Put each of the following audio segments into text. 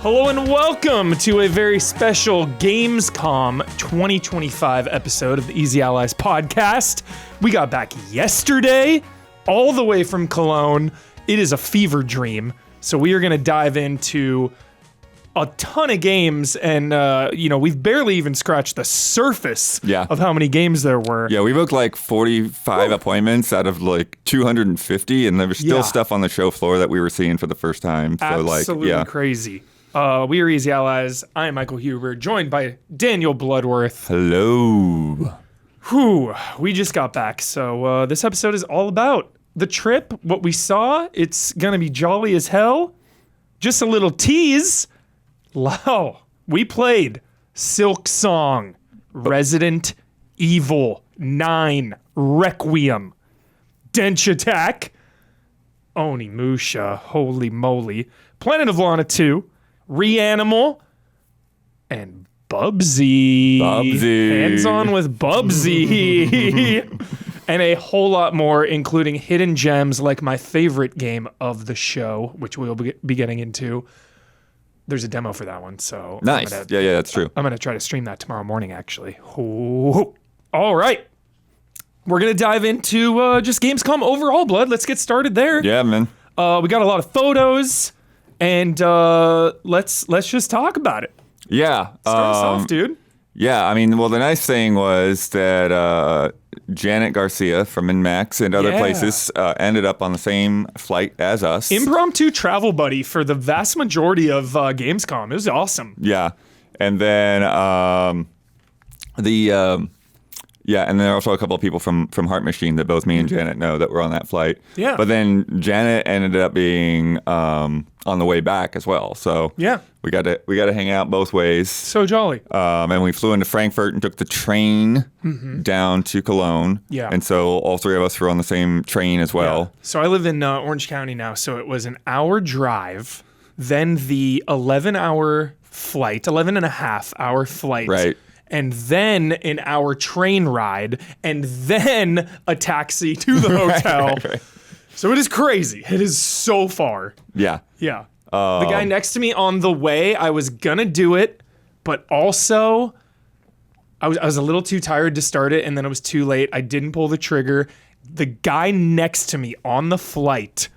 Hello and welcome to a very special Gamescom 2025 episode of the Easy Allies podcast. We got back yesterday, all the way from Cologne. It is a fever dream. So we are going to dive into a ton of games, and we've barely even scratched the surface of how many games there were. Yeah, we booked like 45 appointments out of like 250, and there was still stuff on the show floor that we were seeing for the first time. So Absolutely crazy. We are Easy Allies. I am Michael Huber, joined by Daniel Bloodworth. Hello. Whew, we just got back, so this episode is all about the trip, what we saw. It's gonna be jolly as hell. Just a little tease. Wow, we played Silksong, Resident Evil 9, Requiem, Denshattack, Onimusha, holy moly, Planet of Lana II, Reanimal, and Bubsy. Hands on with Bubsy. And a whole lot more, including hidden gems like my favorite game of the show, which we'll be getting into. There's a demo for that one, so... Nice. Yeah, that's true. I'm going to try to stream that tomorrow morning, actually. Ooh. All right. We're going to dive into just Gamescom overall, Blood. Let's get started there. Yeah, man. We got a lot of photos, and let's just talk about it. Yeah. Start us off, dude. Yeah, I mean, well, the nice thing was that Janet Garcia from InMax and other places ended up on the same flight as us. Impromptu travel buddy for the vast majority of Gamescom. It was awesome. Yeah. And then and then there are also a couple of people from Heart Machine that both me and Janet know that were on that flight. Yeah. But then Janet ended up being on the way back as well. So yeah, we got to hang out both ways. So jolly. And we flew into Frankfurt and took the train down to Cologne. Yeah. And so all three of us were on the same train as well. Yeah. So I live in Orange County now. So it was an hour drive, then the 11-hour flight, 11 and a half hour flight. Right. And then an hour train ride, and then a taxi to the hotel. Right. So it is crazy. It is so far. Yeah. Yeah. The guy next to me on the way, I was gonna do it, but also I was a little too tired to start it, and then it was too late. I didn't pull the trigger. The guy next to me on the flight,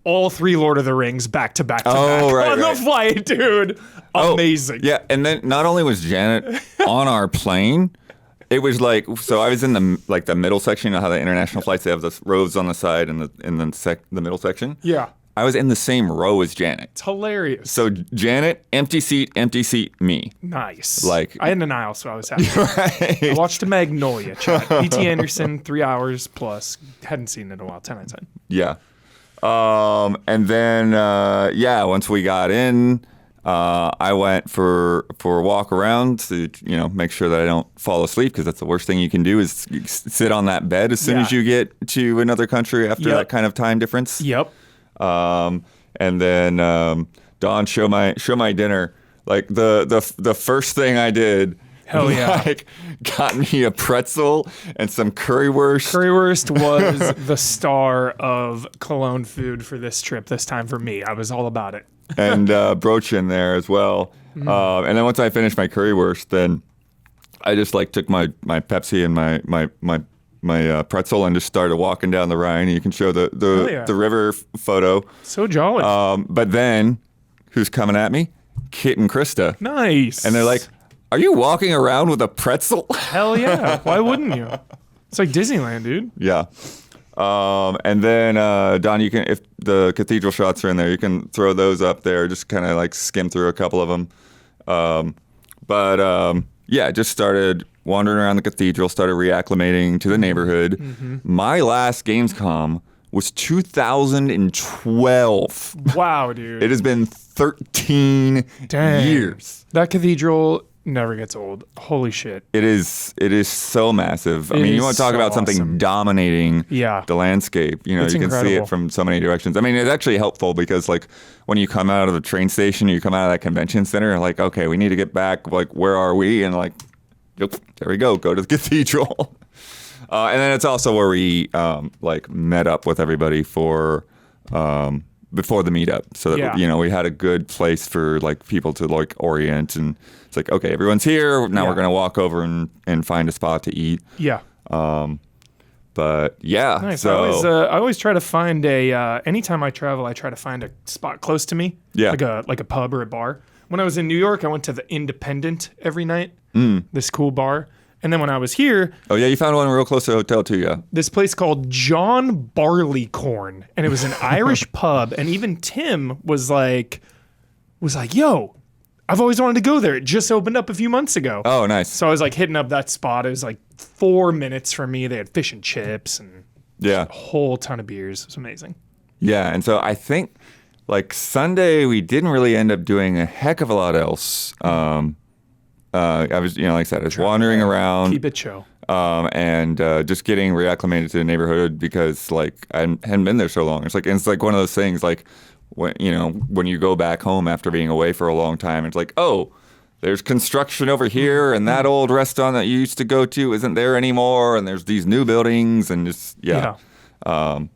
all three Lord of the Rings back to back to back on the flight, dude. Amazing. Yeah, and then not only was Janet on our plane, it was like, so I was in the middle section. You know how the international flights, they have the rows on the side and the middle section? Yeah. I was in the same row as Janet. It's hilarious. So Janet, empty seat, me. Nice. Like, I had an aisle, so I was happy. Right. I watched a Magnolia chat. P.T. Anderson, 3 hours plus. Hadn't seen it in a while. 10 out of 10. Yeah. And then, once we got in, I went for a walk around to, make sure that I don't fall asleep, because that's the worst thing you can do is sit on that bed as soon as you get to another country after that kind of time difference. Yep. And then Dawn show my dinner. Like the first thing I did, got me a pretzel and some currywurst. Currywurst was the star of Cologne food for this trip. This time for me, I was all about it. And brooch in there as well. And then once I finished my currywurst, then I just took my Pepsi and my pretzel and just started walking down the Rhine. You can show the river photo. So jolly. But then, who's coming at me? Kit and Krista. Nice. And they're like, "Are you walking around with a pretzel?" Hell yeah. Why wouldn't you? It's like Disneyland, dude. Yeah. And then, Don, you can, if the cathedral shots are in there, you can throw those up there, just kind of skim through a couple of them. Just started wandering around the cathedral, started reacclimating to the neighborhood. My last Gamescom was 2012. Wow, dude. It has been 13 years. That cathedral never gets old. Holy shit. It is so massive. I mean, you want to talk about something dominating the landscape. You It's can incredible. see it from so many directions. I mean, it's actually helpful because when you come out of the train station, you come out of that convention center, okay, we need to get back. Where are we? And there we go to the cathedral. And then it's also where we met up with everybody for before the meetup, so that Yeah. we had a good place for like people to like orient, and it's like, okay, everyone's here now. Yeah. We're gonna walk over and find a spot to eat. Yeah. But yeah, Nice. so I always try to find anytime I travel, I try to find a spot close to me. Yeah. Like a pub or a bar. When I was in New York, I went to the Independent every night. This cool bar. And then when I was here, oh yeah, you found one real close to the hotel too, yeah. this place called John Barleycorn, and it was an Irish pub. And even Tim was like, yo, I've always wanted to go there. It just opened up a few months ago. Oh, nice. So I was like hitting up that spot. It was like 4 minutes from me. They had fish and chips and Yeah. a whole ton of beers. It was amazing. Yeah, and so I think like Sunday we didn't really end up doing a heck of a lot else. I was, like I said, I was wandering around. Keep it chill. And just getting reacclimated to the neighborhood because like I hadn't been there so long. It's like one of those things like when you go back home after being away for a long time, it's like, oh, there's construction over here, and that old restaurant that you used to go to isn't there anymore, and there's these new buildings, and just and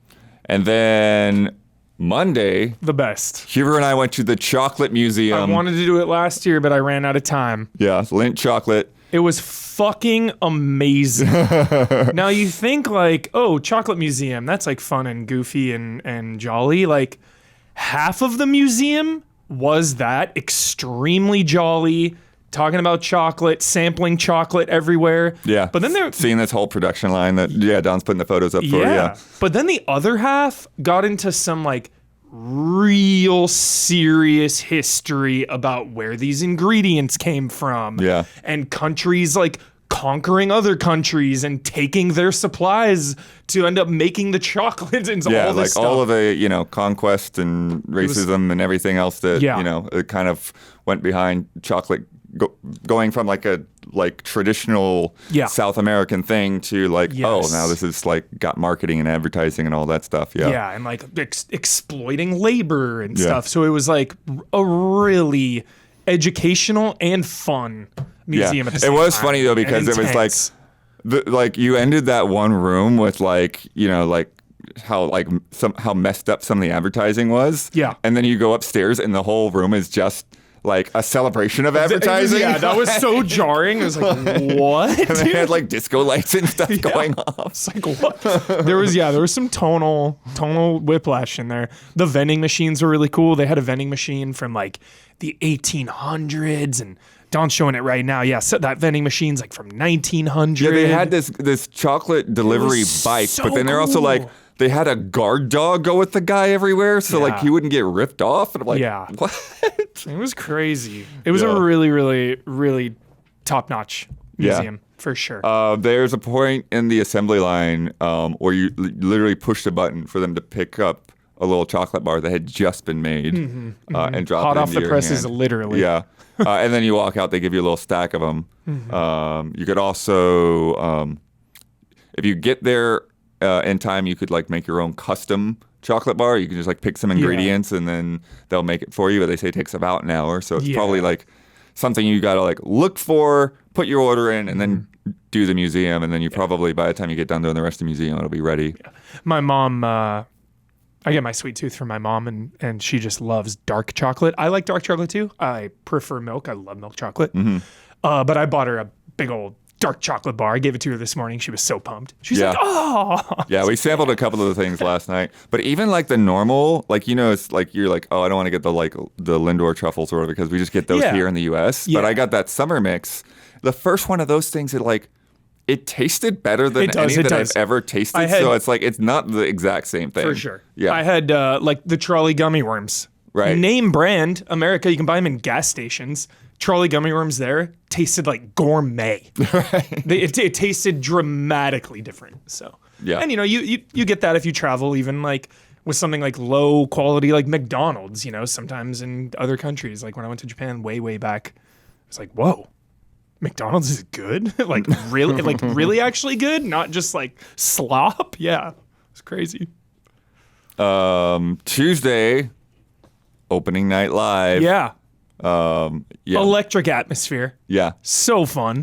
then Monday, The best. Huber and I went to the Chocolate I Museum. wanted to do it last year, but I ran out of time. Yeah, Lindt chocolate. It was fucking amazing. Now you think like, oh, Chocolate Museum, that's like fun and goofy and jolly. Like half of the museum was that extremely jolly, talking about chocolate, sampling chocolate everywhere. Yeah. But then there Seeing this whole production line that Don's putting the photos up for. Yeah. But then the other half got into some like real serious history about where these ingredients came from. Yeah. And countries like conquering other countries and taking their supplies to end up making the chocolate and all this stuff. All of the, conquest and racism and everything else that, it kind of went behind chocolate going from like a traditional South American thing to like, oh, now this is like got marketing and advertising and all that stuff. Yeah. Yeah. And like exploiting labor and stuff. So it was like a really educational and fun museum at the same time. It was funny though, because it was like, you ended that one room with like, how messed up some of the advertising was. Yeah. And then you go upstairs and the whole room is just like a celebration of advertising. That was so jarring. It was like, what? And they had like disco lights and stuff going off. It's like, what? There was some tonal whiplash in there. The vending machines were really cool. They had a vending machine from like the 1800s, and Don's showing it right now. Yeah, so that vending machine's like from 1900. Yeah, they had this chocolate delivery bike, so but then they're also like, they had a guard dog go with the guy everywhere, so like he wouldn't get ripped off. And I'm like, what? It was crazy. It was a really, really, really top-notch museum for sure. There's a point in the assembly line where you literally pushed a button for them to pick up a little chocolate bar that had just been made and drop it into your Hot off the presses, hand. literally. Yeah. And then you walk out, they give you a little stack of them. You could also, if you get there in time, you could like make your own custom chocolate bar. You can just like pick some ingredients and then they'll make it for you. But they say it takes about an hour. So it's probably like something you got to like look for, put your order in, and then do the museum. And then you probably, by the time you get done doing the rest of the museum, it'll be ready. Yeah. My mom, I get my sweet tooth from my mom, and she just loves dark chocolate. I like dark chocolate too. I prefer milk. I love milk chocolate. But I bought her a big old dark chocolate bar. I gave it to her this morning. She was so pumped. She's like, oh. Yeah, we sampled a couple of the things last night. But even like the normal, like, it's like you're like, oh, I don't want to get the Lindor truffles or whatever because we just get those here in the US. But I got that summer mix. The first one of those things that like, it tasted better than any that I've ever tasted. So it's like, it's not the exact same thing. For sure. Yeah. I had like the Trolley gummy worms. Right. Name brand, America. You can buy them in gas stations. Trolley gummy worms there tasted like gourmet. Right. It tasted dramatically different. So yeah. And you get that if you travel, even like with something like low quality like McDonald's. Sometimes in other countries, like when I went to Japan way back, it's like, whoa, McDonald's is good. like really actually good, not just like slop. Yeah, it's crazy. Tuesday, opening night live. Yeah. Yeah. Electric atmosphere. Yeah. So fun.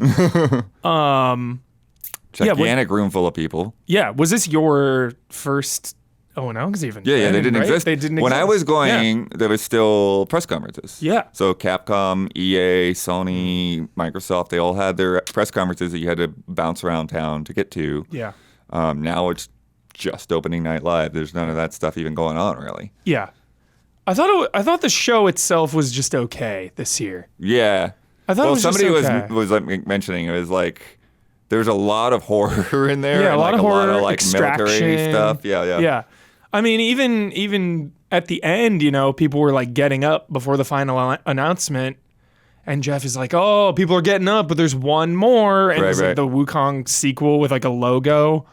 Gigantic room full of people. Yeah. Was this your first O&L's even. Yeah, they didn't right? exist. They didn't when exist. I was going, there was still press conferences. Yeah. So Capcom, EA, Sony, Microsoft, they all had their press conferences that you had to bounce around town to get to. Yeah. Now it's just opening night live. There's none of that stuff even going on, really. Yeah. I thought the show itself was just okay this year. Yeah. I thought it was somebody just okay. was like mentioning it was like there's a lot of horror in there. Yeah, and a lot like of horror, lot of like extraction military stuff. Yeah. Yeah. I mean, even at the end, people were like getting up before the final announcement, and Jeff is like, "Oh, people are getting up, but there's one more," and it's like the Wukong sequel with like a logo,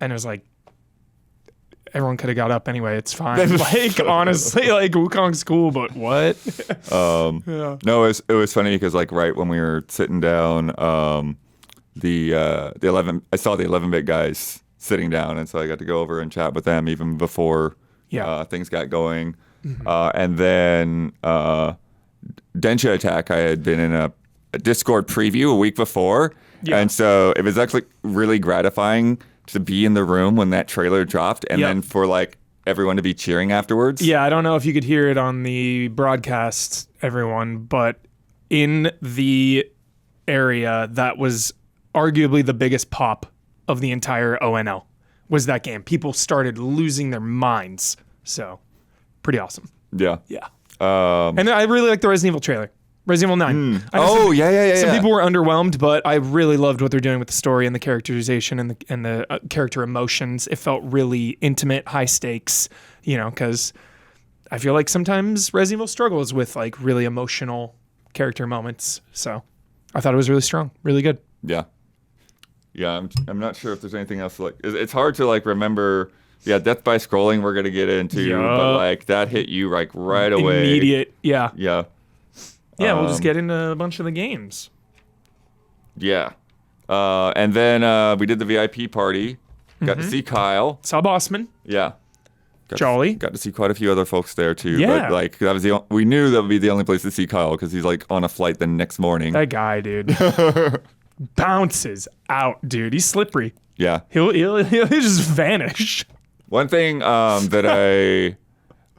and it was like, everyone could have got up anyway. It's fine. Like honestly, like Wukong's cool, but what? Yeah. No, it was funny because like right when we were sitting down, the 11 I saw the 11-bit guys sitting down, and so I got to go over and chat with them even before things got going. Mm-hmm. And then Denshattack, I had been in a Discord preview a week before, and so it was actually really gratifying to be in the room when that trailer dropped, and then for like everyone to be cheering afterwards. Yeah, I don't know if you could hear it on the broadcast, everyone, but in the area that was arguably the biggest pop of the entire ONL was that game. People started losing their minds. So, pretty awesome. Yeah. Yeah. And I really like the Resident Evil trailer. Resident Evil 9. Some people were underwhelmed, but I really loved what they're doing with the story and the characterization and the character emotions. It felt really intimate, high stakes, because I feel like sometimes Resident Evil struggles with like really emotional character moments. So I thought it was really strong, really good. Yeah. Yeah, I'm not sure if there's anything else. Like, it's hard to like remember. Yeah, Death by Scrolling we're gonna get into, but like that hit you like right away. Immediate, yeah. Yeah. Yeah, we'll just get into a bunch of the games. Yeah. And then we did the VIP party. Got to see Kyle. Saw Bossman. Yeah. Jolly. Got to see quite a few other folks there too. Yeah. But like that was we knew that would be the only place to see Kyle because he's like on a flight the next morning. That guy, dude. Bounces out, dude. He's slippery. Yeah. He'll just vanish. One thing that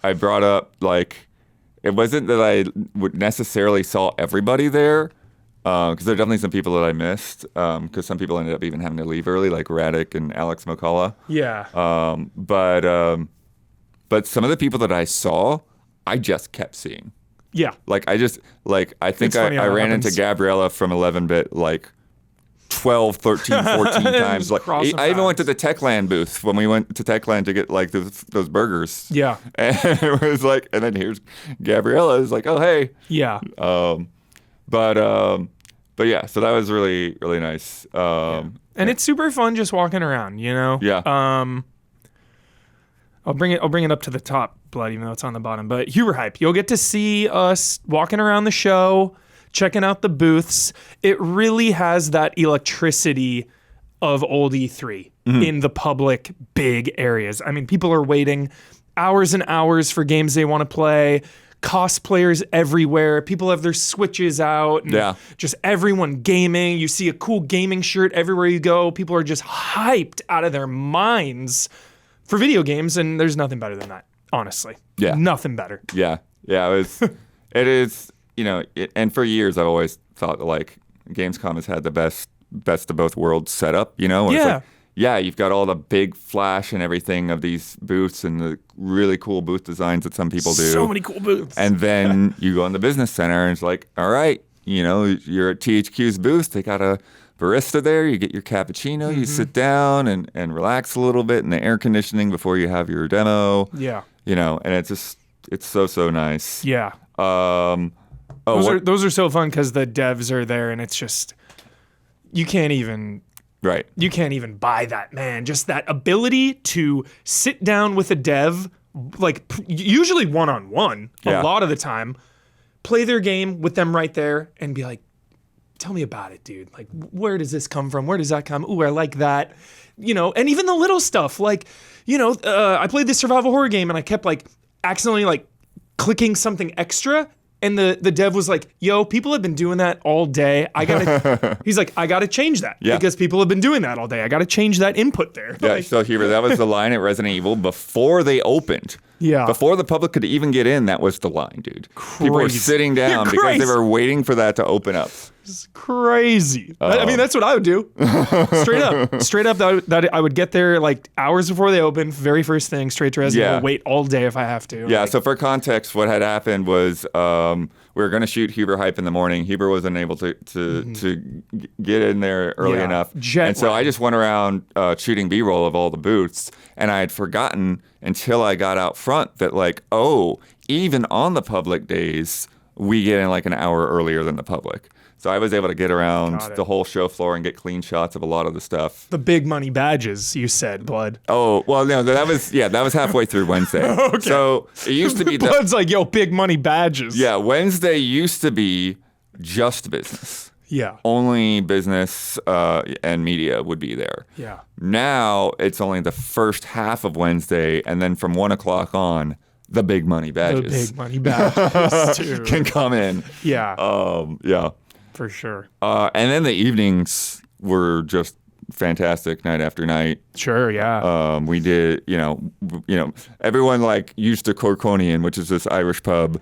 I brought up, like, it wasn't that I would necessarily saw everybody there, because there are definitely some people that I missed, because some people ended up even having to leave early, like Radic and Alex McCullough. Yeah. But some of the people that I saw, I just kept seeing. Yeah. Like, I think I ran into Gabriella from 11-bit, like, 12, 13, 14 times. Like, I even went to the Techland booth when we went to Techland to get like those burgers. Yeah. And it was like, and then here's Gabriella is like, oh, hey. Yeah. But yeah, so that was really, really nice. And it's super fun just walking around, Yeah. I'll bring it up to the top, Blood, even though it's on the bottom. But Huber Hype, you'll get to see us walking around the show, checking out the booths. It really has that electricity of old E3 in the public big areas. I mean, people are waiting hours and hours for games they want to play. Cosplayers everywhere. People have their Switches out. And just everyone gaming. You see a cool gaming shirt everywhere you go. People are just hyped out of their minds for video games, and there's nothing better than that, honestly. Yeah. Nothing better. Yeah. It is, and for years I've always thought that, like, Gamescom has had the best of both worlds set up, where it's like, yeah, you've got all the big flash and everything of these booths and the really cool booth designs that some people do. So many cool booths. And then you go in the business center and it's like, all right, you're at THQ's booth. They got a barista there. You get your cappuccino. You sit down and relax a little bit in the air conditioning before you have your demo. Yeah. And it's so nice. Yeah. Those are so fun because the devs are there and it's just, you can't even buy that, man. Just that ability to sit down with a dev, like usually one-on-one a lot of the time, play their game with them right there and be like, tell me about it, dude. Like, where does this come from? Where does that come? Ooh, I like that. And even the little stuff, like, I played this survival horror game and I kept like accidentally like clicking something extra And the dev was like, yo, people have been doing that all day. He's like, I gotta change that because people have been doing that all day. I gotta change that input there. Yeah, so Huber, that was the line at Resident Evil before they opened. Yeah. Before the public could even get in, that was the line, dude. People were sitting down because they were waiting for that to open up. It's crazy. I mean, that's what I would do. Straight up, that I would get there like hours before they open, very first thing, straight to Resident Evil, wait all day if I have to. Yeah, so for context, what had happened was we were going to shoot Huber Hype in the morning. Huber wasn't able to get in there early enough. So I just went around shooting B-roll of all the booths, and I had forgotten until I got out front that like, oh, even on the public days, we get in like an hour earlier than the public. So I was able to get around the whole show floor and get clean shots of a lot of the stuff. The big money badges, you said, Blood. Oh, well, no, that was halfway through Wednesday. Okay. So it used to be Blood's like, yo, big money badges. Yeah, Wednesday used to be just business. Yeah. Only business and media would be there. Yeah. Now it's only the first half of Wednesday, and then from 1 o'clock on, the big money badges. The big money badges, too. Can come in. Yeah. Yeah. For sure. And then the evenings were just fantastic night after night. Sure, yeah. We did, everyone like used the Corconian, which is this Irish pub,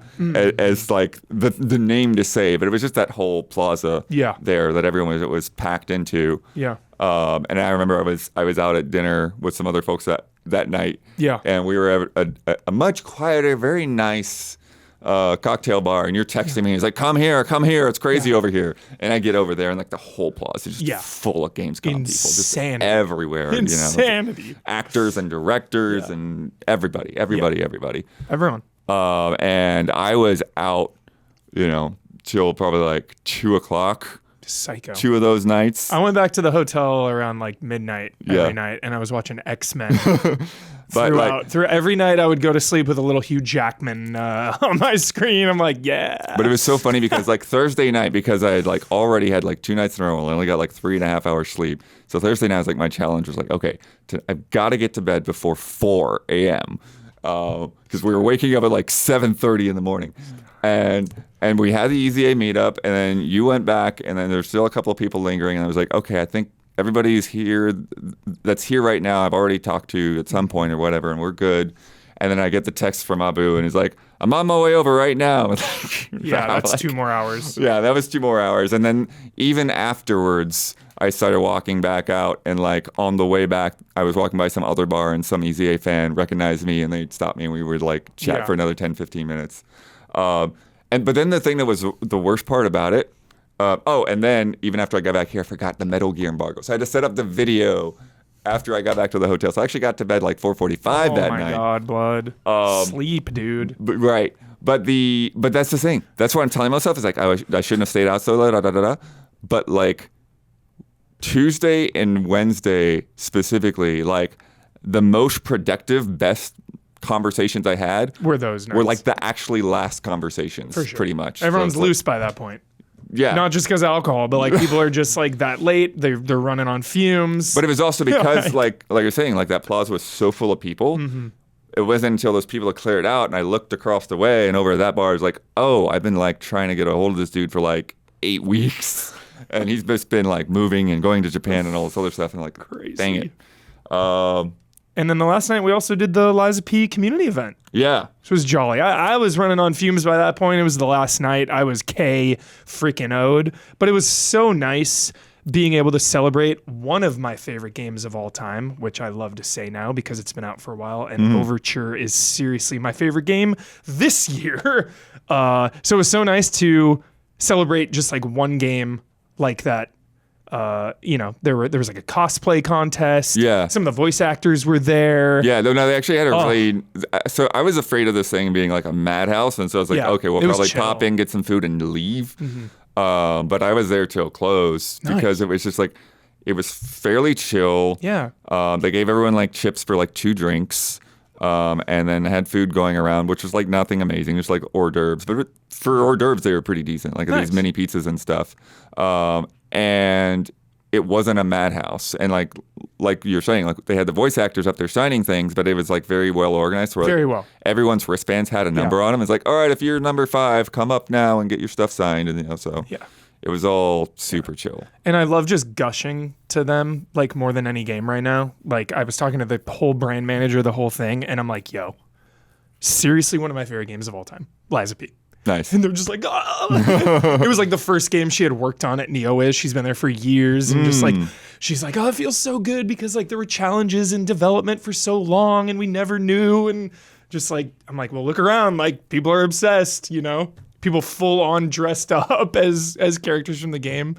as like the name to say, but it was just that whole plaza there that everyone was packed into. Yeah. And I remember I was out at dinner with some other folks that night. Yeah. And we were at a much quieter, very nice cocktail bar, and you're texting me. He's like, come here, it's crazy over here. And I get over there, and like the whole plaza is just full of Gamescom people, just everywhere. Insanity. Actors and directors and everybody. Everyone. And I was out, till probably like 2 o'clock. Psycho. 2 of those nights. I went back to the hotel around like midnight every night, and I was watching X-Men. Through every night, I would go to sleep with a little Hugh Jackman on my screen. I'm like, yeah. But it was so funny because like Thursday night, because I had like already had like 2 nights in a row, I only got like 3.5 hours sleep. So Thursday night was like my challenge was like, okay, I've got to get to bed before 4 a.m. Because we were waking up at like 7:30 in the morning. And we had the EZA meetup, and then you went back, and then there's still a couple of people lingering, and I was like, okay, I think everybody's here that's here right now I've already talked to at some point or whatever, and we're good. And then I get the text from Abu, and he's like, I'm on my way over right now. That's 2 more hours. Yeah, that was 2 more hours. And then even afterwards, I started walking back out, and like on the way back, I was walking by some other bar, and some EZA fan recognized me, and they stopped me, and we would like chat for another 10, 15 minutes. But then the thing that was the worst part about it, and then even after I got back here, I forgot the Metal Gear embargo. So I had to set up the video after I got back to the hotel. So I actually got to bed like 4:45 that night. Oh my God, Blood. Sleep, dude. Right. But that's the thing. That's what I'm telling myself is like, I shouldn't have stayed out so late, But like Tuesday and Wednesday specifically, like the most productive, best conversations I had were those nights. Were like the actually last conversations, for sure. Pretty much. Everyone's so loose by that point. Yeah. Not just because of alcohol, but like people are just like that late. They're running on fumes. But it was also because like you're saying, like that plaza was so full of people. Mm-hmm. It wasn't until those people had cleared out and I looked across the way and over at that bar, I was like, oh, I've been like trying to get a hold of this dude for like 8 weeks. And he's just been like moving and going to Japan and all this other stuff. And like, crazy. Dang it. And then the last night we also did the Liza P community event. Yeah. Which was jolly. I was running on fumes by that point. It was the last night. I was freaking O'd. But it was so nice being able to celebrate one of my favorite games of all time, which I love to say now because it's been out for a while. And Overture is seriously my favorite game this year. So it was so nice to celebrate just like one game like that. There was like a cosplay contest. Yeah. Some of the voice actors were there. Yeah, no, they actually had a really... So I was afraid of this thing being like a madhouse, and so I was like, okay, we'll probably pop in, get some food, and leave. Mm-hmm. But I was there till close because it was just like, it was fairly chill. Yeah. They gave everyone like chips for like 2 drinks. And then had food going around, which was like nothing amazing, just like hors d'oeuvres. But for hors d'oeuvres, they were pretty decent, like these mini pizzas and stuff. And it wasn't a madhouse. And like you're saying, like they had the voice actors up there signing things, but it was like very well organized. Where, Very like, well. Everyone's wristbands had a number on them. It's like, all right, if you're number 5, come up now and get your stuff signed. And so it was all super chill. And I love just gushing to them like more than any game right now. Like I was talking to the whole brand manager, the whole thing, and I'm like, yo, seriously, one of my favorite games of all time, Liza P. Nice. And they're just like, oh. It was like the first game she had worked on at NeoWiz. She's been there for years. And just like, she's like, oh, it feels so good because like there were challenges in development for so long and we never knew. And just like, I'm like, well, look around. Like people are obsessed, you know? People full on dressed up as characters from the game.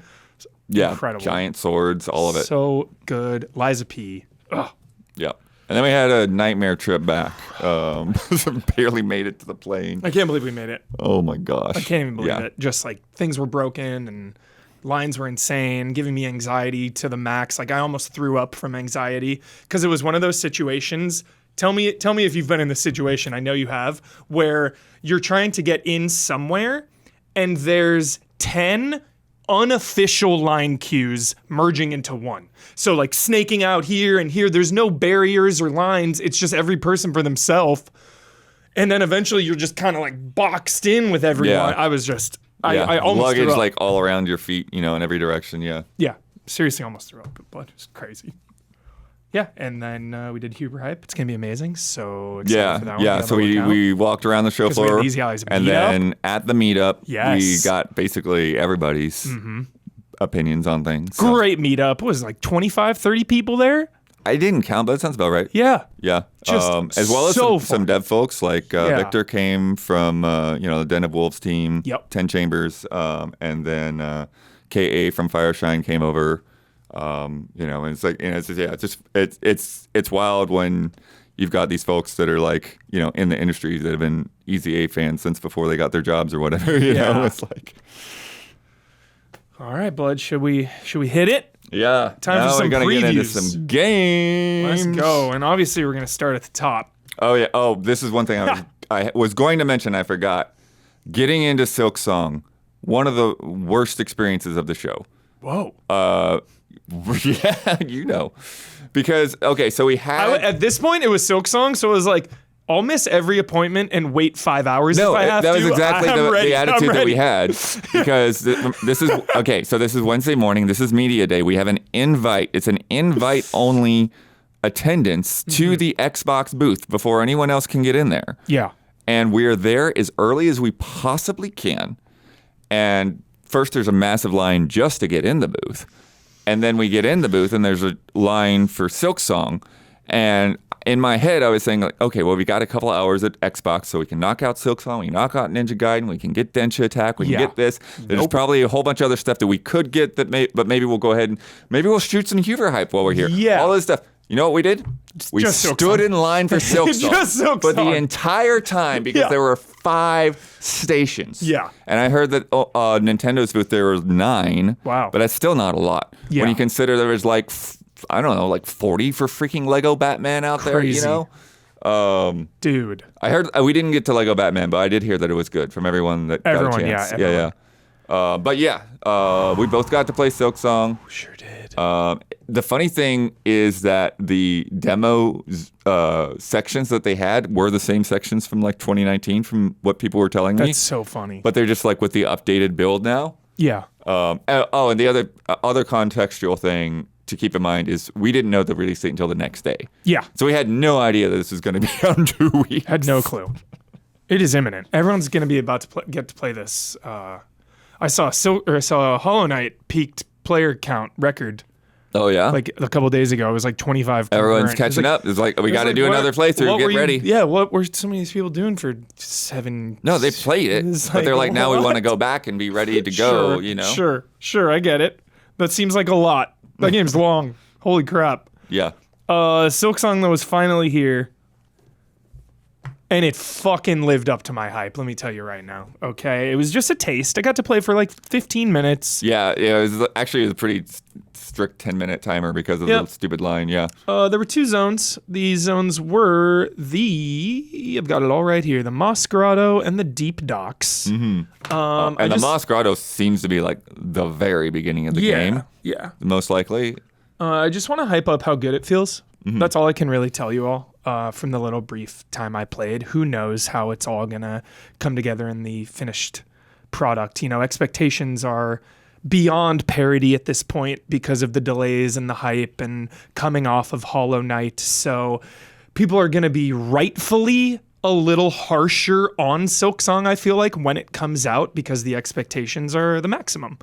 Yeah. Incredible. Giant swords, all of it. So good. Liza P. Ugh. Yeah. And then we had a nightmare trip back. Barely made it to the plane. I can't believe we made it. Oh my gosh. I can't even believe it. Just like things were broken and lines were insane, giving me anxiety to the max. Like I almost threw up from anxiety because it was one of those situations. Tell me if you've been in this situation. I know you have, where you're trying to get in somewhere and there's 10 unofficial line queues merging into one. So like snaking out here and here, there's no barriers or lines. It's just every person for themselves. And then eventually you're just kind of like boxed in with everyone. Yeah. I was just, I almost luggage threw up. like all around your feet, you know, in every direction. Yeah. Yeah, seriously almost threw up. Blood was crazy. Yeah, and then we did Huber Hype. It's going to be amazing. So excited for that one. Yeah. So we walked around the show floor. Easy Allies and then at the meetup, we got basically everybody's opinions on things. So. Great meetup. What was it, like 25, 30 people there? I didn't count, but that sounds about right. Yeah. Yeah. Just as well as so some dev folks, like Victor came from the Den of Wolves team, 10 Chambers, and then KA from Fireshine came over. And it's like, it's wild when you've got these folks that are like, in the industry that have been Easy A fans since before they got their jobs or whatever, you know, it's like. All right, Blood, should we hit it? Yeah. Time for some gonna previews. Get into some games. Let's go. And obviously we're going to start at the top. Oh yeah. Oh, this is one thing I was going to mention, I forgot. Getting into Silksong, one of the worst experiences of the show. Whoa. Yeah, because so we had at this point it was Silksong, so it was like I'll miss every appointment and wait 5 hours if I have to. No, that was exactly the attitude that we had, because this is okay. So this is Wednesday morning. This is media day. We have an invite. It's an invite only attendance to the Xbox booth before anyone else can get in there. Yeah, and we're there as early as we possibly can. And first, there's a massive line just to get in the booth. And then we get in the booth, and there's a line for Silksong. And in my head, I was saying, like, okay, well, we got a couple of hours at Xbox, so we can knock out Silksong, we can knock out Ninja Gaiden, we can get Denshattack, we can get this. There's probably a whole bunch of other stuff that we could get, but maybe we'll go ahead and maybe we'll shoot some Huber Hype while we're here. Yeah. All this stuff. You know what we did? We just stood in line for Silksong. Just Silksong. For the entire time, because there were 5 stations. Yeah. And I heard that Nintendo's booth, there was 9. Wow. But that's still not a lot. Yeah. When you consider there was like, I don't know, like 40 for freaking Lego Batman out there, you know? Dude. I heard, we didn't get to Lego Batman, but I did hear that it was good from everyone that got a chance. Everyone. We both got to play Silksong. Sure did. The funny thing is that the demo sections that they had were the same sections from like 2019 from what people were telling me. That's so funny. But they're just like with the updated build now. Yeah. And the other contextual thing to keep in mind is we didn't know the release date until the next day. Yeah. So we had no idea that this was going to be out in 2 weeks. Had no clue. It is imminent. Everyone's going to be about to get to play this. I saw a Hollow Knight peaked player count record. Oh yeah, like a couple days ago, it was like 25. Everyone's catching up. It's like we got to do another playthrough. Get ready. Yeah, what were some of these people doing for 7? No, they played it, but they're like, now we want to go back and be ready to go. You know. Sure, I get it. That seems like a lot. That game's long. Holy crap. Yeah. Silksong though was finally here. And it fucking lived up to my hype, let me tell you right now. Okay, it was just a taste. I got to play for like 15 minutes. Yeah, it was pretty strict 10-minute timer because of Yep. the stupid line. Yeah. There were 2 zones. These zones were I've got it all right here, the Moss Grotto and the Deep Docks. And the Moss Grotto seems to be like the very beginning of the game, Yeah. most likely. I just want to hype up how good it feels. That's all I can really tell you all from the little brief time I played. Who knows how it's all going to come together in the finished product. Expectations are beyond parity at this point because of the delays and the hype and coming off of Hollow Knight. So people are going to be rightfully a little harsher on Silksong, I feel like, when it comes out because the expectations are the maximum.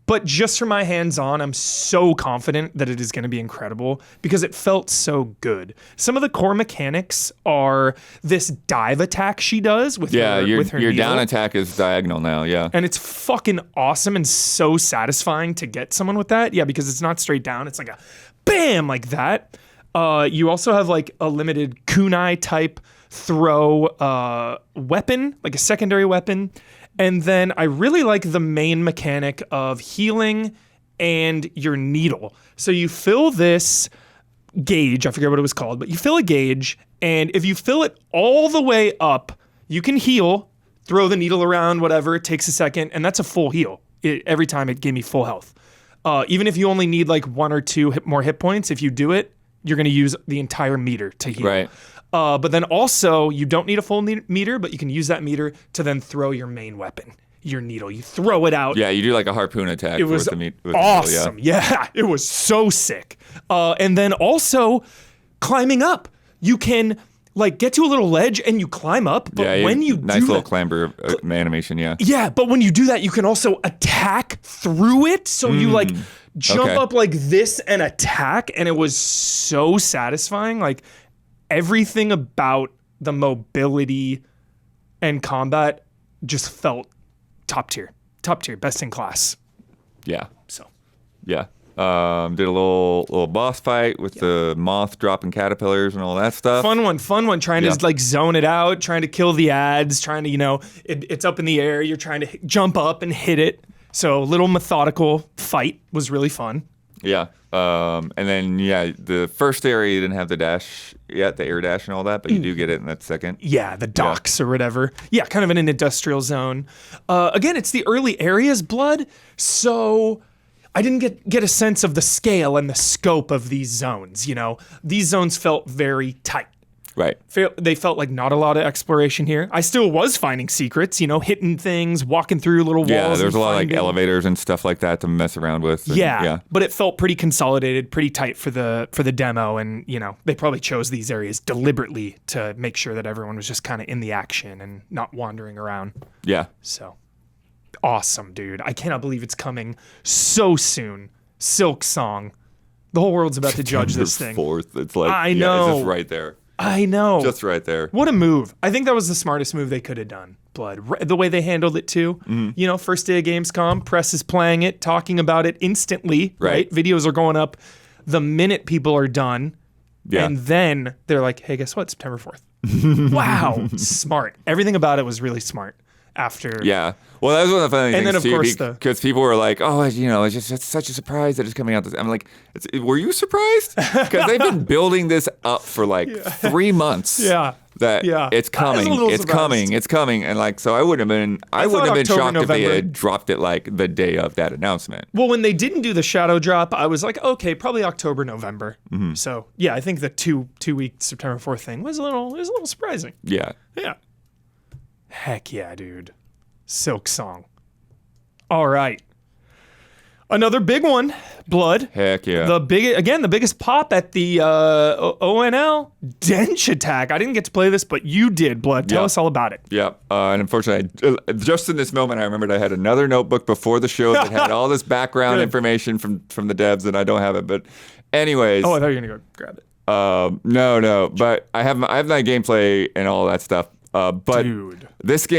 But just from my hands-on, I'm so confident that it is going to be incredible because it felt so good. Some of the core mechanics are this dive attack she does with her your needle. down attack is diagonal now, yeah. And it's fucking awesome and so satisfying to get someone with that. Yeah, because it's not straight down. It's like a bam, like that. You also have like a limited kunai type throw weapon, like a secondary weapon. And then I really like the main mechanic of healing and your needle. So you fill this gauge, I forget what it was called, but you fill a gauge, and if you fill it all the way up, you can heal, throw the needle around, whatever, it takes a second, and that's a full heal. Every time it gave me full health. Even if you only need like 1 or 2 more hit points, if you do it, you're going to use the entire meter to heal. Right. But then also, you don't need a full meter, but you can use that meter to then throw your main weapon, your needle. You throw it out. Yeah, you do like a harpoon attack. It was with the awesome. Yeah, it was so sick. And then also, climbing up. You can like get to a little ledge and you climb up, but when you nice do little that, clamber animation, yeah. Yeah, but when you do that, you can also attack through it. So you like jump up like this and attack, and it was so satisfying. Like everything about the mobility and combat just felt top tier, best in class. Yeah. So Yeah. Did a little boss fight with the moth dropping caterpillars and all that stuff. Fun one. Trying to like zone it out, trying to kill the ads, trying to, it's up in the air. You're trying to jump up and hit it. So little methodical fight was really fun. Yeah. And then, the first area you didn't have the dash yet, the air dash and all that, but you do get it in that second. Yeah, the docks or whatever. Yeah, kind of in an industrial zone. Again, it's the early areas, Blood, so I didn't get a sense of the scale and the scope of these zones, These zones felt very tight. Right. They felt like not a lot of exploration here. I still was finding secrets, hitting things, walking through little walls. Yeah, there's a lot of like elevators and stuff like that to mess around with. And, but it felt pretty consolidated, pretty tight for the demo, and they probably chose these areas deliberately to make sure that everyone was just kind of in the action and not wandering around. Yeah. So awesome, dude! I cannot believe it's coming so soon. Silksong, the whole world's about to judge this thing. 4th, it's like I know, it's just right there. I know. Just right there. What a move. I think that was the smartest move they could have done, Blood. The way they handled it, too. First day of Gamescom, press is playing it, talking about it instantly, right? Videos are going up the minute people are done. Yeah. And then they're like, hey, guess what? September 4th. Wow. Smart. Everything about it was really smart. After. Yeah. Well, that was one of the funny things, then, of too, course, because people were like, oh, it's such a surprise that it's coming out. I'm like, were you surprised? Because they've been building this up for like 3 months. Yeah. It's coming. It's coming. And like, so I wouldn't have been shocked if they had dropped it like the day of that announcement. Well, when they didn't do the shadow drop, I was like, okay, probably October, November. So yeah, I think the two week September 4th thing was a little surprising. Yeah. Yeah. Heck yeah, dude. Silksong. All right. Another big one, Blood. Heck yeah. The biggest pop at the ONL, Denshattack. I didn't get to play this, but you did, Blood. Tell us all about it. Yeah. And unfortunately, just in this moment, I remembered I had another notebook before the show that had all this background information from the devs, and I don't have it. But anyways. Oh, I thought you were going to go grab it. No. But I have my gameplay and all that stuff. But Dude. This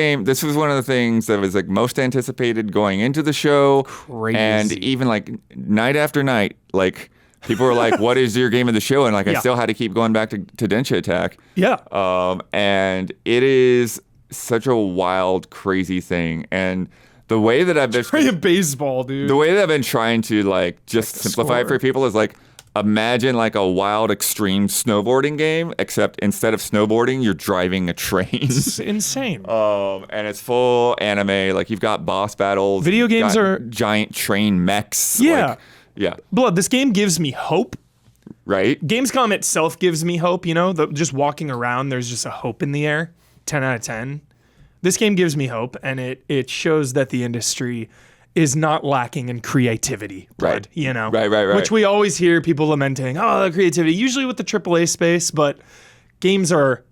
was one of the things that was like most anticipated going into the show. Crazy. And even like night after night, like people were like, what is your game of the show? And like, I still had to keep going back to Denshattack. Yeah. And it is such a wild, crazy thing. And The way that I've been Play a baseball, dude. the way that I've been trying to like just simplify it for people is like imagine like a wild extreme snowboarding game, except instead of snowboarding, you're driving a train. It's insane. And it's full anime. Like you've got boss battles. Video games are giant train mechs. Yeah. Like, yeah. Blood, this game gives me hope. Right? Gamescom itself gives me hope, just walking around, there's just a hope in the air. 10 out of 10. This game gives me hope, and it shows that the industry is not lacking in creativity, Blood, Right. Right. Which we always hear people lamenting, the creativity, usually with the AAA space, but games are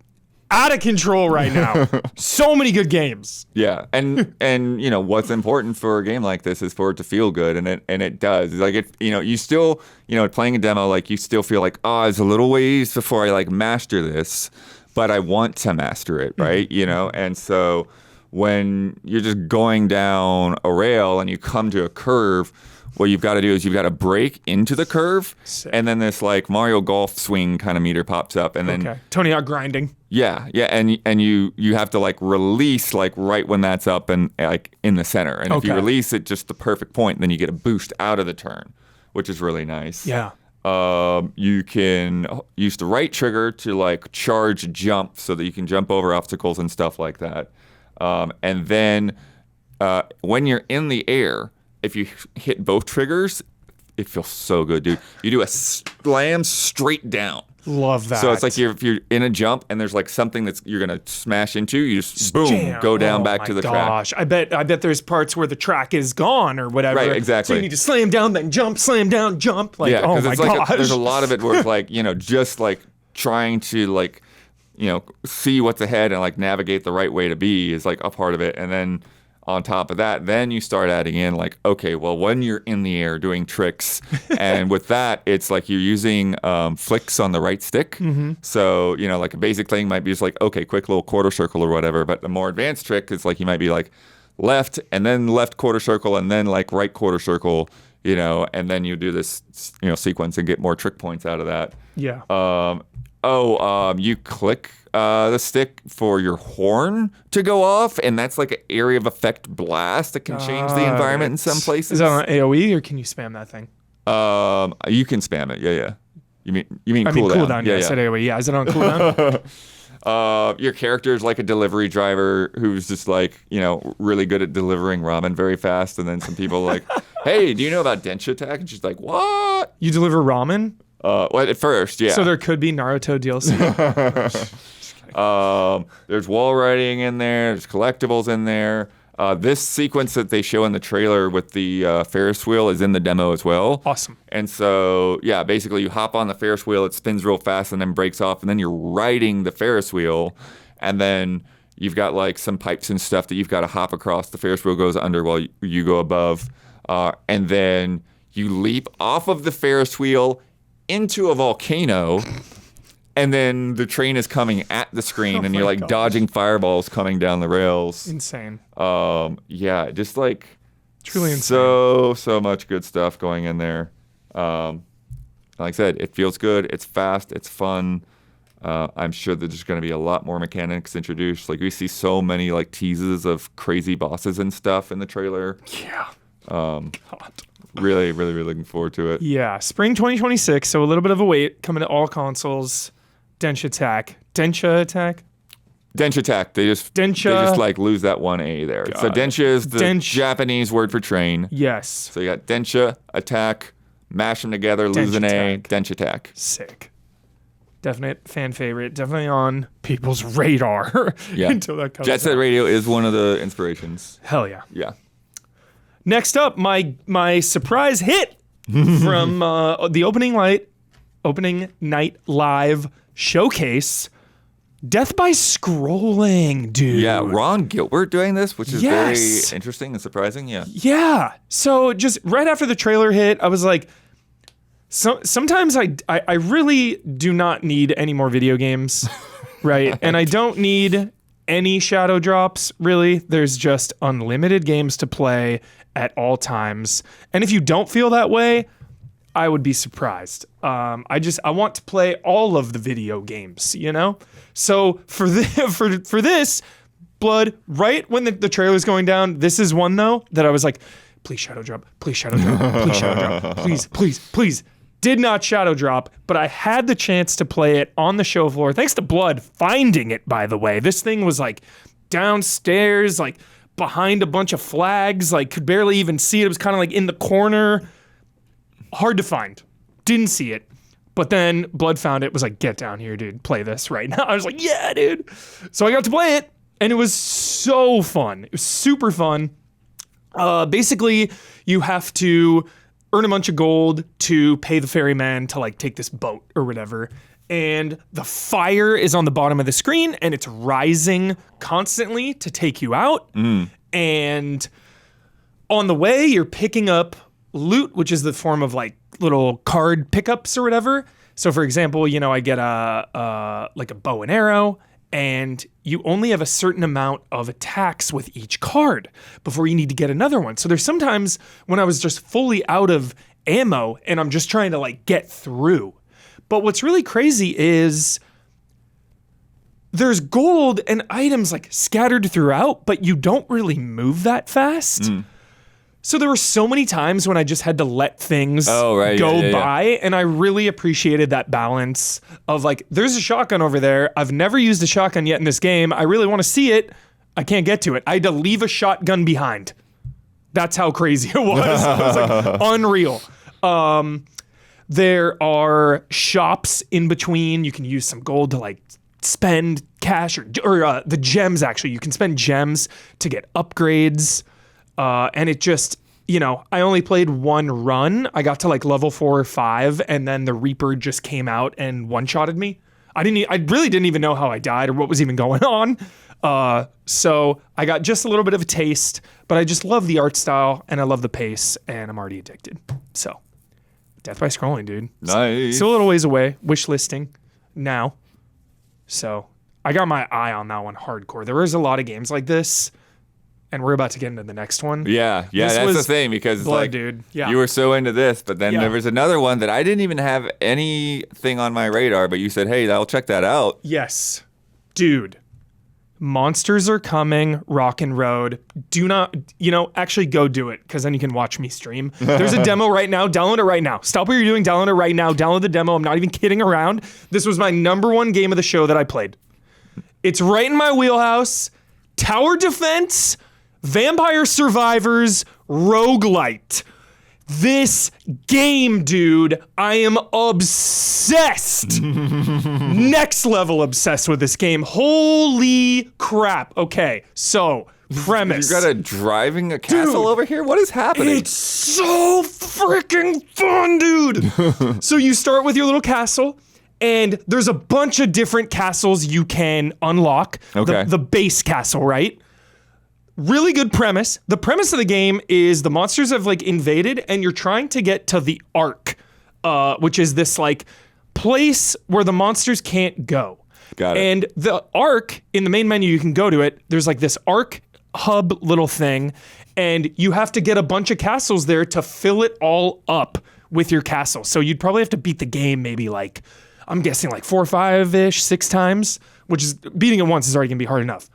out of control right now. So many good games. Yeah, and what's important for a game like this is for it to feel good, and it does. Like you still playing a demo, like you still feel like it's a little ways before I like master this, but I want to master it, right? And so when you're just going down a rail and you come to a curve, what you've got to do is you've got to break into the curve, and then this like Mario Golf swing kind of meter pops up, and then Tony Hawk grinding. Yeah, and you have to like release like right when that's up and like in the center, and if you release it just the perfect point, then you get a boost out of the turn, which is really nice. Yeah. You can use the right trigger to like charge jump so that you can jump over obstacles and stuff like that, and then when you're in the air, if you hit both triggers, it feels so good, dude. You do a slam straight down. Love that. So it's like if you're in a jump and there's like something that's you're gonna smash into, you just boom, jam. go down back to the track. Gosh, I bet there's parts where the track is gone or whatever. Right, exactly. So you need to slam down, then jump, slam down, jump. Like, yeah, oh my it's like gosh. there's a lot of it where it's like just like trying to like see what's ahead and like navigate the right way to be is like a part of it, and then on top of that, then you start adding in like, okay, well, when you're in the air doing tricks, and with that, it's like you're using flicks on the right stick. Mm-hmm. So, like a basic thing might be just like, okay, quick little quarter circle or whatever. But the more advanced trick is like you might be like left and then left quarter circle and then like right quarter circle, and then you do this, sequence and get more trick points out of that. Yeah. You click the stick for your horn to go off, and that's like an area of effect blast that can change the environment in some places. Is that on AoE or can you spam that thing? You can spam it. Yeah. You mean cooldown? Cooldown. Yeah, I said AoE. Yeah, is it on cooldown? Your character is like a delivery driver who's just like really good at delivering ramen very fast, and then some people are like, hey, do you know about Denshattack? And she's like, what? You deliver ramen? Well, at first, yeah. So there could be Naruto DLC. There's wall writing in there. There's collectibles in there. This sequence that they show in the trailer with the Ferris wheel is in the demo as well. Awesome. And so, yeah, basically you hop on the Ferris wheel, it spins real fast and then breaks off, and then you're riding the Ferris wheel, and then you've got like some pipes and stuff that you've got to hop across. The Ferris wheel goes under while you go above, and then you leap off of the Ferris wheel into a volcano, and then the train is coming at the screen, and you're like dodging fireballs coming down the rails. Insane. Yeah, just like truly insane. So much good stuff going in there. Like I said, it feels good. It's fast. It's fun. I'm sure that there's going to be a lot more mechanics introduced. Like we see so many like teases of crazy bosses and stuff in the trailer. Yeah. God. Really, really, really looking forward to it. Yeah, spring 2026, so a little bit of a wait, coming to all consoles. Denshattack. They just like lose that one A there. God. So Densha is the Japanese word for train. Yes. So you got Densha, attack, mash them together, lose an A, Denshattack. Sick. Definite fan favorite. Definitely on people's radar until that comes out. Jet Set Radio is one of the inspirations. Hell yeah. Yeah. Next up, my surprise hit from the opening night live showcase, Death by Scrolling, dude. Yeah, Ron Gilbert doing this, which is very interesting and surprising. Yeah. Yeah. So just right after the trailer hit, I was like, sometimes I really do not need any more video games, right? And I don't need any shadow drops, really. There's just unlimited games to play at all times. And if you don't feel that way, I would be surprised. I want to play all of the video games, So for this, Blood, right when the trailer's going down, this is one though that I was like, please shadow drop, please shadow drop, please shadow drop, please, please, please. Did not shadow drop, but I had the chance to play it on the show floor. Thanks to Blood finding it, by the way. This thing was like downstairs, like behind a bunch of flags, like could barely even see it. It was kind of like in the corner. Hard to find. Didn't see it. But then Blood found it, was like, get down here, dude. Play this right now. I was like, yeah, dude. So I got to play it, and it was so fun. It was super fun. Basically, you have to earn a bunch of gold to pay the ferryman to like take this boat or whatever. And the fire is on the bottom of the screen, and it's rising constantly to take you out. And on the way, you're picking up loot, which is the form of like little card pickups or whatever. So for example, you know, I get a bow and arrow, and you only have a certain amount of attacks with each card before you need to get another one. So there's sometimes when I was just fully out of ammo and I'm just trying to like get through. But what's really crazy is there's gold and items like scattered throughout, but you don't really move that fast. So there were so many times when I just had to let things go by, and I really appreciated that balance of like, there's a shotgun over there. I've never used a shotgun yet in this game. I really want to see it. I can't get to it. I had to leave a shotgun behind. That's how crazy it was. It was like unreal. There are shops in between. You can use some gold to like spend cash or the gems actually. You can spend gems to get upgrades. And it just, you know, I only played one run. I got to like level 4 or 5, and then the Reaper just came out and one-shotted me. I really didn't even know how I died or what was even going on. So I got just a little bit of a taste, but I just love the art style and I love the pace, and I'm already addicted. So Death by Scrolling, dude. Nice. Still a little ways away. Wish listing now. So I got my eye on that one hardcore. There was a lot of games like this, and we're about to get into the next one. Yeah, that's the thing, because it's Blood, like, dude. Yeah. You were so into this, but then there was another one that I didn't even have anything on my radar, but you said, hey, I'll check that out. Yes. Dude. Monsters Are Coming, Rockin' Road. Do not, actually go do it, because then you can watch me stream. There's a demo right now. Download it right now. Stop what you're doing. Download it right now. Download the demo. I'm not even kidding around. This was my #1 game of the show that I played. It's right in my wheelhouse. Tower defense, Vampire Survivors, roguelite. This game, dude, I am obsessed. Next level obsessed with this game. Holy crap. Okay, so premise. You got a driving a castle over here? What is happening? It's so freaking fun, dude. So you start with your little castle, and there's a bunch of different castles you can unlock. Okay. The base castle, right? Really good premise. The premise of the game is the monsters have like invaded, and you're trying to get to the Ark, which is this like place where the monsters can't go. Got it. And the Ark, in the main menu, you can go to it. There's like this Ark hub little thing, and you have to get a bunch of castles there to fill it all up with your castle. So you'd probably have to beat the game maybe like, I'm guessing like 4 or 5-ish, 6 times, which is, beating it once is already gonna be hard enough.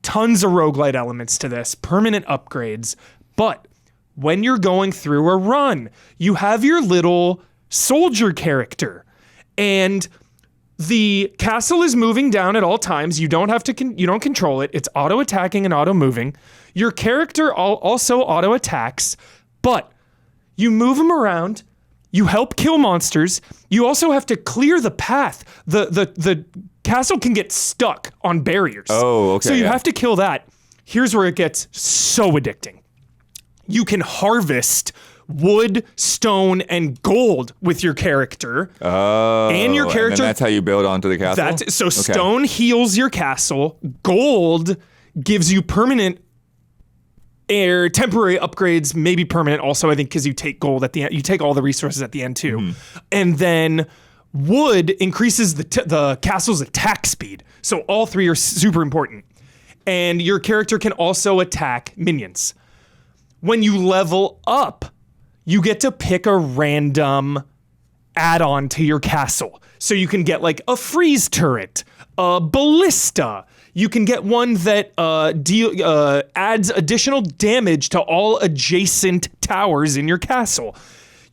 Tons of roguelite elements to this, permanent upgrades. But when you're going through a run, you have your little soldier character, and the castle is moving down at all times. You don't have to, you don't control it. It's auto attacking and auto moving. Your character also auto attacks, but you move him around. You help kill monsters. You also have to clear the path. The castle can get stuck on barriers. Oh, okay. So you have to kill that. Here's where it gets so addicting. You can harvest wood, stone, and gold with your character. Oh, and your character. And that's how you build onto the castle? Stone heals your castle. Gold gives you permanent temporary upgrades, maybe permanent also, I think, because you take gold at the end. You take all the resources at the end too. Mm-hmm. And then wood increases the castle's attack speed. So all 3 are super important. And your character can also attack minions. When you level up, you get to pick a random add-on to your castle. So you can get like a freeze turret, a ballista. You can get one that adds additional damage to all adjacent towers in your castle.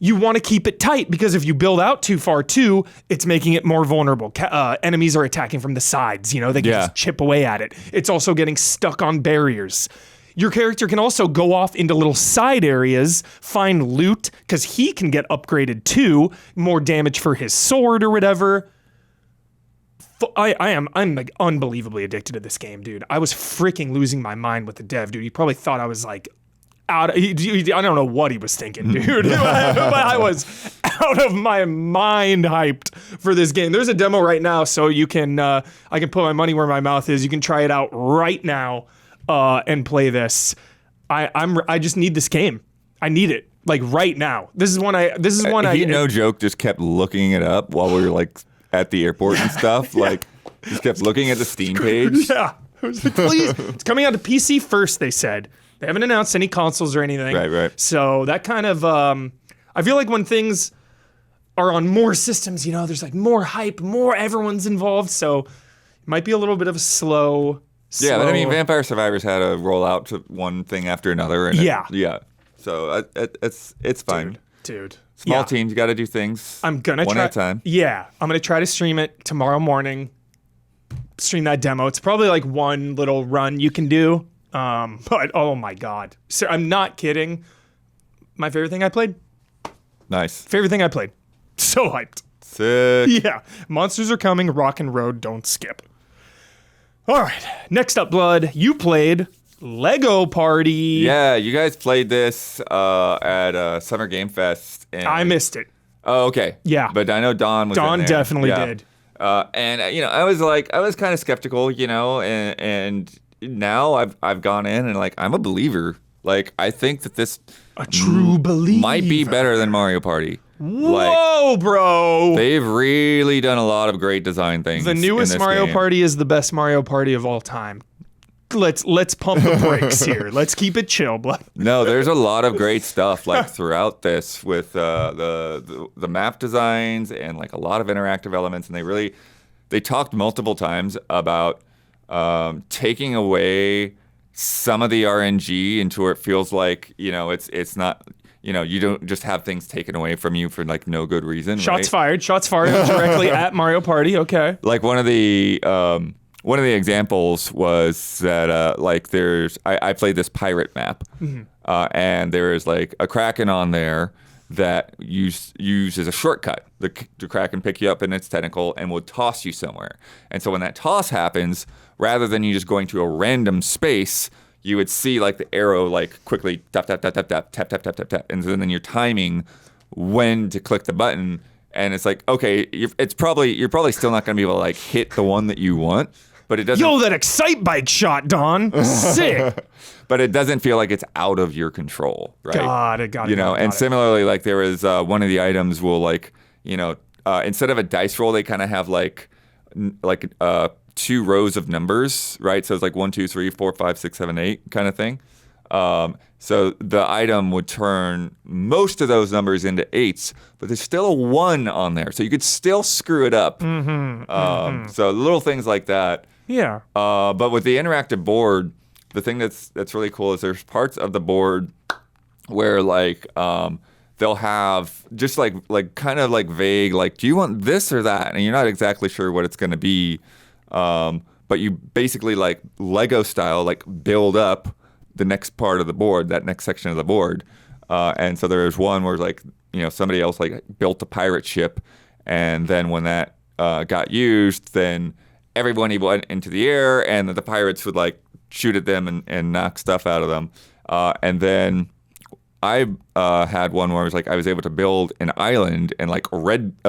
You want to keep it tight because if you build out too far too, it's making it more vulnerable. Enemies are attacking from the sides, they can just chip away at it. It's also getting stuck on barriers. Your character can also go off into little side areas, find loot, because he can get upgraded too, more damage for his sword or whatever. I'm like unbelievably addicted to this game, dude. I was freaking losing my mind with the dev, dude. He probably thought I was like I don't know what he was thinking, dude. But I was out of my mind hyped for this game. There's a demo right now, so you can I can put my money where my mouth is. You can try it out right now and play this. I just need this game. I need it like right now. This is one He no joke just kept looking it up while we were like at the airport and stuff. Yeah. Like just kept looking at the Steam page. Yeah. I was like, please. It's coming out to PC first, they said. They haven't announced any consoles or anything. Right. So that kind of, I feel like when things are on more systems, there's like more hype, more everyone's involved. So it might be a little bit of a slow. Yeah, but I mean, Vampire Survivors had to roll out to one thing after another. And yeah. So it's fine. Dude. Small teams, you got to do things one at a time. Yeah, I'm going to try to stream it tomorrow morning. Stream that demo. It's probably like one little run you can do. But oh my god, so I'm not kidding. My favorite thing I played. Nice. Favorite thing I played. So hyped. Sick. Yeah. Monsters are coming. Rock and Road. Don't skip. All right. Next up, Blood. You played Lego Party. Yeah, you guys played this at Summer Game Fest. And I missed it. Oh, okay. Yeah. But I know Don was. Don in there. definitely did. And I was kind of skeptical, and now I've gone in and like I'm a believer. Like I think that this a true believer might be better than Mario Party. Whoa, bro! They've really done a lot of great design things. The newest Mario Party is the best Mario Party of all time. Let's pump the brakes here. Let's keep it chill, Blood. No, there's a lot of great stuff like throughout this with the map designs and like a lot of interactive elements, and they talked multiple times about taking away some of the RNG into where it feels like it's not you don't just have things taken away from you for like no good reason. Shots fired directly at Mario Party. Okay. Like one of the examples was that I played this pirate map, and there is like a Kraken on there that uses a shortcut. The Kraken pick you up in its tentacle and will toss you somewhere. And so when that toss happens, rather than you just going to a random space, you would see like the arrow like quickly tap tap tap tap tap tap tap tap tap tap, and then you're timing when to click the button. And it's like, okay, you're probably still not going to be able to like hit the one that you want, but it doesn't. Yo, that Excite Bike shot, Don. Sick. But it doesn't feel like it's out of your control, right? Got it. Similarly, like there was one of the items will like, instead of a dice roll, they kind of have like 2 rows of numbers, right? So it's like 1, 2, 3, 4, 5, 6, 7, 8 kind of thing. So the item would turn most of those numbers into 8s, but there's still a 1 on there, so you could still screw it up. So little things like that. Yeah. But with the interactive board, the thing that's really cool is there's parts of the board where like they'll have just like kind of like vague, like, do you want this or that? And you're not exactly sure what it's going to be. But you basically like Lego style, like build up the next part of the board, that next section of the board. And so there's one where like, somebody else like built a pirate ship. And then when that got used, then everybody went into the air and the pirates would like shoot at them and knock stuff out of them. And then I had one where I was able to build an island, and like a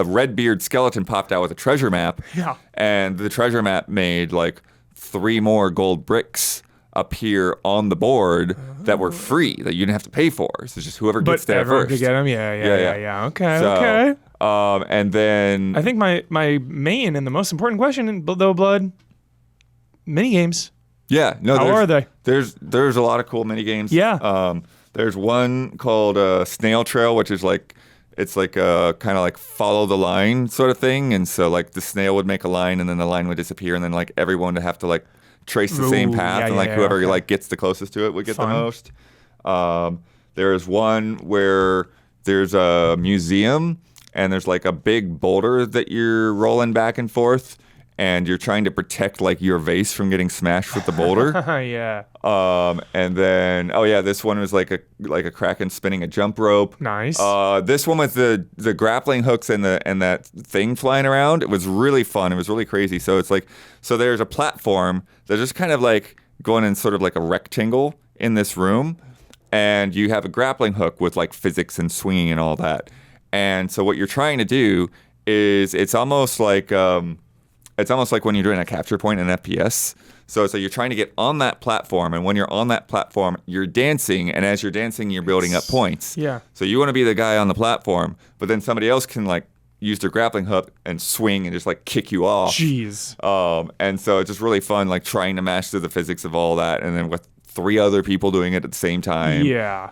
Redbeard skeleton popped out with a treasure map. Yeah. And the treasure map made like 3 more gold bricks appear on the board that were free, that you didn't have to pay for. So it's just whoever gets there everyone first. Could get them. Yeah. Okay. And then I think my main and the most important question, though, Blood, mini games. Yeah. No. How are they? There's a lot of cool mini games. Yeah. There's one called Snail Trail, which is like, it's like a kind of like follow the line sort of thing. And so like the snail would make a line and then the line would disappear and then like everyone would have to like trace the same path, and like whoever okay. like gets the closest to it would get Fun. the most. There is one where there's a museum, and there's like a big boulder that you're rolling back and forth, and you're trying to protect like your vase from getting smashed with the boulder. Yeah. And then this one was like a kraken spinning a jump rope. Nice. This one with the grappling hooks and that thing flying around, it was really fun. It was really crazy. So it's like, so there's a platform that's just kind of like going in sort of like a rectangle in this room, and you have a grappling hook with like physics and swinging and all that. And so what you're trying to do is it's almost like when you're doing a capture point in FPS. So you're trying to get on that platform, and when you're on that platform, you're dancing, and as you're dancing, you're building up points. Yeah. So you want to be the guy on the platform, but then somebody else can like use their grappling hook and swing and just like kick you off. Jeez. And so it's just really fun, like trying to master the physics of all that, and then with 3 other people doing it at the same time. Yeah.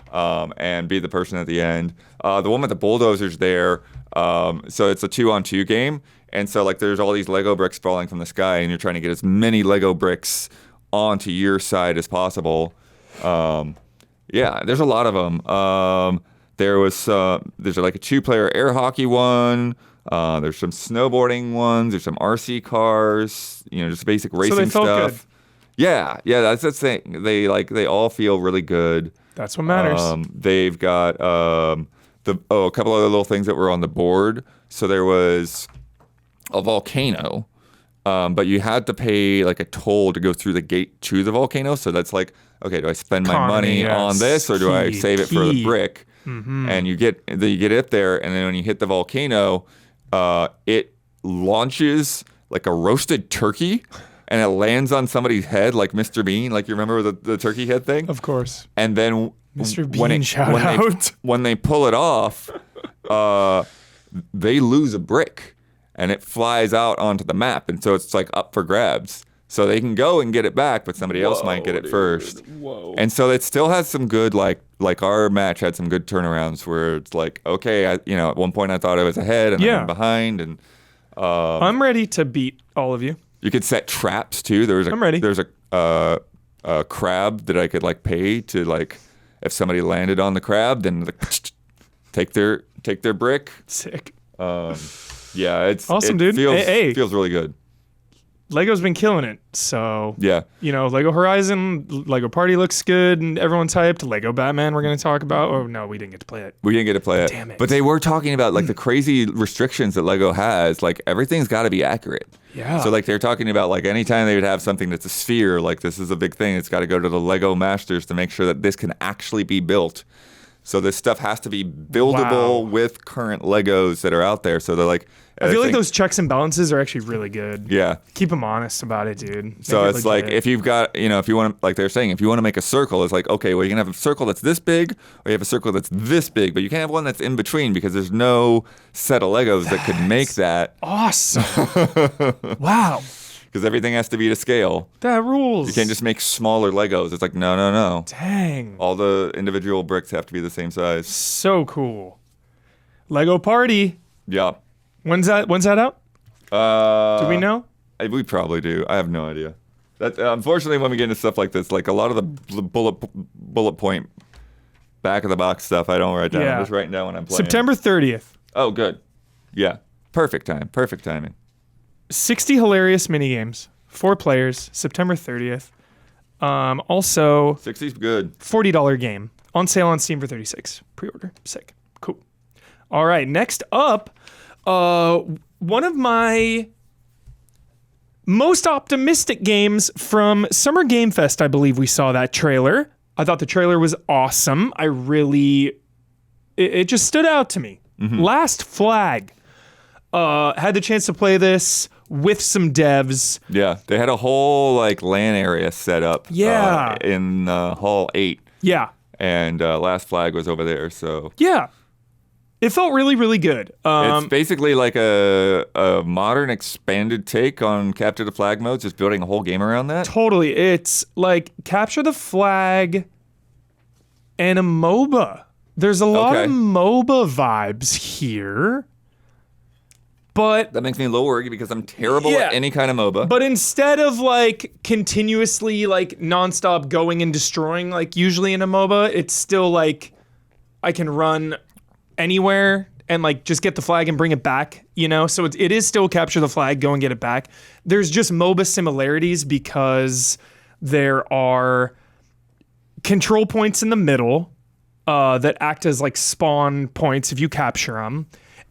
And be the person at the end. The one with the bulldozers there. So it's a 2-on-2 game. And so, like, there's all these Lego bricks falling from the sky, and you're trying to get as many Lego bricks onto your side as possible. There's a lot of them. There's like a 2-player air hockey one. There's some snowboarding ones. There's some RC cars. Just basic racing so they felt stuff. Good. Yeah, that's the thing. They all feel really good. That's what matters. They've got a couple other little things that were on the board. So there was a volcano, but you had to pay like a toll to go through the gate to the volcano. So that's like, okay, do I spend my money on this, or do I save it for the brick? Mm-hmm. And you get it there, and then when you hit the volcano, it launches like a roasted turkey, and it lands on somebody's head like Mr. Bean. Like, you remember the turkey head thing? Of course. And then Mr. Bean when they pull it off, they lose a brick. And it flies out onto the map, and so it's like up for grabs. So they can go and get it back, but somebody else might get it first. Whoa. And so it still has some good, like our match had some good turnarounds where it's like, okay, at one point I thought I was ahead and I'm behind, and I'm ready to beat all of you. You could set traps too. I'm ready. There's a crab that I could like pay to like, if somebody landed on the crab, then like, take their brick. Sick. Yeah, it's awesome, dude. Feels really good. Lego's been killing it. So yeah, Lego Horizon, Lego Party looks good, and everyone's hyped. Lego Batman, we're gonna talk about. Oh no, we didn't get to play it. We didn't get to play it. Damn it! But they were talking about like the crazy restrictions that Lego has. Like, everything's got to be accurate. Yeah. So like they're talking about like anytime they would have something that's a sphere, like this is a big thing. It's got to go to the Lego masters to make sure that this can actually be built. So this stuff has to be buildable with current Legos that are out there. So they're like, I feel like those checks and balances are actually really good. Yeah. Keep them honest about it, dude. So it's like, if you've got, if you want to, like they're saying, if you want to make a circle, it's like, okay, well, you can have a circle that's this big, or you have a circle that's this big, but you can't have one that's in between because there's no set of Legos that could make that. Awesome. Wow. Because everything has to be to scale. That rules. You can't just make smaller Legos. It's like, no. Dang. All the individual bricks have to be the same size. So cool. Lego Party. Yeah. When's that out? Do we know? We probably do. I have no idea. That unfortunately, when we get into stuff like this, like a lot of the bullet point back of the box stuff, I don't write down. I'm just writing down when I'm playing. September 30th. Oh, good. Yeah. Perfect time. Perfect timing. 60 hilarious minigames. 4 players. September 30th. Also, 60's good. $40 game. On sale on Steam for $36. Pre-order. Sick. Cool. All right. Next up, one of my most optimistic games from Summer Game Fest. I believe we saw that trailer. I thought the trailer was awesome. It just stood out to me. Mm-hmm. Last Flag. Had the chance to play this with some devs. Yeah, they had a whole like LAN area set up. Yeah. In Hall 8. Yeah. And Last Flag was over there, so. Yeah. It felt really, really good. It's basically like a modern expanded take on Capture the Flag mode, just building a whole game around that. Totally. It's like Capture the Flag and a MOBA. There's a lot of MOBA vibes here. But that makes me a little worried because I'm terrible at any kind of MOBA. But instead of like continuously like nonstop going and destroying like usually in a MOBA, it's still like I can run anywhere and like just get the flag and bring it back, you know? So it is still capture the flag, go and get it back. There's just MOBA similarities because there are control points in the middle that act as like spawn points if you capture them.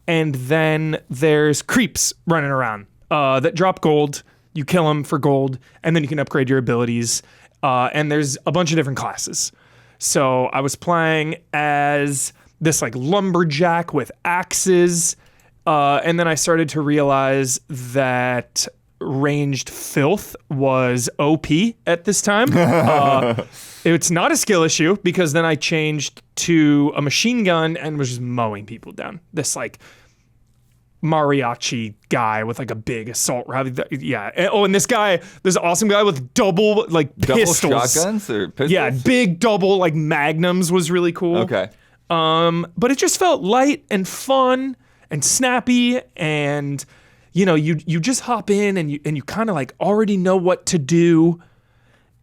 And then there's creeps running around that drop gold. You kill them for gold, and then you can upgrade your abilities. And there's a bunch of different classes. So I was playing as this like lumberjack with axes. And then I started to realize that ranged filth was OP at this time. It's not a skill issue because then I changed to a machine gun and was just mowing people down. This like mariachi guy with like a big assault rifle. Yeah. And this awesome guy with double pistols. Shotguns or pistols? Yeah, big double like magnums was really cool. Okay. But it just felt light and fun and snappy, and you know, you just hop in and you kind of like already know what to do,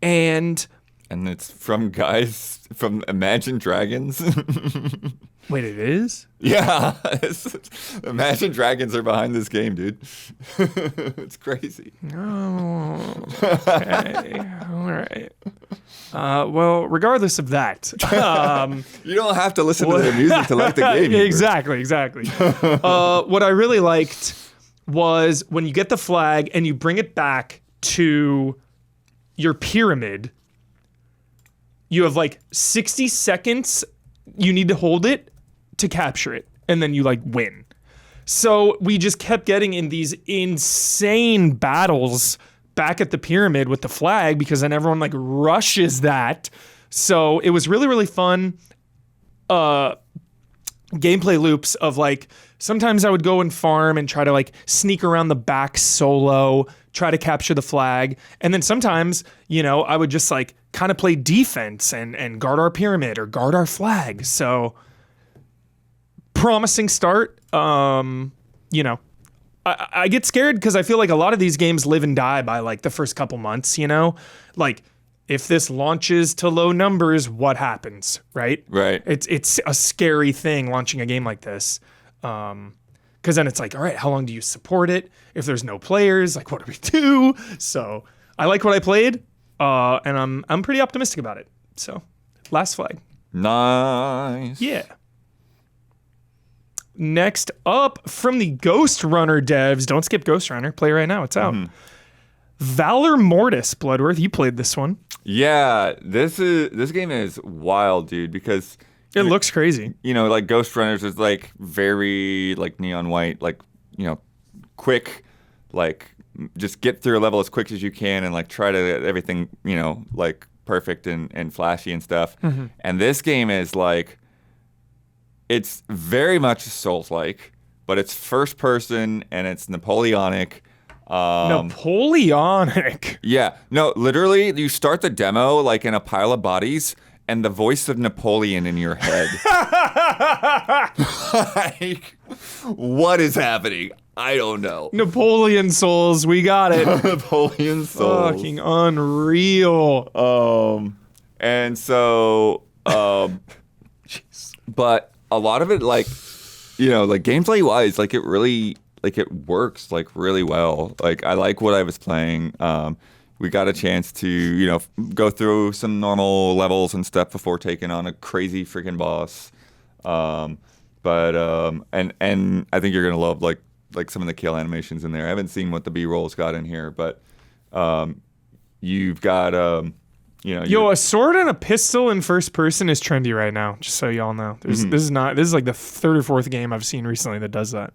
and it's from guys from Imagine Dragons. Wait, it is? Yeah. Imagine Dragons are behind this game, dude. It's crazy. Oh, okay. All right. Well, regardless of that. You don't have to listen to their music to like the game. Exactly. What I really liked was when you get the flag and you bring it back to your pyramid, you have like 60 seconds you need to hold it to capture it, and then you like win. So we just kept getting in these insane battles back at the pyramid with the flag because then everyone like rushes that. So it was really, really fun. Gameplay loops of like, sometimes I would go and farm and try to like sneak around the back solo, try to capture the flag. And then sometimes, you know, I would just like kind of play defense and guard our pyramid or guard our flag. So promising start. You know, I get scared because I feel like a lot of these games live and die by like the first couple months, you know, like if this launches to low numbers, what happens? Right. It's a scary thing launching a game like this. Because then it's like, all right, how long do you support it? If there's no players, like, what do we do? So I like what I played, and I'm pretty optimistic about it. So, last flag. Nice. Yeah. Next up from the Ghost Runner devs, don't skip Ghost Runner, play right now, it's out. Valor Mortis, Bloodworth, you played this one. Yeah, this game is wild, dude, because it looks crazy. You know, like Ghost Runners is like very like neon white, like, you know, quick, like just get through a level as quick as you can and like try to everything, you know, like perfect and flashy and stuff. And this game is like, it's very much Souls-like, but it's first person and it's Napoleonic. Napoleonic? Yeah. No, literally, you start the demo like in a pile of bodies and the voice of Napoleon in your head. Like, what is happening? I don't know. Napoleon Souls, we got it. Napoleon Souls. Fucking unreal. And so, but a lot of it, like, you know, like gameplay wise, like it really, like it works like really well. Like I like what I was playing. We got a chance to, you know, go through some normal levels and stuff before taking on a crazy freaking boss. And I think you're gonna love like some of the kill animations in there. I haven't seen what the B-roll's got in here, but you've got you know, a sword and a pistol in first person is trendy right now. Just so y'all know, this is like the third or fourth game I've seen recently that does that.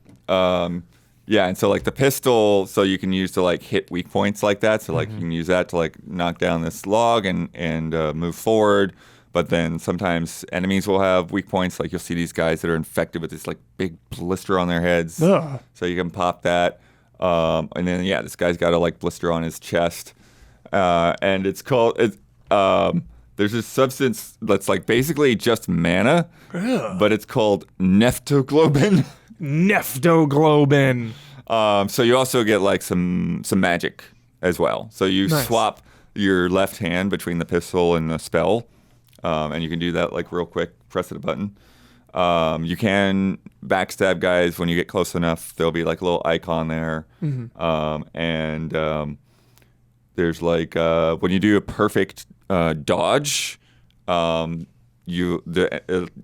Yeah, and so like the pistol, so you can use to like hit weak points like that. So like you can use that to like knock down this log and move forward. But then sometimes enemies will have weak points. Like you'll see these guys that are infected with this like big blister on their heads. Ugh. So you can pop that. And then this guy's got a like blister on his chest. And it's called there's this substance that's like basically just mana, but it's called neptoglobin. Neptoglobin. So you also get like some magic as well. So you swap your left hand between the pistol and the spell, and you can do that like real quick. Press a button. You can backstab guys when you get close enough. There'll be like a little icon there, and there's like when you do a perfect dodge, the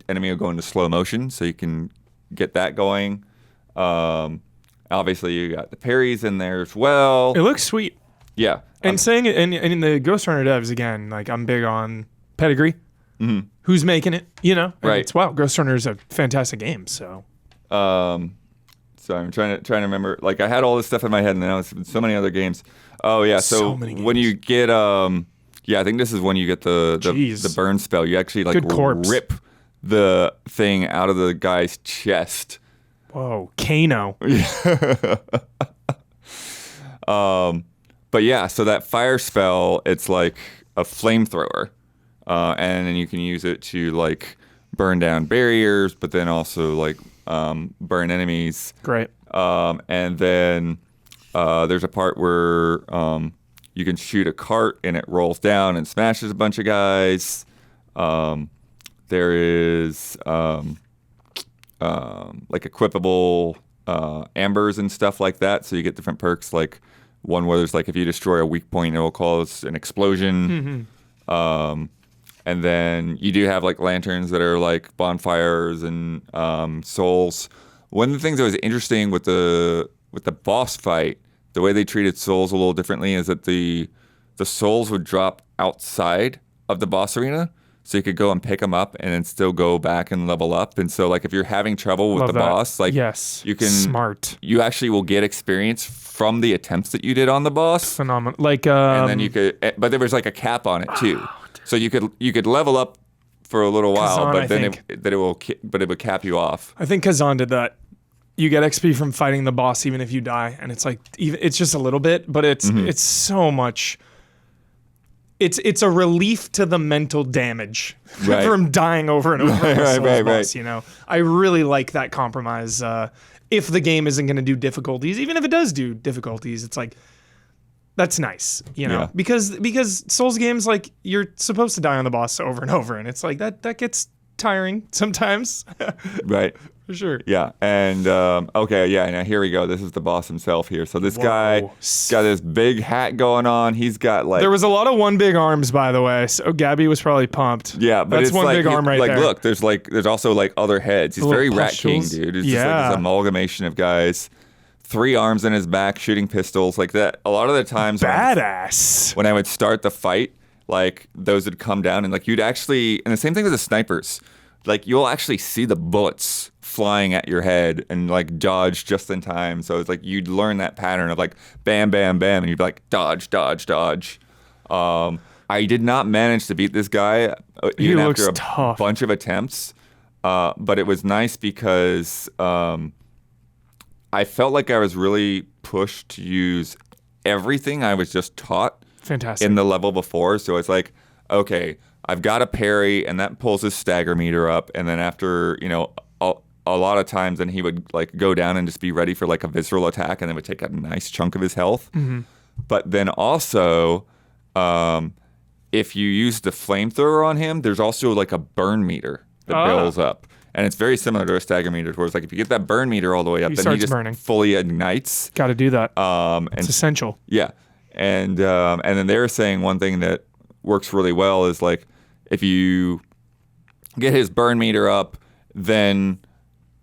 enemy will go into slow motion, so you can get that going. Obviously, you got the parries in there as well. It looks sweet. Yeah, and saying it, and in the Ghost Runner devs again, like I'm big on pedigree. Mm-hmm. Who's making it? You know, right? It's wow. Ghost Runner is a fantastic game. So, so I'm trying to remember. Like I had all this stuff in my head, and now it's so many other games. Oh yeah, so when you get I think this is when you get the burn spell. You actually like rip the thing out of the guy's chest. Whoa, Kano. But yeah, so that fire spell, it's like a flamethrower. And then you can use it to like burn down barriers, but then also like burn enemies. Great. And then there's a part where you can shoot a cart and it rolls down and smashes a bunch of guys. There is like equipable ambers and stuff like that, so you get different perks. Like one where there's like if you destroy a weak point, it will cause an explosion. And then you do have like lanterns that are like bonfires and souls. One of the things that was interesting with the boss fight, the way they treated souls a little differently is that the souls would drop outside of the boss arena, so you could go and pick them up and then still go back and level up. And so like if you're having trouble with boss, like you can you actually will get experience from the attempts that you did on the boss. Phenomenal. Like and then you could, but there was like a cap on it too. So you could level up for a little while, Kazan, but then it would cap you off. I think Kazan did that. You get XP from fighting the boss even if you die, and it's like it's just a little bit, but it's so much. It's a relief to the mental damage from dying over and over again. Boss, you know, I really like that compromise. If the game isn't going to do difficulties, even if it does do difficulties, it's like. That's nice, you know, because Souls games, like, you're supposed to die on the boss over and over, and it's like that gets tiring sometimes. Right. For sure. Yeah, and now here we go. This is the boss himself here. So this guy got this big hat going on. He's got like... There was a lot of one big arms, by the way, so Gabby was probably pumped. Yeah, but that's it's one like, big arm right there. Look, there's also like other heads. He's very Rat King, dude. It's just like this amalgamation of guys. 3 arms in his back, shooting pistols like that. A lot of the times, when I would start the fight, like those would come down and like you'd actually, and the same thing with the snipers, like you'll actually see the bullets flying at your head and like dodge just in time. So it's like you'd learn that pattern of like bam, bam, bam, and you'd be like dodge, dodge, dodge. I did not manage to beat this guy even after a bunch of attempts, but it was nice because. I felt like I was really pushed to use everything I was just taught in the level before. So it's like, okay, I've got a parry, and that pulls his stagger meter up. And then after, you know, a lot of times, then he would like go down and just be ready for like a visceral attack, and then would take a nice chunk of his health. Mm-hmm. But then also, if you use the flamethrower on him, there's also like a burn meter that builds up. And it's very similar to a stagger meter, where it's like if you get that burn meter all the way up, then he just fully ignites. Got to do that. It's essential. Yeah, and then they were saying one thing that works really well is like if you get his burn meter up, then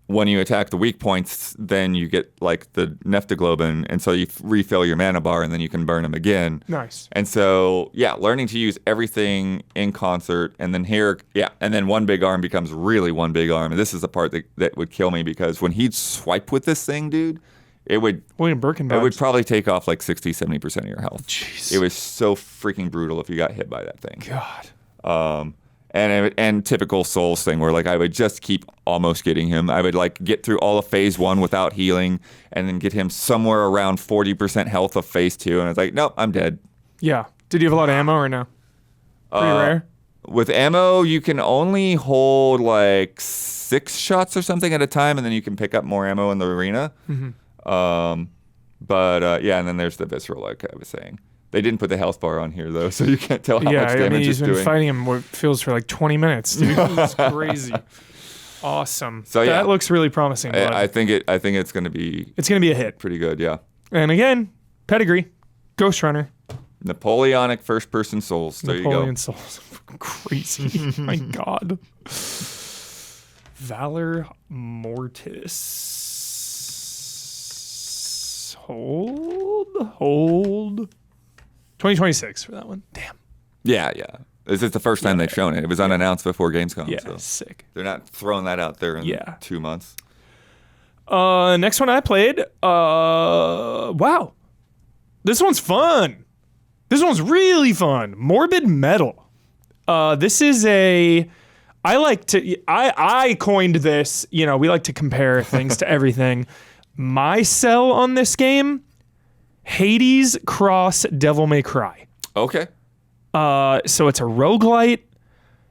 when you attack the weak points, then you get like the Neftoglobin, and so you refill your mana bar, and then you can burn them again. Nice. And so, yeah, learning to use everything in concert, and then and then one big arm becomes really one big arm. And this is the part that would kill me, because when he'd swipe with this thing, dude, it would probably take off like 60-70% of your health. Jeez. It was so freaking brutal if you got hit by that thing. God. And typical Souls thing where like I would just keep almost getting him. I would like get through all of phase 1 without healing, and then get him somewhere around 40% health of phase 2, and it's like, nope, I'm dead. Yeah. Did you have a lot of ammo or no? Pretty rare. With ammo, you can only hold like 6 shots or something at a time, and then you can pick up more ammo in the arena. Mm-hmm. Yeah, and then there's the visceral, like I was saying. They didn't put the health bar on here though, so you can't tell how much damage it's doing. He's been fighting him what feels for like 20 minutes, dude. It's crazy. Awesome. So that looks really promising. I think it's gonna be a hit. Pretty good, yeah. And again, pedigree, Ghost Runner. Napoleonic first-person Souls. There you go. Napoleon Souls. Crazy. My God. Valor Mortis. Hold. 2026 for that one. Damn. Yeah. This is the first time they've shown it. It was unannounced before Gamescom. Yeah, so sick. They're not throwing that out there in 2 months. Next one I played. Wow. This one's fun. This one's really fun. Morbid Metal. This is I coined this, we like to compare things to everything. My sell on this game, Hades cross Devil May Cry. Okay. So it's a roguelite.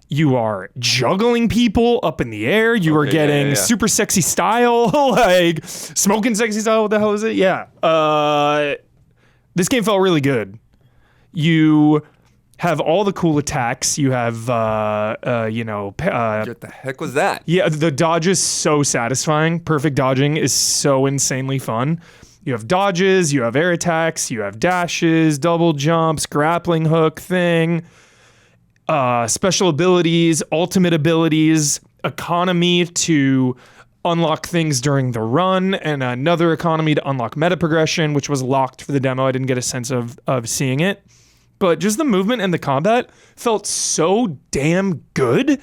You are juggling people up in the air. You are getting super sexy style, like smoking sexy style. What the hell is it? Yeah. This game felt really good. You have all the cool attacks. You have, what the heck was that? Yeah, the dodge is so satisfying. Perfect dodging is so insanely fun. You have dodges, you have air attacks, you have dashes, double jumps, grappling hook thing, special abilities, ultimate abilities, economy to unlock things during the run, and another economy to unlock meta progression, which was locked for the demo. I didn't get a sense of seeing it. But just the movement and the combat felt so damn good.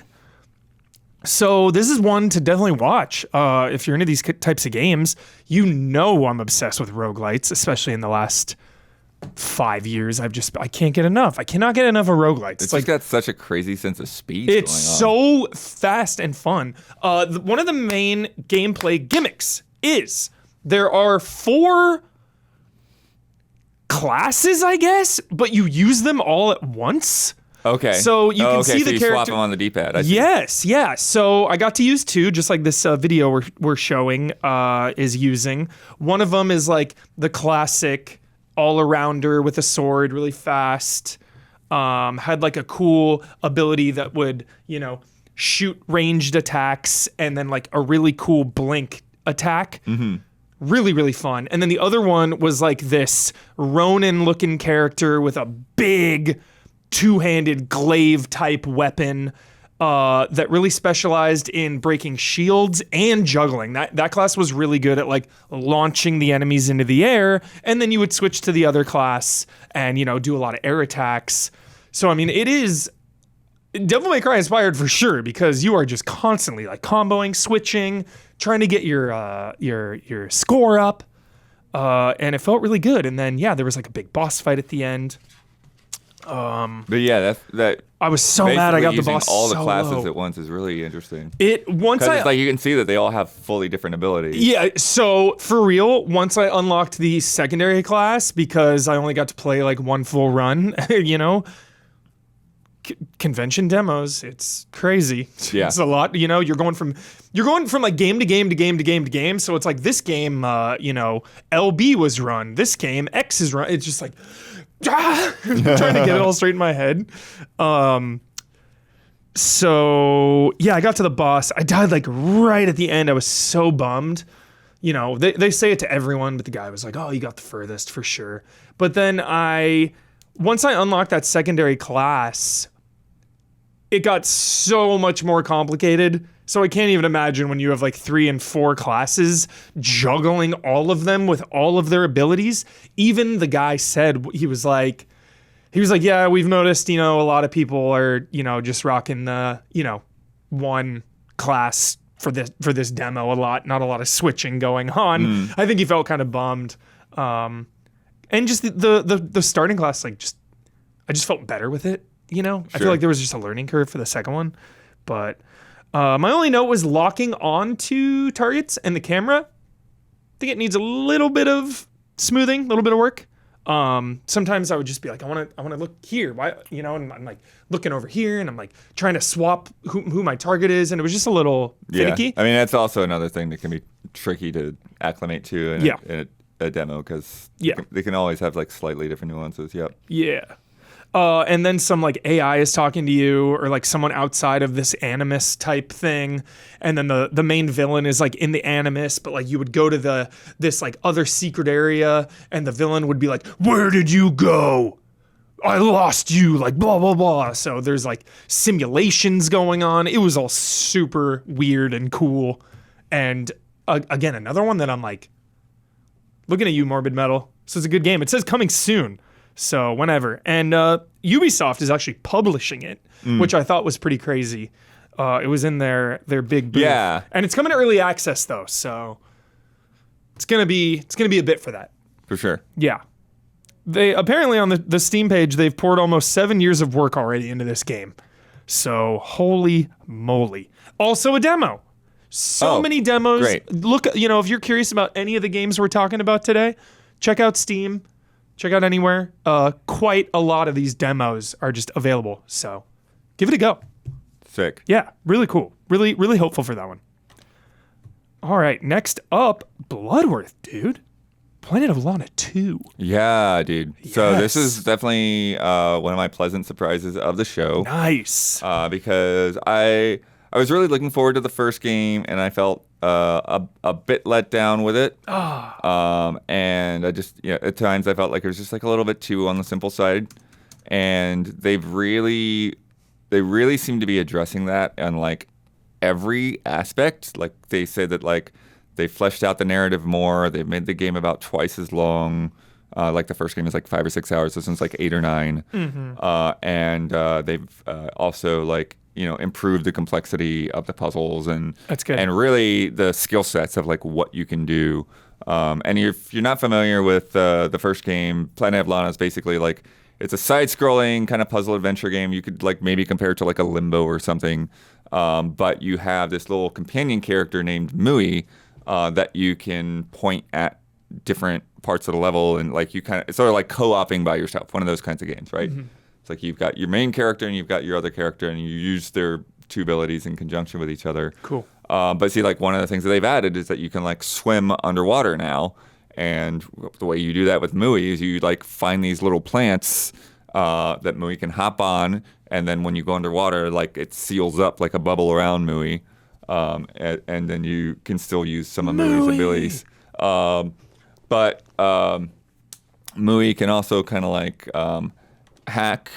So this is one to definitely watch. If you're into these types of games, I'm obsessed with roguelites, especially in the last 5 years. I can't get enough. I cannot get enough of roguelites. It's like got such a crazy sense of speed. It's so fast and fun. One of the main gameplay gimmicks is there are 4 classes, I guess, but you use them all at once. Okay. So you can see the character. Swap them on the D-pad. Yes, yeah. So I got to use 2, just like this video we're showing is using. One of them is like the classic all-arounder with a sword, really fast. Had like a cool ability that would, shoot ranged attacks, and then like a really cool blink attack. Mm-hmm. Really, really fun. And then the other one was like this Ronin-looking character with a big 2-handed glaive type weapon that really specialized in breaking shields and juggling. That class was really good at like launching the enemies into the air, and then you would switch to the other class and do a lot of air attacks. So I mean, it is Devil May Cry inspired for sure, because you are just constantly like comboing, switching, trying to get your score up, and it felt really good. And then there was like a big boss fight at the end. But yeah, that I was so mad I got the boss all the so classes low. At once is really interesting. It's like you can see that they all have fully different abilities. Yeah, so for real, once I unlocked the secondary class, because I only got to play like one full run, convention demos, it's crazy. Yeah. It's a lot. You're going from like game to game to game to game to game. So it's like this game, LB was run. This game X is run. It's just like trying to get it all straight in my head. So yeah, I got to the boss. I died like right at the end. I was so bummed. They say it to everyone, but the guy was like, "Oh, you got the furthest for sure." But then once I unlocked that secondary class, it got so much more complicated. So I can't even imagine when you have like 3 and 4 classes, juggling all of them with all of their abilities. Even the guy said, he was like, yeah, we've noticed, a lot of people are, just rocking the, one class for this demo a lot, not a lot of switching going on. I think he felt kind of bummed. And just the starting class, I just felt better with it, Sure. I feel like there was just a learning curve for the second one. But my only note was locking on to targets and the camera. I think it needs a little bit of smoothing, a little bit of work. Sometimes I would just be like, I want to look here. Why, and I'm like looking over here, and I'm like trying to swap who my target is, and it was just a little finicky. Yeah. I mean, that's also another thing that can be tricky to acclimate to in a demo, because they can always have like slightly different nuances. Yep. Yeah. And then some like AI is talking to you, or like someone outside of this Animus type thing. And then the main villain is like in the Animus, but like you would go to this like other secret area, and the villain would be like, "Where did you go? I lost you," like blah, blah, blah. So there's like simulations going on. It was all super weird and cool. And again, another one that I'm like, looking at you, Morbid Metal. This is a good game. It says coming soon. So whenever. And Ubisoft is actually publishing it, which I thought was pretty crazy. It was in their big booth. Yeah. And it's coming to early access though, so it's gonna be a bit for that. For sure. Yeah. They apparently on the Steam page, they've poured almost 7 years of work already into this game. So holy moly. Also a demo. So many demos. Great. Look, if you're curious about any of the games we're talking about today, check out Steam. Check out anywhere. Quite a lot of these demos are just available. So give it a go. Sick. Yeah, really cool. Really, really hopeful for that one. All right, next up, Bloodworth, dude. Planet of Lana II. Yeah, dude. Yes. So this is definitely one of my pleasant surprises of the show. Nice. Because I was really looking forward to the first game, and I felt a bit let down with it. And I just, at times I felt like it was just like a little bit too on the simple side. And they really seem to be addressing that on like every aspect. Like they say that like they fleshed out the narrative more. They've made the game about twice as long. Like the first game is like 5 or 6 hours. This one's like 8 or 9. And they've also like, improve the complexity of the puzzles and that's good. And really the skill sets of like what you can do. And if you're not familiar with the first game, Planet of Lana is basically like it's a side-scrolling kind of puzzle adventure game. You could like maybe compare it to like a Limbo or something. But you have this little companion character named Mui that you can point at different parts of the level, and like it's sort of like co-oping by yourself. One of those kinds of games, right? Mm-hmm. It's like you've got your main character and you've got your other character, and you use their two abilities in conjunction with each other. Cool. But see, like one of the things that they've added is that you can like swim underwater now, and the way you do that with Mui is you like find these little plants that Mui can hop on, and then when you go underwater, like it seals up like a bubble around Mui, and then you can still use some of Mui's abilities. But Mui can also kind of like hack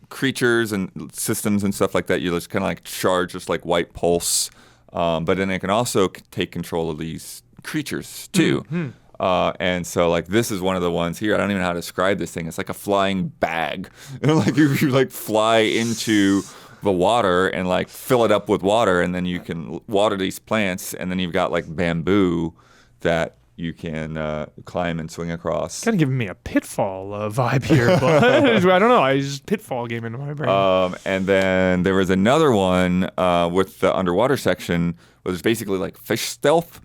creatures and systems and stuff like that. You just kind of like charge just like white pulse, but then it can also take control of these creatures too. Mm-hmm. And so like this is one of the ones here. I don't even know how to describe this thing. It's like a flying bag. Like you like fly into the water and like fill it up with water, and then you can water these plants, and then you've got like bamboo that you can climb and swing across. Kind of giving me a Pitfall vibe here, but I don't know. I just Pitfall game into my brain. And then there was another one with the underwater section, where there's basically like fish stealth.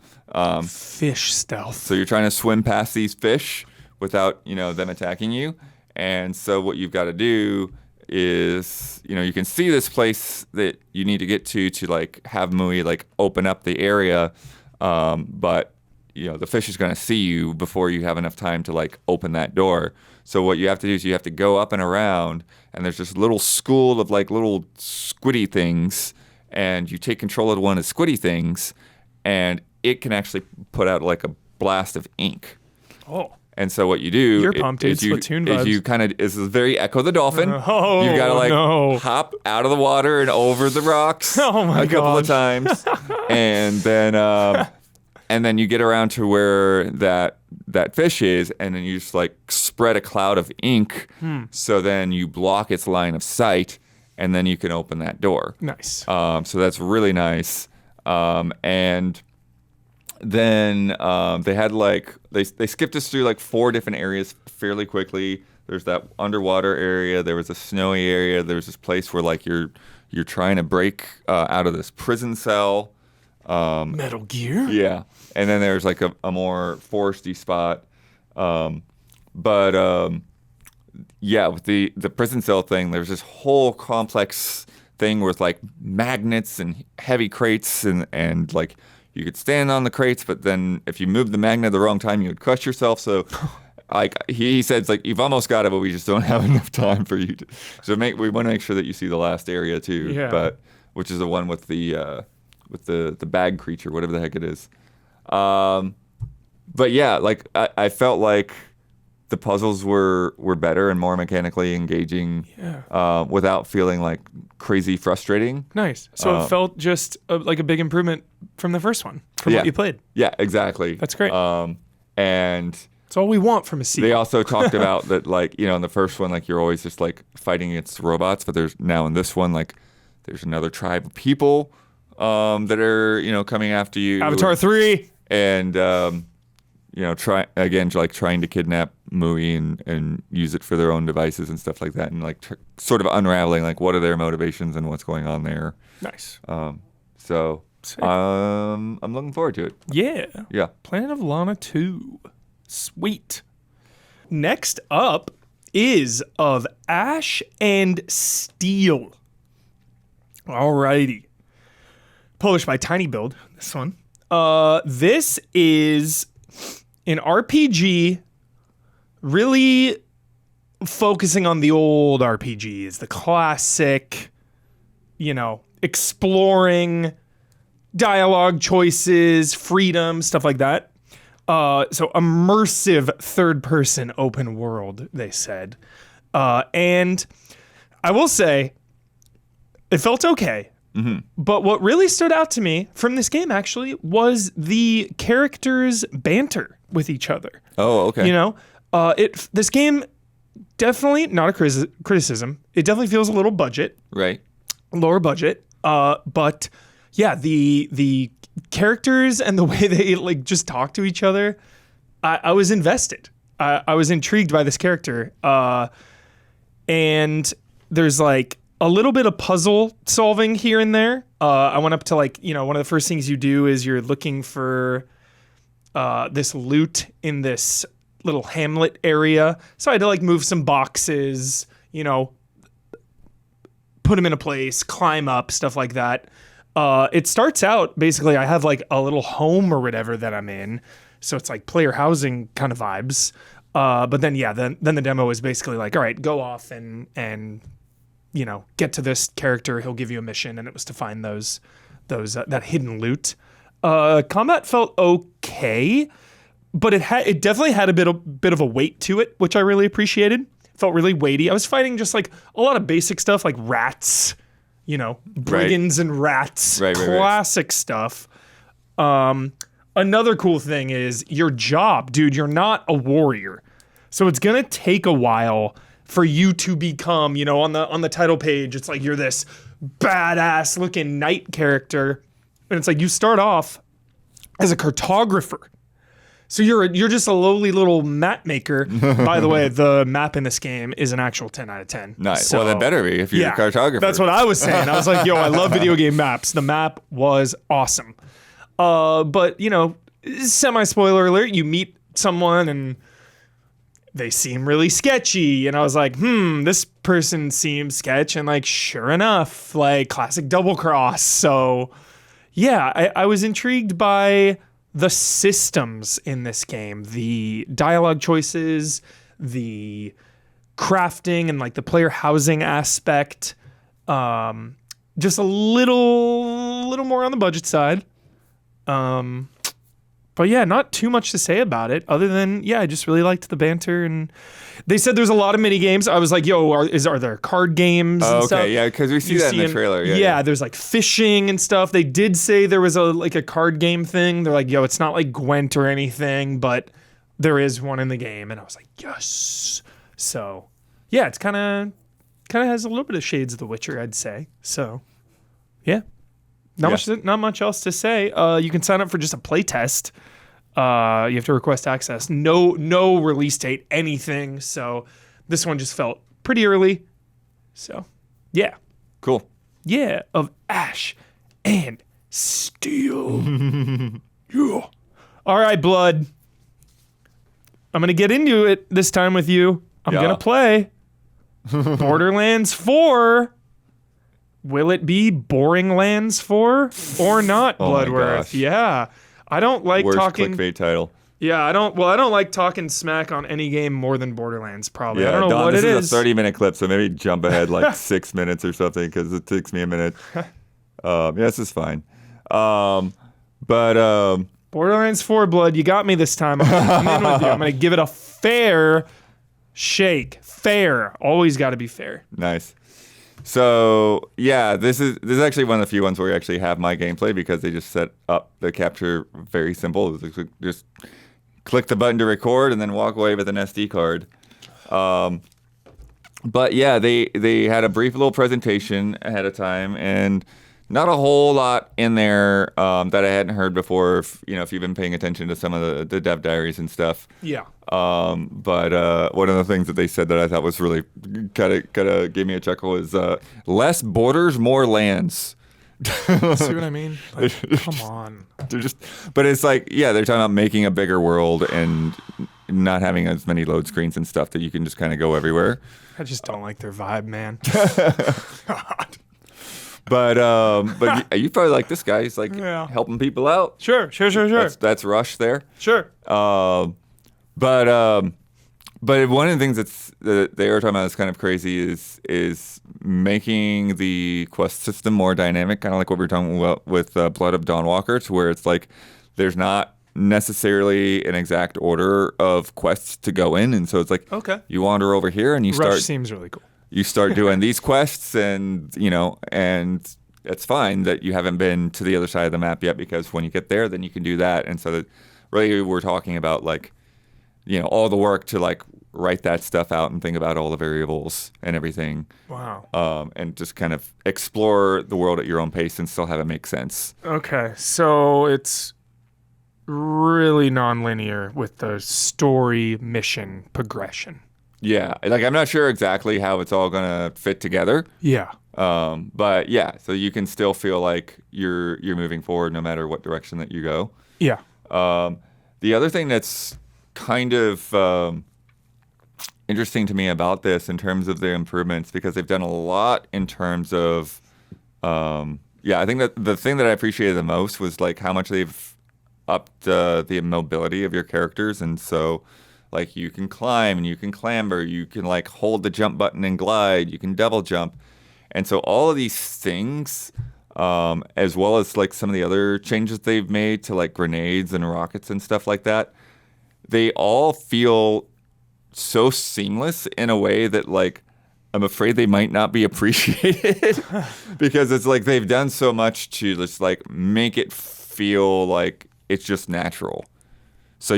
Fish stealth. So you're trying to swim past these fish without them attacking you, and so what you've got to do is you can see this place that you need to get to like have Mui like open up the area, but the fish is going to see you before you have enough time to like open that door. So what you have to do is you have to go up and around, and there's this little school of like little squiddy things, and you take control of one of the squiddy things, and it can actually put out like a blast of ink. Oh. And so what you do You're pumped, is you kind of is very Echo the Dolphin. You've got to like hop out of the water and over the rocks a couple of times, and then you get around to where that fish is, and then you just like spread a cloud of ink, so then you block its line of sight, and then you can open that door. Nice. So that's really nice. And then they had like they skipped us through like 4 different areas fairly quickly. There's that underwater area. There was a snowy area. There was this place where like you're trying to break out of this prison cell. Metal Gear? Yeah. And then there's like a more foresty spot But yeah, with the prison cell thing, there's this whole complex thing with like magnets and heavy crates and like you could stand on the crates, but then if you moved the magnet at the wrong time, you would crush yourself. So like he said, it's like you've almost got it, but we just don't have enough time for you to. So we want to make sure that you see the last area too. Yeah. But which is the one with the bag creature, whatever the heck it is. But yeah, like I felt like the puzzles were better and more mechanically engaging, without feeling like crazy frustrating. Nice. So it felt just like a big improvement from the first one, from what you played. Yeah, exactly. That's great. And it's all we want from a sequel. they also talked about that, like, you know, in the first one, like you're always just like fighting against robots, but there's now in this one, like there's another tribe of people that are, you know, coming after you. Avatar 3. And you know, trying to kidnap Mui and use it for their own devices and stuff like that, and like sort of unraveling like what are their motivations and what's going on there. Nice. So I'm looking forward to it. Yeah. Planet of Lana 2. Sweet. Next up is Of Ash and Steel. Alrighty. Published by Tiny Build, this one. This is an RPG really focusing on the old RPGs, the classic, you know, exploring, dialogue choices, freedom, stuff like that. So immersive third-person open world, they said. And I will say, it felt okay. Mm-hmm. But what really stood out to me from this game, actually, was the characters' banter with each other. Oh, okay. You know, this game, definitely not a criticism. It definitely feels a little budget. Right. Lower budget. But yeah, the characters and the way they like just talk to each other, I was invested. I was intrigued by this character. And there's like a little bit of puzzle solving here and there. I went up to like, you know, one of the first things you do is you're looking for this loot in this little hamlet area. So I had to like move some boxes, you know, put them in a place, climb up, stuff like that. It starts out, basically, I have like a little home or whatever that I'm in. So it's like player housing kind of vibes. But then, yeah, then the demo is basically like, all right, go off and you know, get to this character. He'll give you a mission, and it was to find that hidden loot. Combat felt okay, but it definitely had a bit of a weight to it, which I really appreciated. It felt really weighty. I was fighting just like a lot of basic stuff, like rats, you know, brigands and rats, classic stuff. Another cool thing is your job, dude. You're not a warrior, so it's gonna take a while for you to become, you know, on the title page, it's like you're this badass looking knight character. And it's like you start off as a cartographer. So you're just a lowly little map maker. By the way, the map in this game is an actual 10 out of 10. Nice. So, well, that better be if you're a cartographer. That's what I was saying. I was like, yo, I love video game maps. The map was awesome. But, you know, semi-spoiler alert, you meet someone and they seem really sketchy. And I was like, this person seems sketch. And like, sure enough, like classic double cross. So yeah, I was intrigued by the systems in this game, the dialogue choices, the crafting and like the player housing aspect. Just a little more on the budget side. But yeah, not too much to say about it other than, yeah, I just really liked the banter. And they said there's a lot of mini games. I was like, yo, are there card games and stuff? Okay, yeah, because we see that in the trailer. Yeah, there's like fishing and stuff. They did say there was a card game thing. They're like, yo, it's not like Gwent or anything, but there is one in the game. And I was like, yes. So yeah, it's kind of has a little bit of shades of The Witcher, I'd say. So yeah. Not much else to say. You can sign up for just a play test. You have to request access. No release date, anything. So this one just felt pretty early. So yeah. Cool. Yeah, Of Ash and Steel. Yeah. All right, Blood. I'm going to get into it this time with you. I'm going to play Borderlands 4. Will it be Boring Lands 4 or not, Bloodworth? Yeah. I don't like Worst talking clickbait title. Yeah, I don't like talking smack on any game more than Borderlands probably. Yeah, I don't know Don, what it is. This is a 30-minute clip, so maybe jump ahead like 6 minutes or something because it takes me a minute. This is fine. Borderlands 4 Blood, you got me this time. I'm in with you. I'm going to give it a fair shake. Fair. Always got to be fair. Nice. So yeah, this is actually one of the few ones where we actually have my gameplay because they just set up the capture very simple. Just click the button to record and then walk away with an SD card. But yeah, they had a brief little presentation ahead of time and not a whole lot in there that I hadn't heard before. If you've been paying attention to some of the dev diaries and stuff. Yeah. But one of the things that they said that I thought was really kind of gave me a chuckle is less borders, more lands. See what I mean? Like, come on. But it's like, yeah, they're talking about making a bigger world and not having as many load screens and stuff that you can just kind of go everywhere. I just don't like their vibe, man. God. But you probably like this guy. He's like helping people out. Sure. That's Rush there. Sure. But one of the things that they were talking about that's kind of crazy is making the quest system more dynamic, kind of like what we were talking about with Blood of Dawnwalker, to where it's like there's not necessarily an exact order of quests to go in, and so it's like you wander over here and you start. Rush seems really cool. You start doing these quests, and and it's fine that you haven't been to the other side of the map yet, because when you get there, then you can do that. And so that really we're talking about like, all the work to like write that stuff out and think about all the variables and everything. Wow. And just kind of explore the world at your own pace and still have it make sense. Okay, so it's really non-linear with the story mission progression. Yeah, like I'm not sure exactly how it's all gonna fit together. Yeah. But yeah, so you can still feel like you're moving forward no matter what direction that you go. Yeah. The other thing that's kind of interesting to me about this in terms of the improvements, because they've done a lot in terms of, I think that the thing that I appreciated the most was like how much they've upped the mobility of your characters, and so. Like you can climb and you can clamber, you can like hold the jump button and glide, you can double jump. And so all of these things, as well as like some of the other changes they've made to like grenades and rockets and stuff like that, they all feel so seamless in a way that like I'm afraid they might not be appreciated because it's like they've done so much to just like make it feel like it's just natural. So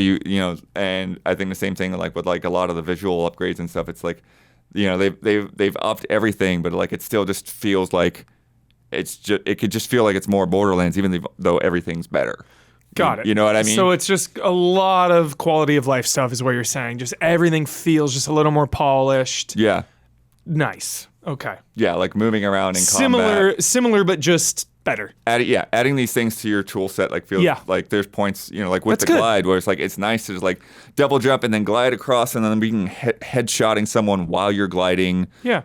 and I think the same thing like with like a lot of the visual upgrades and stuff. It's like, they've upped everything, but like it still just feels like it could just feel like it's more Borderlands, even though everything's better. Got it. You know what I mean? So it's just a lot of quality of life stuff, is what you're saying. Just everything feels just a little more polished. Yeah. Nice. Okay. Yeah, like moving around in combat. Similar, but just better. Adding these things to your tool set like feels like there's points, like with That's the good. glide, where it's like it's nice to just like double jump and then glide across and then being headshotting someone while you're gliding. Yeah.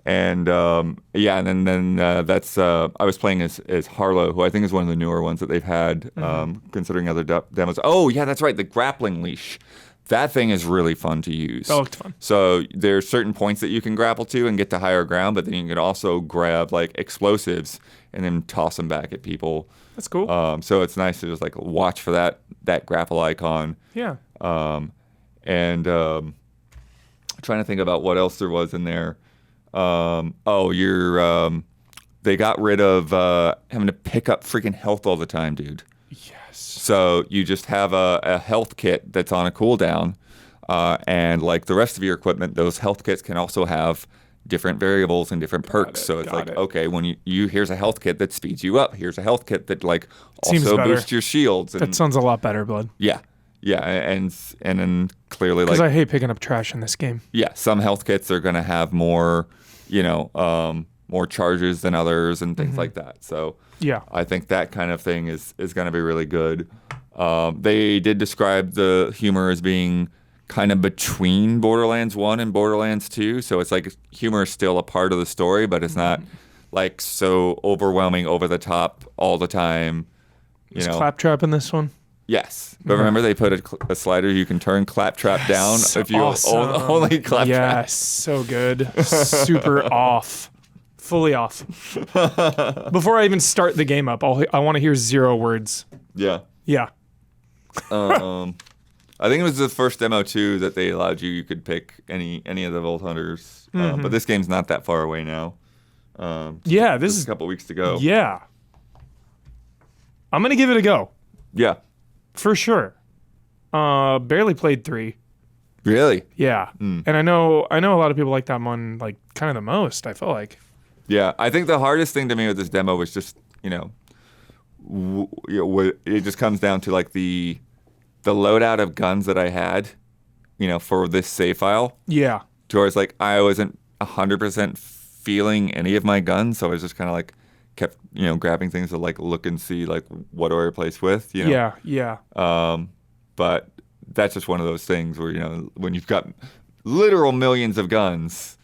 And then that's I was playing as Harlow, who I think is one of the newer ones that they've had, considering other demos. Oh yeah, that's right, the grappling leash. That thing is really fun to use. That looked fun. So there's certain points that you can grapple to and get to higher ground, but then you can also grab like explosives and then toss them back at people. That's cool. So it's nice to just like watch for that grapple icon. Yeah. And trying to think about what else there was in there. They got rid of having to pick up freaking health all the time, dude. Yes. So you just have a health kit that's on a cooldown, and like the rest of your equipment, those health kits can also have different variables and different perks. So it's like, okay, when you here's a health kit that speeds you up. Here's a health kit that like also boosts your shields. And, that sounds a lot better, Blood. Yeah, and then clearly like because I hate picking up trash in this game. Yeah, some health kits are gonna have more, more charges than others and things like that. So. Yeah, I think that kind of thing is going to be really good. They did describe the humor as being kind of between Borderlands 1 and Borderlands 2. So it's like humor is still a part of the story, but it's not like so overwhelming, over the top all the time. Is Claptrap in this one? Yes. But remember they put a slider you can turn Claptrap down if you only Claptrap. Yes, so good. Super off. Fully off. Before I even start the game up, I want to hear 0 words. Yeah. Yeah. I think it was the first demo too that they allowed you could pick any of the Vault Hunters. But this game's not that far away now. This is a couple weeks to go. Yeah. I'm going to give it a go. Yeah. For sure. Barely played 3. Really? Yeah. And I know a lot of people like that one like kind of the most, I feel like. Yeah, I think the hardest thing to me with this demo was just, it just comes down to like the loadout of guns that I had, for this save file. Yeah. Towards like I wasn't 100% feeling any of my guns, so I was just kind of like kept, grabbing things to like look and see like what do I replace with, Yeah, yeah. But that's just one of those things where, when you've got literal millions of guns.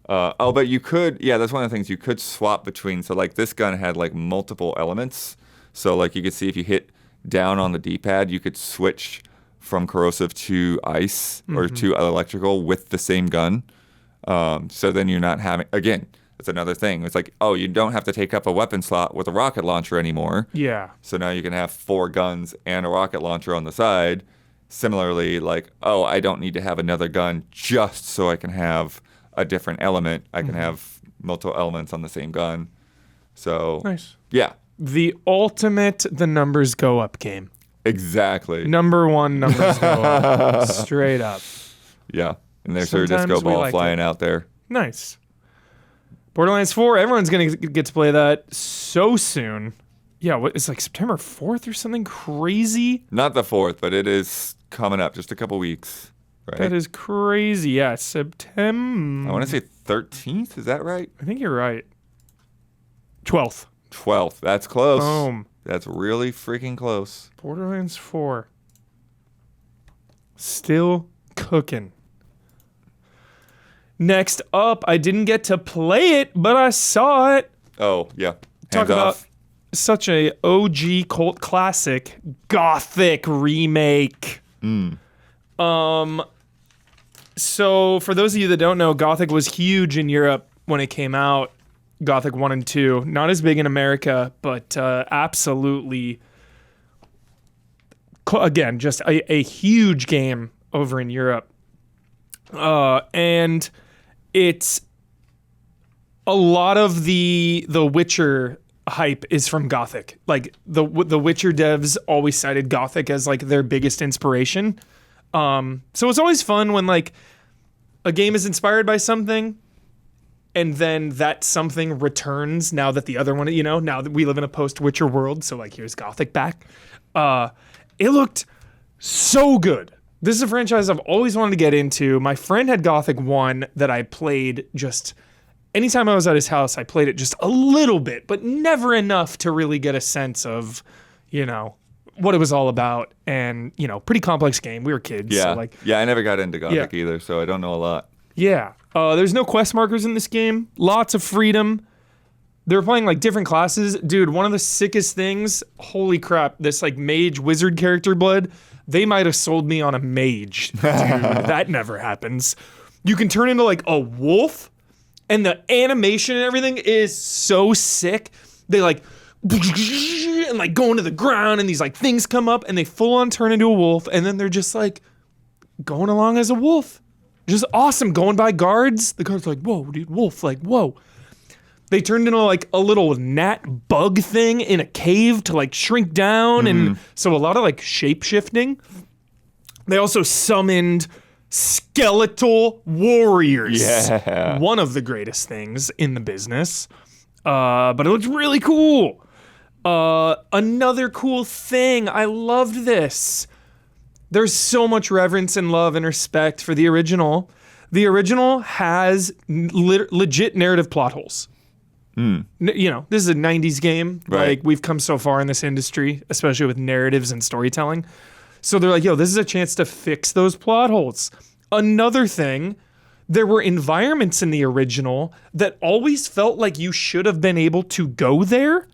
But you could, that's one of the things you could swap between. So like this gun had like multiple elements. So like you could see if you hit down on the D-pad, you could switch from corrosive to ice or to electrical with the same gun. So then you're not having, again, that's another thing. It's like, you don't have to take up a weapon slot with a rocket launcher anymore. Yeah. So now you can have 4 guns and a rocket launcher on the side. Similarly, like, I don't need to have another gun just so I can have a different element. I can have multiple elements on the same gun. So nice. Yeah. The ultimate the numbers go up game. Exactly. Number 1 numbers go up. Straight up. Yeah. And there's her disco ball flying out there. Nice. Borderlands 4, everyone's going to get to play that so soon. Yeah, it's like September 4th or something crazy? Not the 4th, but it is coming up just a couple weeks. Right? That is crazy. Yeah, September. I want to say 13th. Is that right? I think you're right. 12th. 12th. That's close. Boom. That's really freaking close. Borderlands 4. Still cooking. Next up, I didn't get to play it, but I saw it. Oh, yeah. Talk about such a OG cult classic, Gothic Remake. So for those of you that don't know, Gothic was huge in Europe when it came out. Gothic 1 and 2. Not as big in America, but absolutely, again, just a huge game over in Europe. And it's a lot of the Witcher hype is from Gothic. Like the Witcher devs always cited Gothic as like their biggest inspiration. So it's always fun when like a game is inspired by something and then that something returns now that the other one, now that we live in a post-Witcher world. So like here's Gothic back. It looked so good. This is a franchise I've always wanted to get into. My friend had Gothic 1 that I played just anytime I was at his house, I played it just a little bit, but never enough to really get a sense of, what it was all about. And, pretty complex game. We were kids. Yeah. So I never got into Gothic either, so I don't know a lot. Yeah. There's no quest markers in this game. Lots of freedom. They were playing like different classes. Dude, one of the sickest things, holy crap, this like mage wizard character blood, they might have sold me on a mage. Dude, that never happens. You can turn into like a wolf, and the animation and everything is so sick. They like and like go into the ground, and these like things come up, and they full on turn into a wolf, and then they're just like going along as a wolf. Just awesome. Going by guards. The guards like, whoa, dude, wolf, like, whoa. They turned into like a little gnat bug thing in a cave to like shrink down. And so a lot of like shape shifting. They also summoned skeletal warriors. Yeah. One of the greatest things in the business. But it looked really cool. Another cool thing. I loved this. There's so much reverence and love and respect for the original. The original has legit narrative plot holes. This is a 90s game. Right. Like, we've come so far in this industry, especially with narratives and storytelling. So they're like, yo, this is a chance to fix those plot holes. Another thing, there were environments in the original that always felt like you should have been able to go there,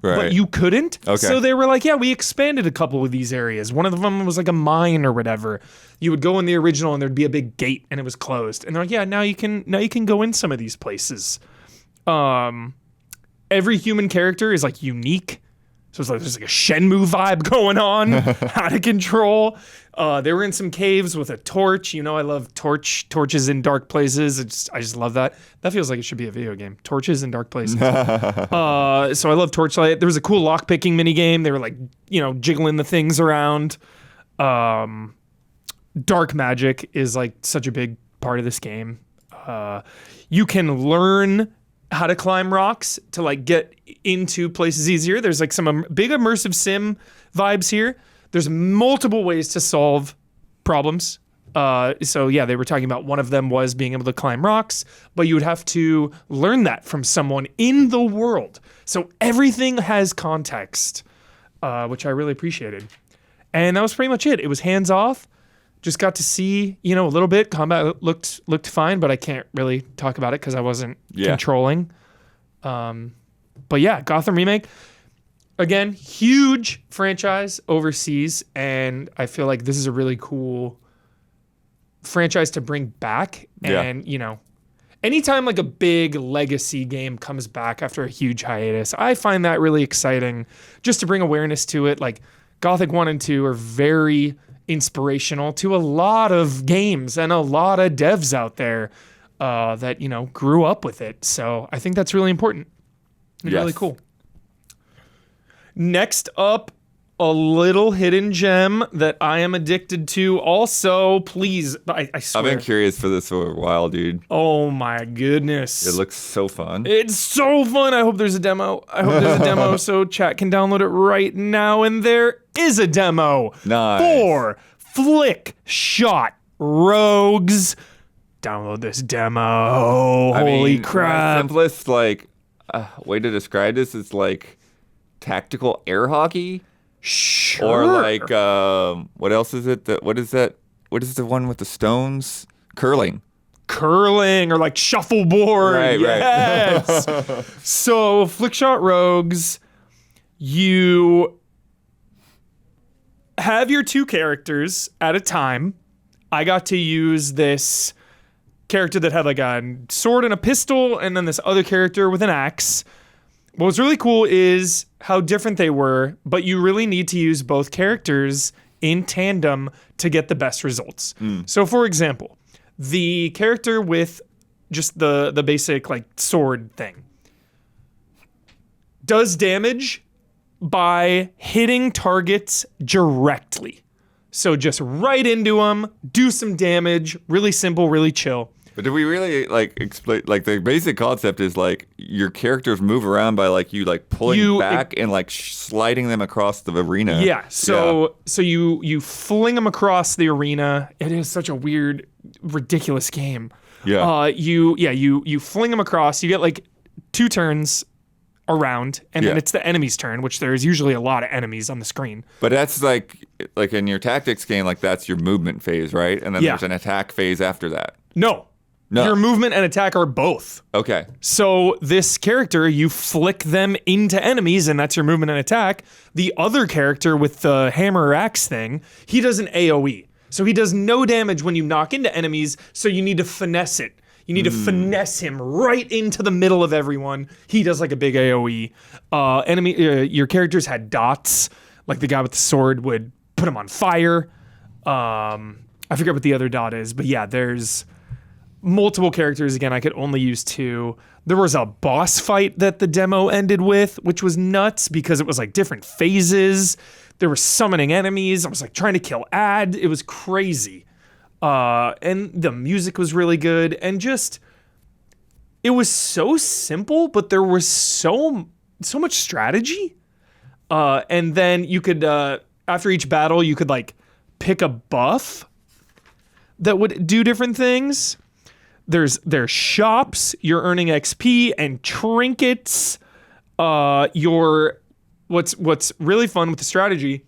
but you couldn't. Okay. So they were like, yeah, we expanded a couple of these areas. One of them was like a mine or whatever. You would go in the original and there'd be a big gate and it was closed. And they're like, yeah, now you can go in some of these places. Every human character is like unique. So it's like there's like a Shenmue vibe going on, out of control. They were in some caves with a torch. I love torches in dark places. I just love that. That feels like it should be a video game. Torches in dark places. So I love Torchlight. There was a cool lockpicking mini game. They were like, jiggling the things around. Dark magic is like such a big part of this game. You can learn how to climb rocks to like get into places easier. There's like some big immersive sim vibes here. There's multiple ways to solve problems. So yeah, they were talking about one of them was being able to climb rocks, but you would have to learn that from someone in the world. So everything has context, which I really appreciated. And that was pretty much it. It was hands off. Just got to see, a little bit. Combat looked fine, but I can't really talk about it because I wasn't controlling. But yeah, Gotham Remake. Again, huge franchise overseas, and I feel like this is a really cool franchise to bring back. And, anytime like a big legacy game comes back after a huge hiatus, I find that really exciting just to bring awareness to it. Like Gothic 1 and 2 are very inspirational to a lot of games and a lot of devs out there that, grew up with it. So I think that's really important. It's really cool. Next up, a little hidden gem that I am addicted to. Also, please, I swear. I've been curious for this for a while, dude. Oh my goodness. It looks so fun. It's so fun. I hope there's a demo. So chat can download it right now. And there is a demo for Flick Shot Rogues. Download this demo. Holy crap. The simplest way to describe this is like tactical air hockey. Sure. Or like, what else is it? What is that? What is the one with the stones? Curling or like shuffleboard. Right. So Flickshot Rogues, you have your two characters at a time. I got to use this character that had like a sword and a pistol, and then this other character with an axe. What was really cool is how different they were, but you really need to use both characters in tandem to get the best results. So for example, the character with just the basic like sword thing does damage by hitting targets directly. So just right into them, do some damage, really simple, really chill. But did we really explain the basic concept is like your characters move around by you pulling back and sliding them across the arena. Yeah. So you fling them across the arena. It is such a weird, ridiculous game. Yeah. You fling them across. You get 2 turns around, and then it's the enemy's turn, which there's usually a lot of enemies on the screen. But that's like in your tactics game, that's your movement phase, right? And then there's an attack phase after that. No. Your movement and attack are both. Okay. So this character, you flick them into enemies, and that's your movement and attack. The other character with the hammer or axe thing, he does an AoE. So he does no damage when you knock into enemies, so you need to finesse it. You need to finesse him right into the middle of everyone. He does a big AoE. Your characters had dots, like the guy with the sword would put him on fire. I forget what the other dot is, but yeah, there's multiple characters. Again, I could only use 2. There was a boss fight that the demo ended with, which was nuts because it was different phases. There were summoning enemies. I was trying to kill Ad. It was crazy. And the music was really good. And just, it was so simple, but there was so much strategy. And then you could, after each battle, you could pick a buff that would do different things. there's shops. You're earning XP and trinkets. What's really fun with the strategy,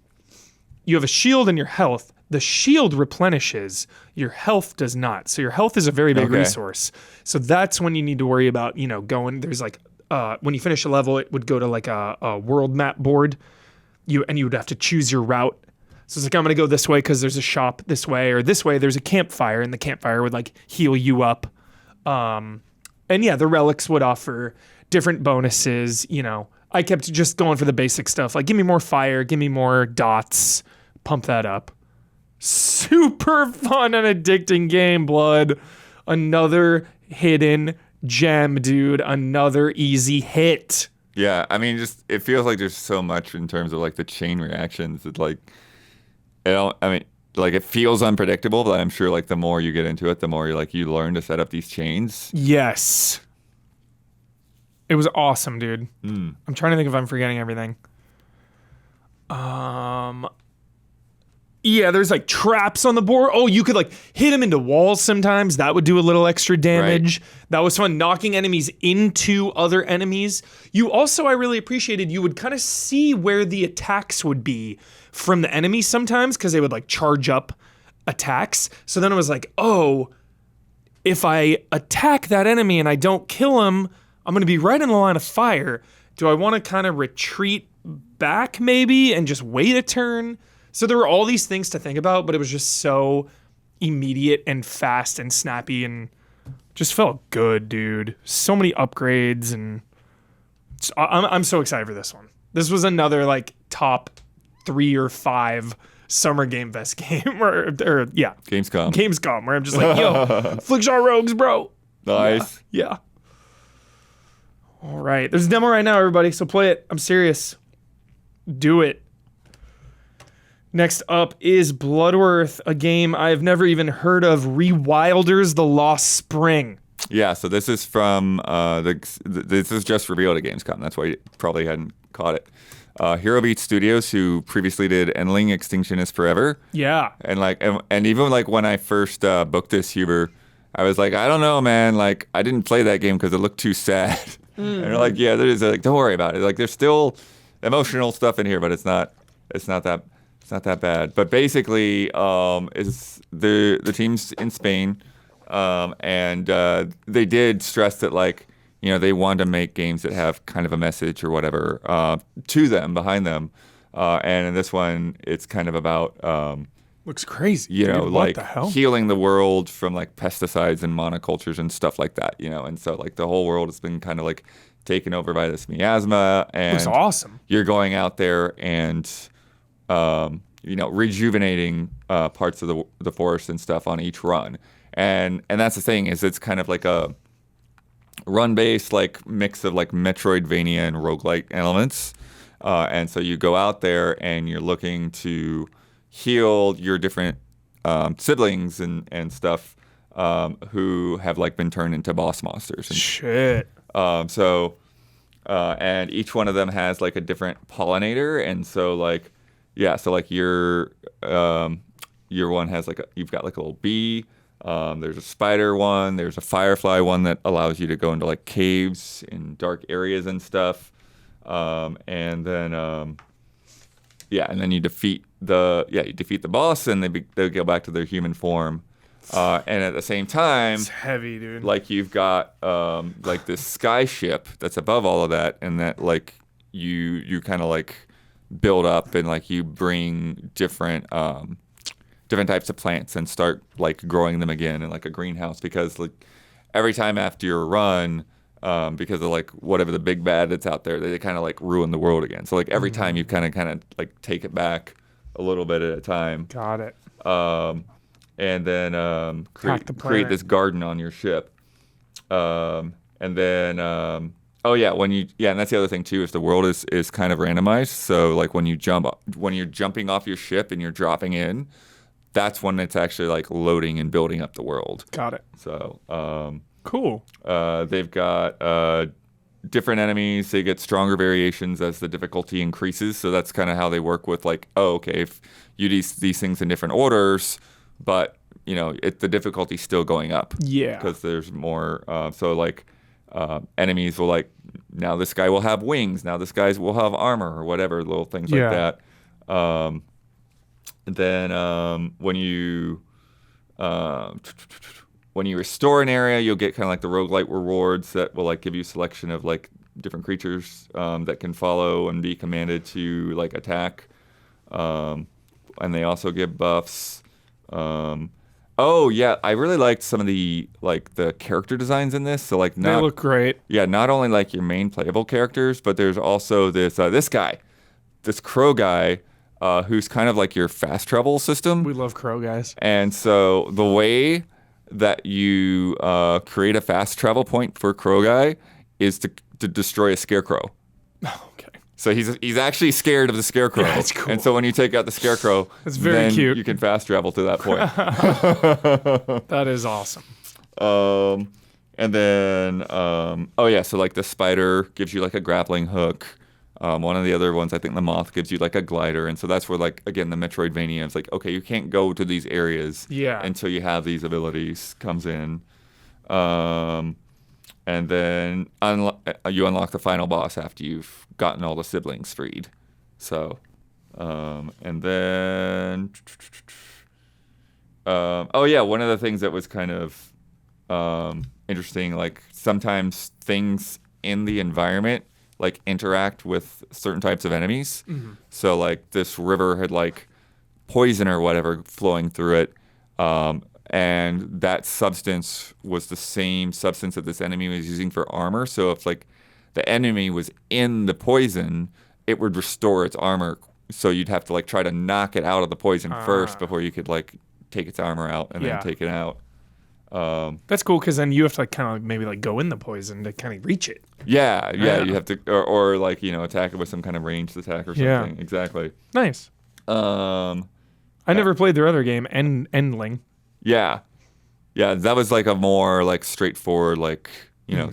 you have a shield and your health. The shield replenishes, your health does not. So your health is a very big resource. So that's when you need to worry about, going. There's like when you finish a level, it would go to like a world map board. You would have to choose your route. So it's like, I'm gonna go this way because there's a shop this way, or this way there's a campfire, and the campfire would like heal you up. And yeah, the relics would offer different bonuses. I kept just going for the basic stuff. Like, give me more fire, give me more dots, pump that up. Super fun and addicting game, Blood. Another hidden gem, dude. Another easy hit. Yeah, I mean, just it feels like there's so much in terms of like the chain reactions. It's like, it feels unpredictable, but I'm sure like the more you get into it, the more you learn to set up these chains. Yes. It was awesome, dude. I'm trying to think if I'm forgetting everything. Yeah, there's like traps on the board. Oh, you could like hit them into walls sometimes. That would do a little extra damage. Right. That was fun, knocking enemies into other enemies. You also, I really appreciated, you would kind of see where the attacks would be from the enemies sometimes, because they would like charge up attacks. So then it was like, oh, if I attack that enemy and I don't kill him, I'm going to be right in the line of fire. Do I want to kind of retreat back maybe and just wait a turn? So there were all these things to think about, but it was just so immediate and fast and snappy and just felt good, dude. So many upgrades, and I'm so excited for this one. This was another like top 3 or 5 Summer Game Fest game, or Gamescom, where I'm just like, yo, Flickshot Rogues, bro. Nice. Yeah. All right, there's a demo right now, everybody. So play it. I'm serious. Do it. Next up is Bloodworth, a game I've never even heard of. Rewilders: The Lost Spring. Yeah, so this is from this is just revealed at Gamescom. That's why you probably hadn't caught it. Hero Beat Studios, who previously did Endling, Extinction is Forever. Yeah, and even like when I first booked this, Huber, I was like, I don't know, man. Like, I didn't play that game because it looked too sad. And they're like, yeah, there's like, don't worry about it. Like, there's still emotional stuff in here, but it's not that bad. But basically, is the team's in Spain, and they did stress that like, they wanted to make games that have kind of a message or whatever to them, behind them. And in this one, it's kind of about looks crazy. Dude, what like the hell? Healing the world from like pesticides and monocultures and stuff like that. And so like the whole world has been kind of like taken over by this miasma, and looks awesome. You're going out there and rejuvenating parts of the forest and stuff on each run. And that's the thing, is it's kind of like a run-based like mix of like Metroidvania and roguelike elements. And so you go out there and you're looking to heal your different siblings and stuff who have like been turned into boss monsters. And, shit. And each one of them has like a different pollinator, and so like, yeah, so like your one has like you've got like a little bee. There's a spider one. There's a firefly one that allows you to go into like caves in dark areas and stuff. And then you defeat the boss, and they go back to their human form. And at the same time, it's heavy, dude. Like you've got like this sky ship that's above all of that, and that like you kind of like build up, and like you bring different types of plants and start like growing them again in like a greenhouse, because like every time after your run, because of like whatever the big bad that's out there, they kind of like ruin the world again. So like every time you kind of like take it back a little bit at a time. Got it. And then create this garden on your ship. And then and that's the other thing too, is the world is kind of randomized. So like when you're jumping off your ship and you're dropping in, that's when it's actually like loading and building up the world. Got it. So cool. They've got different enemies. They get stronger variations as the difficulty increases. So that's kind of how they work with like, oh, okay, if you do these things in different orders, but the difficulty's still going up. Yeah. Because there's more. Enemies will like, now this guy will have wings. Now this guy will have armor or whatever, little things like that. Then when you restore an area, you'll get kind of like the roguelite rewards that will like give you a selection of like different creatures that can follow and be commanded to like attack. And they also give buffs. Oh yeah, I really liked some of the character designs in this. So like they look great. Yeah, not only like your main playable characters, but there's also this crow guy, who's kind of like your fast travel system. We love crow guys. And so the way that you create a fast travel point for crow guy is to destroy a scarecrow. Okay. So he's actually scared of the scarecrow. Yeah, that's cool. And so when you take out the scarecrow, that's very then cute. You can fast travel to that point. That is awesome. And then so like the spider gives you like a grappling hook. One of the other ones, I think the moth gives you like a glider, and so that's where like again the Metroidvania is like, okay, you can't go to these areas until you have these abilities comes in. And then you unlock the final boss after you've gotten all the siblings freed. So, and then, one of the things that was kind of interesting, like sometimes things in the environment like interact with certain types of enemies. Mm-hmm. So like this river had like poison or whatever flowing through it. And that substance was the same substance that this enemy was using for armor. So if like the enemy was in the poison, it would restore its armor. So you'd have to like try to knock it out of the poison first before you could like take its armor out and then take it out. That's cool because then you have to like kind of maybe like go in the poison to kind of reach it. Yeah. You have to, or like attack it with some kind of ranged attack or something. Yeah. Exactly. Nice. I never played their other game, Endling. Yeah, that was like a more like straightforward like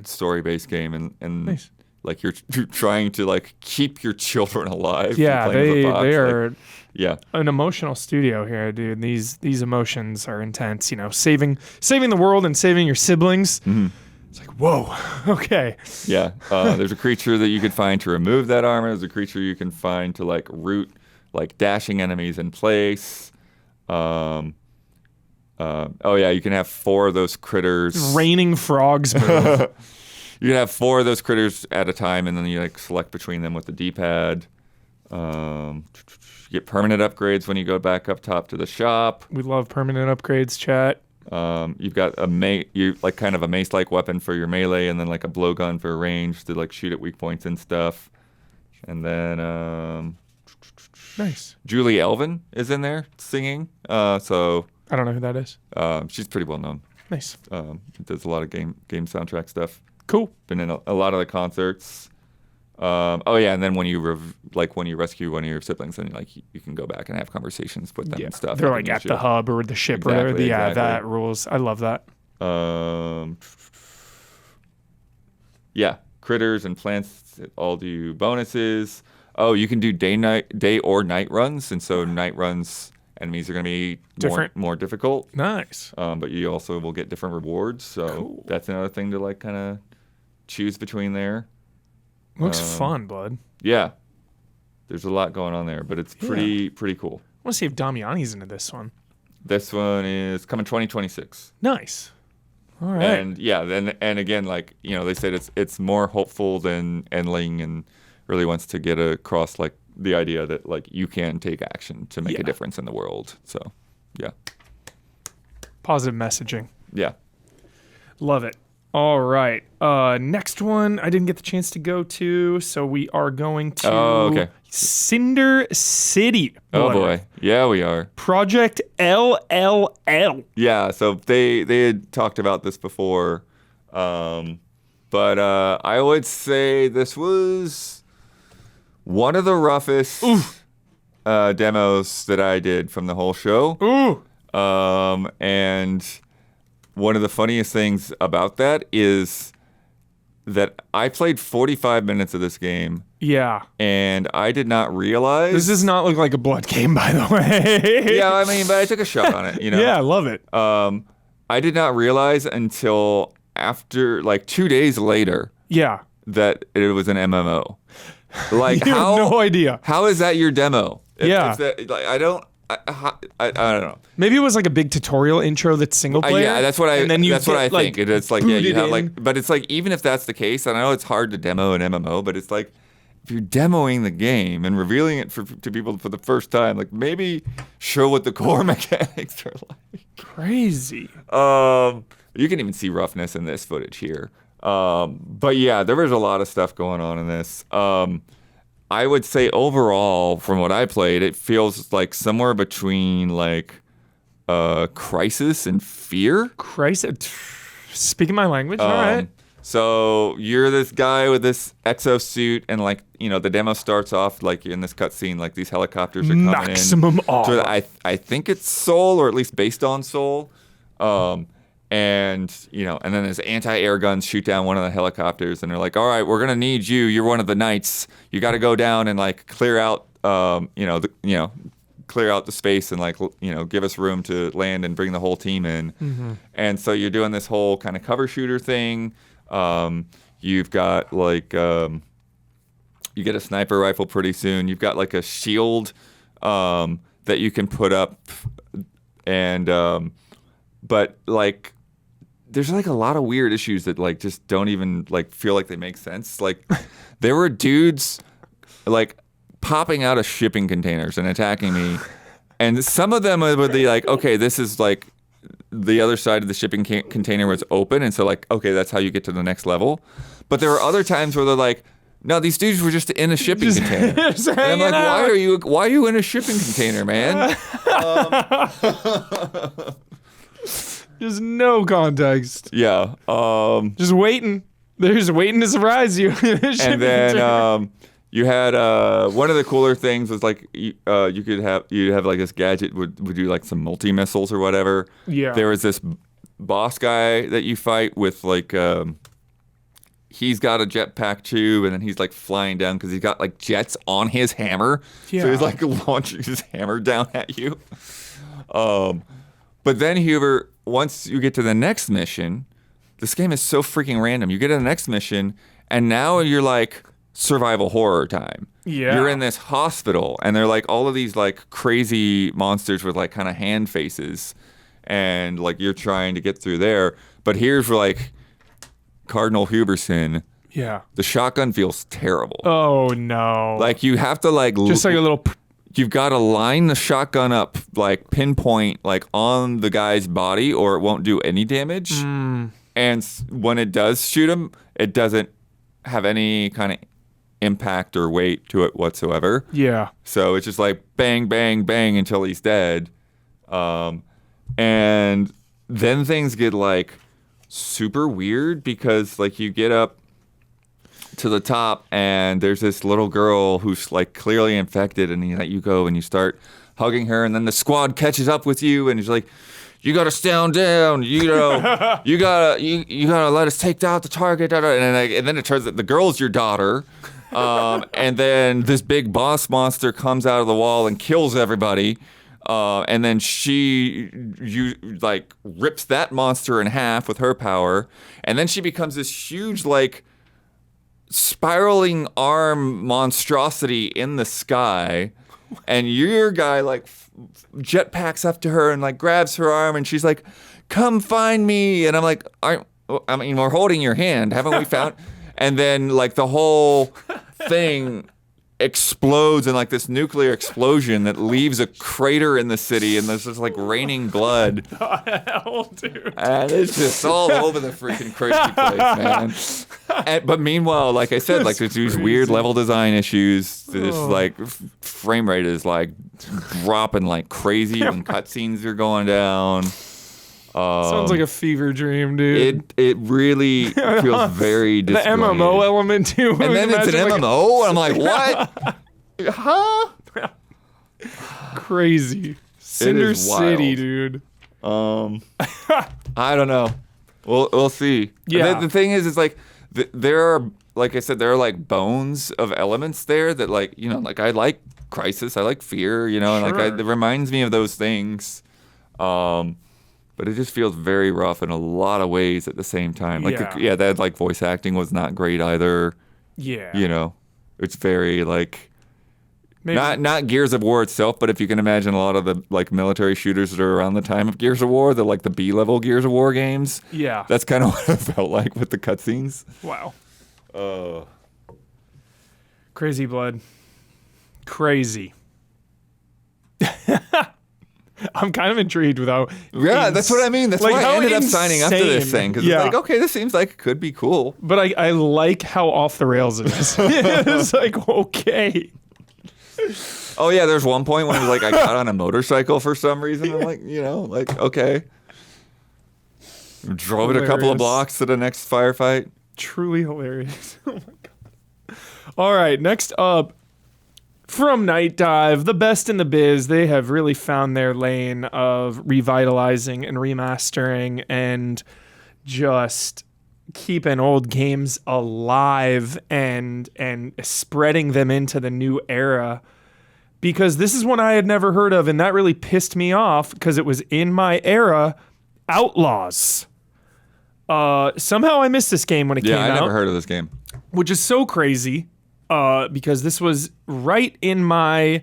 story-based game, and nice. Like you're trying to like keep your children alive. Yeah, they are. Like, an emotional studio here, dude. These emotions are intense. Saving the world and saving your siblings. Mm-hmm. It's like whoa, okay. Yeah, there's a creature that you could find to remove that armor. There's a creature you can find to like root like dashing enemies in place. You can have 4 of those critters. Raining frogs move. You can have 4 of those critters at a time, and then you like select between them with the D-pad. You get permanent upgrades when you go back up top to the shop. We love permanent upgrades, chat. You've got kind of a mace-like weapon for your melee, and then like a blowgun for range to like shoot at weak points and stuff. And then nice. Julie Elvin is in there singing. So. I don't know who that is. She's pretty well known. Nice. Does a lot of game soundtrack stuff. Cool. Been in a lot of the concerts. And then when you rescue one of your siblings, then like you can go back and have conversations with them and stuff. They're like at the hub or the ship or whatever. Yeah, that rules. I love that. Critters and plants all do bonuses. Oh, you can do day or night runs, and so night runs. Enemies are going to be more difficult. Nice. But you also will get different rewards. So That's another thing to like kind of choose between there. Looks fun, bud. Yeah. There's a lot going on there, but it's pretty cool. I want to see if Damiani's into this one. This one is coming 2026. Nice. All right. And and again, like, they said it's more hopeful than Endling and really wants to get across like the idea that like you can take action to make a difference in the world. So, yeah. Positive messaging. Yeah. Love it. All right. Next one I didn't get the chance to go to, so we are going to Cinder City. Oh boy. Yeah, we are. Project LLL. Yeah, so they had talked about this before. But I would say this was one of the roughest demos that I did from the whole show. Ooh. And one of the funniest things about that is that I played 45 minutes of this game. Yeah. And I did not realize. This does not look like a blood game, by the way. Yeah, I mean, but I took a shot on it, Yeah, I love it. I did not realize until after, like, 2 days later. Yeah. That it was an MMO. Like, you have no idea. How is that your demo? Yeah. I don't know. Maybe it was like a big tutorial intro that's single player. Yeah, that's what I. And then that's what I think. It's like you have in. like, but it's like even if that's the case, and I know it's hard to demo an MMO, but it's like if you're demoing the game and revealing it to people for the first time, like maybe show what the core mechanics are like. Crazy. You can even see roughness in this footage here. But yeah, there was a lot of stuff going on in this. I would say overall, from what I played, it feels like somewhere between like Crisis and Fear. Crisis. Speaking my language, all right. So you're this guy with this exosuit, and like the demo starts off like in this cutscene, like these helicopters are coming Maximum in. awe. So I think it's Soul, or at least based on Soul. And and then there's anti-air guns shoot down one of the helicopters, and they're like, all right, we're gonna need you. You're one of the knights. You got to go down and like clear out, clear out the space and like give us room to land and bring the whole team in. Mm-hmm. And so you're doing this whole kind of cover shooter thing. You've got like you get a sniper rifle pretty soon. You've got like a shield that you can put up, and but like. There's like a lot of weird issues that like just don't even like feel like they make sense. Like there were dudes like popping out of shipping containers and attacking me, and some of them would be like, okay, this is like the other side of the shipping container was open, and so like, okay, that's how you get to the next level. But there were other times where they're like, no, these dudes were just in a shipping container. And I'm like, why are you in a shipping container, man? There's no context. Yeah. Just waiting. They're just waiting to surprise you. And then you had one of the cooler things was like you'd have like this gadget would do like some multi-missiles or whatever. Yeah. There was this boss guy that you fight with like he's got a jetpack too, and then he's like flying down because he's got like jets on his hammer. Yeah. So he's like launching his hammer down at you. But then Huber, once you get to the next mission, this game is so freaking random. You get to the next mission, and now you're like survival horror time. Yeah. You're in this hospital, and they're like all of these like crazy monsters with like kind of hand faces, and like you're trying to get through there. But here's like Cardinal Huberson. Yeah. The shotgun feels terrible. Oh no. Like you have to like just like a little. You've got to line the shotgun up, like pinpoint, like on the guy's body, or it won't do any damage. Mm. And when it does shoot him, it doesn't have any kind of impact or weight to it whatsoever. Yeah. So it's just like bang, bang, bang until he's dead. And then things get like super weird because like you get up to the top, and there's this little girl who's like clearly infected, and you go and you start hugging her, and then the squad catches up with you, and he's like, "You gotta stand down, you gotta let us take out the target," and then it turns out the girl's your daughter, and then this big boss monster comes out of the wall and kills everybody, and then you rips that monster in half with her power, and then she becomes this huge like spiraling arm monstrosity in the sky, and your guy like jetpacks up to her and like grabs her arm, and she's like, "Come find me," and I'm like, we're holding your hand, haven't we found? And then like the whole thing explodes in like this nuclear explosion that leaves a crater in the city, and there's just like raining blood. What the hell, dude? And it's just all over the freaking crazy place, man. But meanwhile, like I said, like there's these weird level design issues. This like frame rate is like dropping like crazy when cutscenes are going down. Sounds like a fever dream, dude. It really feels very disjointed. The MMO element too. And then it's an MMO, and I'm like, what? Huh? Crazy. Cinder City, dude. I don't know. We'll see. Yeah. The thing is, it's like there are, like I said, there are like bones of elements there that like, you know, like I like Crisis, I like Fear, you know, and like it reminds me of those things. But it just feels very rough in a lot of ways at the same time. Like, that like voice acting was not great either. Yeah. You know, it's very like not Gears of War itself, but if you can imagine a lot of the like military shooters that are around the time of Gears of War, they're like the B-level Gears of War games. Yeah. That's kind of what it felt like with the cutscenes. Wow. Crazy blood. Crazy. I'm kind of intrigued with how. Yeah, that's what I mean. That's like why I ended up signing up to this thing. Because it's like, okay, this seems like it could be cool. But I like how off the rails it is. It's like, okay. Oh, yeah, there's one point when it was like I got on a motorcycle for some reason. I'm like, you know, like, okay. Drove it a couple of blocks to the next firefight. Truly hilarious. Oh, my God. All right, next up. From Night Dive, the best in the biz, they have really found their lane of revitalizing and remastering and just keeping old games alive and spreading them into the new era. Because this is one I had never heard of, and that really pissed me off because it was in my era. Outlaws. Somehow I missed this game when it came out. Yeah, I never heard of this game. Which is so crazy. Because this was right in my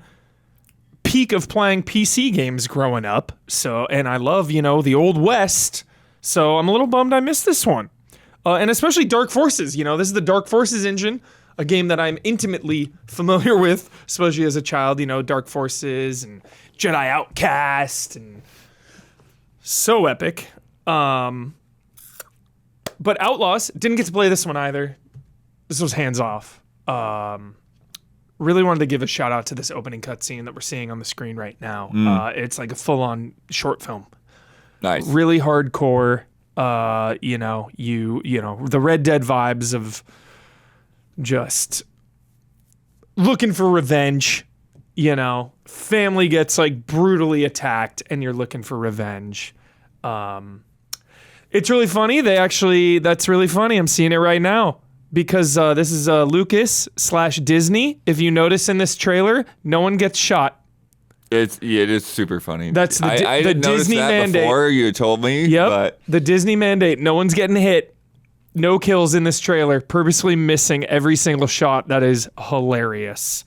peak of playing PC games growing up. So, and I love, you know, the Old West. So I'm a little bummed I missed this one. And especially Dark Forces. You know, this is the Dark Forces engine, a game that I'm intimately familiar with, especially as a child. You know, Dark Forces and Jedi Outcast and so epic. But Outlaws, didn't get to play this one either. This was hands off. Really wanted to give a shout out to this opening cutscene that we're seeing on the screen right now. It's like a full-on short film. Nice. Really hardcore. You know, the Red Dead vibes of just looking for revenge. You know, family gets like brutally attacked, and you're looking for revenge. It's really funny. That's really funny. I'm seeing it right now. Because this is Lucas/Disney. If you notice in this trailer, no one gets shot. It is super funny. That's the I didn't Disney notice that mandate. Before you told me. Yep. But the Disney mandate. No one's getting hit. No kills in this trailer. Purposely missing every single shot. That is hilarious.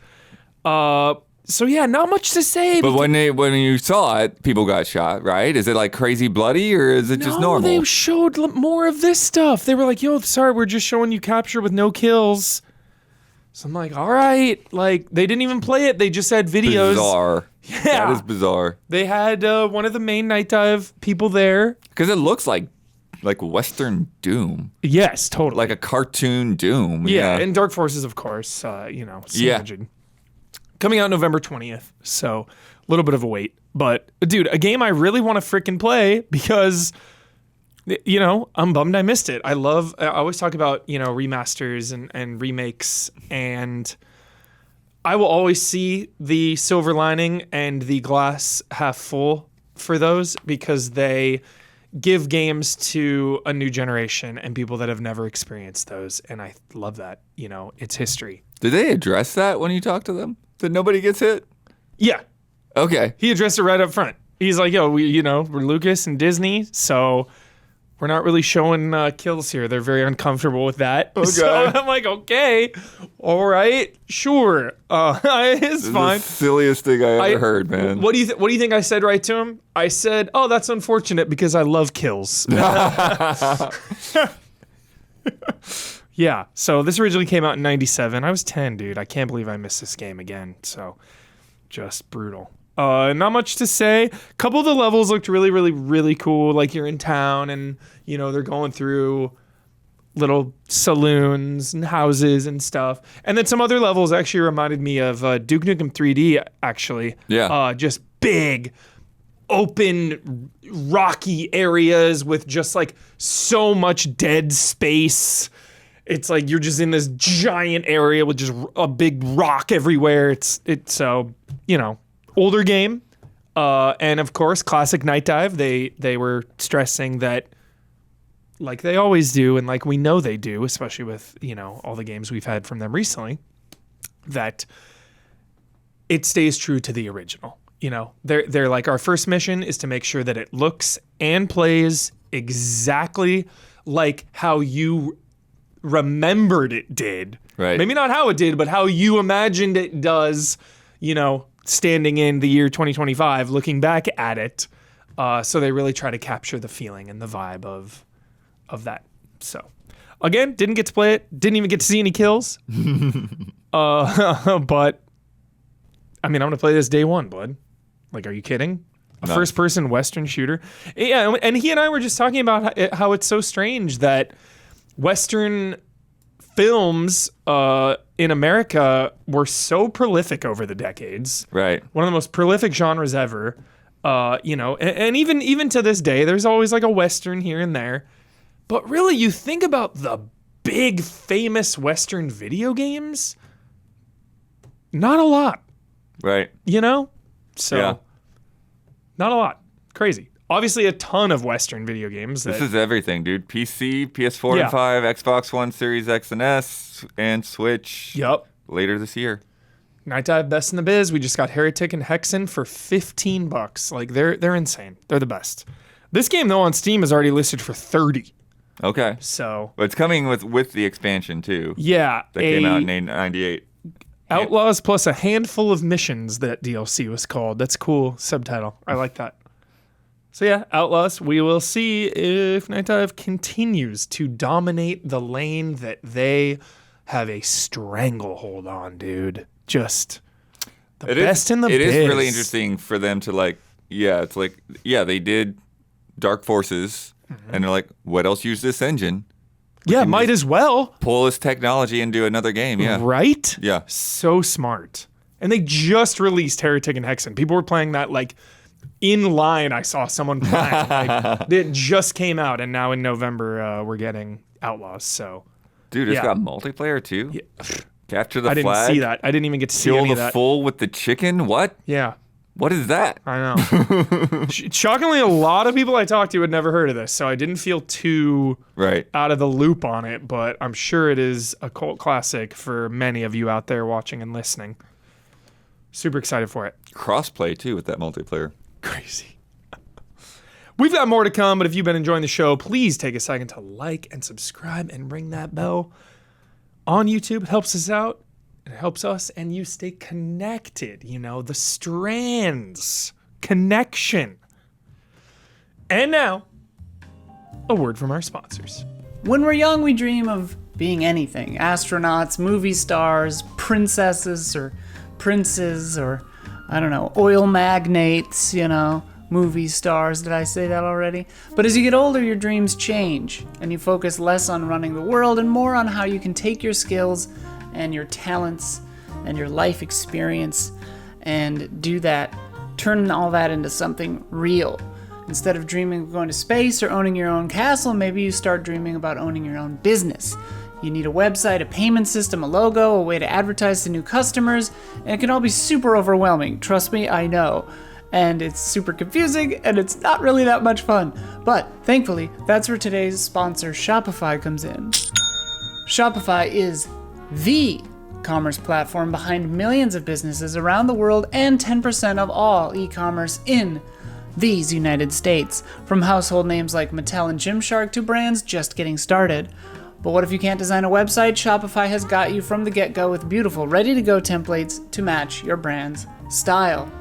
So yeah, not much to say. But when you saw it, people got shot, right? Is it like crazy bloody or is it just normal? They showed more of this stuff. They were like, yo, sorry, we're just showing you capture with no kills. So I'm like, all right. Like, they didn't even play it. They just had videos. Bizarre. Yeah. That is bizarre. They had one of the main Night Dive people there. Because it looks like Western Doom. Yes, totally. Like a cartoon Doom. Yeah, and Dark Forces, of course. You know, engine. Coming out November 20th, so a little bit of a wait. But, dude, a game I really want to freaking play because, you know, I'm bummed I missed it. I always talk about, you know, remasters and remakes, and I will always see the silver lining and the glass half full for those because they give games to a new generation and people that have never experienced those, and I love that. You know, it's history. Did they address that when you talk to them? That nobody gets hit? Yeah. Okay. He addressed it right up front. He's like, yo, we're Lucas and Disney, so we're not really showing kills here. They're very uncomfortable with that. Okay. So I'm like, okay, all right, sure. It's fine. The silliest thing I ever heard, man. What do you think I said right to him? I said, oh, that's unfortunate because I love kills. Yeah, so this originally came out in 97. I was 10, dude. I can't believe I missed this game again. So, just brutal. Not much to say. A couple of the levels looked really, really, really cool. Like you're in town and, you know, they're going through little saloons and houses and stuff. And then some other levels actually reminded me of Duke Nukem 3D, actually. Yeah. Just big, open, rocky areas with just like so much dead space. It's like you're just in this giant area with just a big rock everywhere. It's so, you know, older game. And of course, classic Night Dive. They were stressing that like they always do, and like we know they do, especially with, all the games we've had from them recently, that it stays true to the original. They're like, our first mission is to make sure that it looks and plays exactly like how you remembered it did. Right. Maybe not how it did, but how you imagined it does, standing in the year 2025, looking back at it. So they really try to capture the feeling and the vibe of that. So, again, didn't get to play it. Didn't even get to see any kills. But, I'm going to play this day one, bud. Like, are you kidding? A first-person Western shooter. Yeah, and he and I were just talking about how it's so strange that Western films in America were so prolific over the decades. Right. One of the most prolific genres ever. And even to this day, there's always like a Western here and there. But really, you think about the big, famous Western video games, not a lot. Right. So, yeah. Not a lot. Crazy. Obviously, a ton of Western video games. This is everything, dude. PC, PS4 and 5, Xbox One, Series X and S, and Switch. Yep. Later this year. Night Dive Best in the Biz. We just got Heretic and Hexen for $15. Like, they're insane. They're the best. This game, though, on Steam is already listed for $30. Okay. So. But it's coming with the expansion, too. Yeah. That came out in 98. Outlaws plus a handful of missions, that DLC was called. That's cool subtitle. I like that. So yeah, Outlaws, we will see if Night Dive continues to dominate the lane that they have a stranglehold on, dude. Just the best in the biz. It is really interesting for them to they did Dark Forces, and they're like, what else use this engine? Yeah, might as well. Pull this technology into another game, yeah. Right? Yeah. So smart. And they just released Heretic and Hexen. People were playing that, like, in line. I saw someone playing. Like, it just came out, and now in November, we're getting Outlaws, so. Dude, it's got multiplayer, too? Yeah. Capture the flag. I didn't see that. I didn't even get to see any of that. Kill the fool with the chicken? What? Yeah. What is that? I know. Shockingly, a lot of people I talked to had never heard of this, so I didn't feel too out of the loop on it, but I'm sure it is a cult classic for many of you out there watching and listening. Super excited for it. Crossplay, too, with that multiplayer. Crazy. We've got more to come, but if you've been enjoying the show, please take a second to like and subscribe and ring that bell on YouTube. It helps us out. It helps us and you stay connected, the strands, connection. And now, a word from our sponsors. When we're young, we dream of being anything. Astronauts, movie stars, princesses or princes or, oil magnates, movie stars. Did I say that already? But as you get older, your dreams change and you focus less on running the world and more on how you can take your skills and your talents and your life experience and do that, turn all that into something real. Instead of dreaming of going to space or owning your own castle, maybe you start dreaming about owning your own business. You need a website, a payment system, a logo, a way to advertise to new customers, and it can all be super overwhelming. Trust me, I know. And it's super confusing, and it's not really that much fun. But thankfully, that's where today's sponsor, Shopify, comes in. Shopify is the commerce platform behind millions of businesses around the world and 10% of all e-commerce in these United States. From household names like Mattel and Gymshark to brands just getting started. But what if you can't design a website? Shopify has got you from the get-go with beautiful, ready-to-go templates to match your brand's style.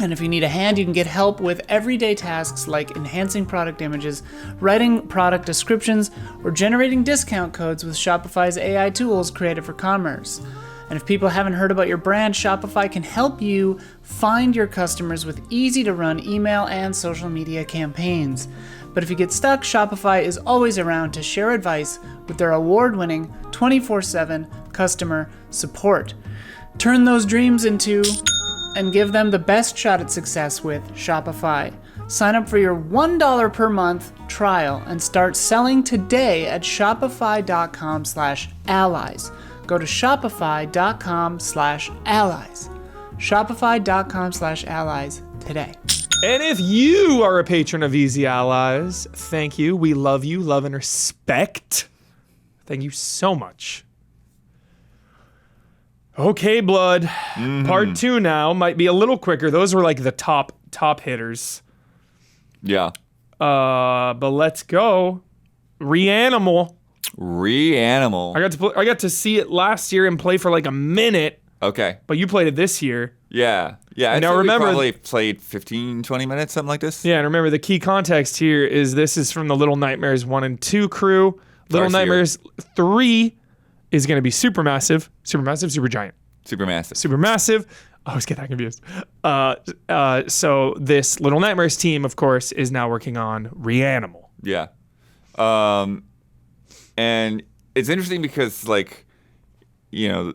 And if you need a hand, you can get help with everyday tasks like enhancing product images, writing product descriptions, or generating discount codes with Shopify's AI tools created for commerce. And if people haven't heard about your brand, Shopify can help you find your customers with easy-to-run email and social media campaigns. But if you get stuck, Shopify is always around to share advice with their award-winning 24/7 customer support. Turn those dreams into and give them the best shot at success with Shopify. Sign up for your $1 per month trial and start selling today at shopify.com/allies. Go to shopify.com/allies. Shopify.com/allies today. And if you are a patron of Easy Allies, thank you. We love you, love and respect. Thank you so much. Okay, Blood. Part 2 now might be a little quicker. Those were like the top hitters. Yeah. But let's go. Reanimal. I got to see it last year and play for like a minute. Okay. But you played it this year. Yeah. I'd now say remember, we probably played 15, 20 minutes, something like this. Yeah, and remember the key context here is this is from the Little Nightmares 1 and 2 crew. Little Nightmares 3 is going to be supermassive, super giant. Supermassive. I always get that confused. So this Little Nightmares team, of course, is now working on Reanimal. Yeah. And it's interesting because, like, you know,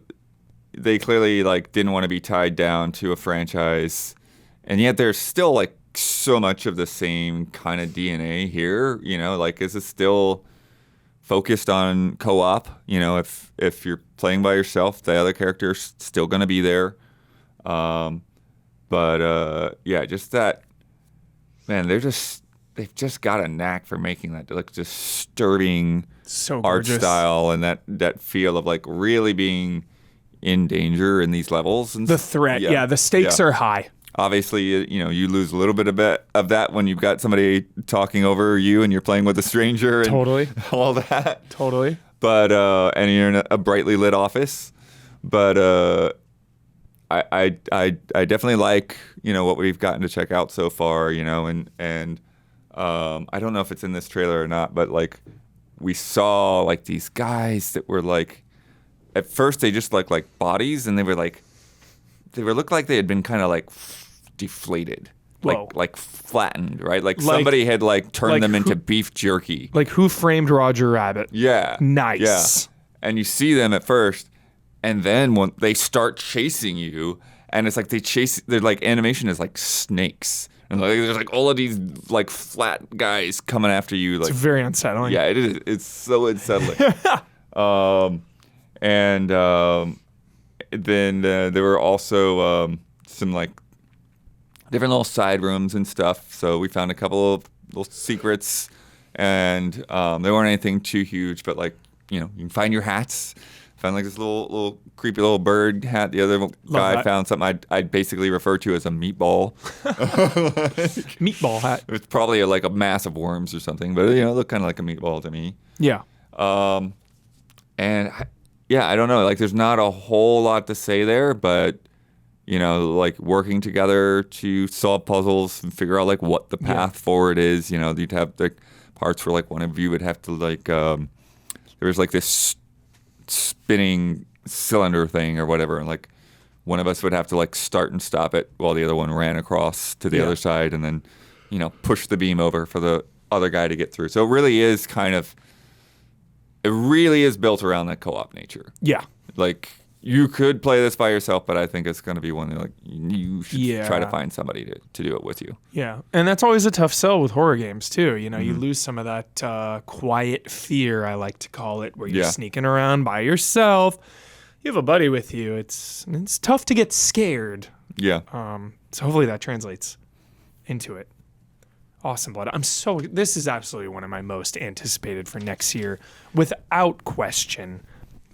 they clearly, like, didn't want to be tied down to a franchise. And yet there's still, like, so much of the same kind of DNA here. You know, like, is it still focused on co-op? You know, if you're playing by yourself, the other character's still going to be there. Yeah, just that, man, they've just got a knack for making that look disturbing art style and that feel of like really being in danger in these levels. And the threat, the stakes are high. Obviously, you know, you lose a little bit of that when you've got somebody talking over you and you're playing with a stranger and all that. Totally. But and you're in a brightly lit office. But I definitely like, you know, what we've gotten to check out so far, you know, and I don't know if it's in this trailer or not, but like we saw like these guys that were like, at first they just looked like bodies, and they looked like they had been kind of like deflated, like flattened, right? Like somebody had like turned them into beef jerky. Like Who Framed Roger Rabbit? Yeah. Nice. Yeah. And you see them at first, and then when they start chasing you, and it's like their like animation is like snakes. And like, there's like all of these like flat guys coming after you. Like, it's very unsettling. Yeah, it is. It's so unsettling. Then there were also some like different little side rooms and stuff. So we found a couple of little secrets, and they weren't anything too huge, but like, you know, you can find your hats. Found like this little creepy little bird hat. The other guy found something I'd basically refer to as a meatball. Meatball hat. It's probably like a mass of worms or something, but you know, it looked kind of like a meatball to me. Yeah. And yeah, I don't know. Like, there's not a whole lot to say there, but you know, like working together to solve puzzles and figure out like what the path forward is. You know, you'd have like parts where like one of you would have to like there was like this spinning cylinder thing or whatever, and like one of us would have to like start and stop it while the other one ran across to the other side, and then, you know, push the beam over for the other guy to get through. So it really is built around that co-op nature. Yeah. Like, you could play this by yourself, but I think it's going to be one that like you should try to find somebody to do it with you. Yeah. And that's always a tough sell with horror games too. You know, you lose some of that quiet fear, I like to call it, where you're sneaking around by yourself. You have a buddy with you. It's tough to get scared. Yeah. So hopefully that translates into it. Awesome, Blood. This is absolutely one of my most anticipated for next year, without question.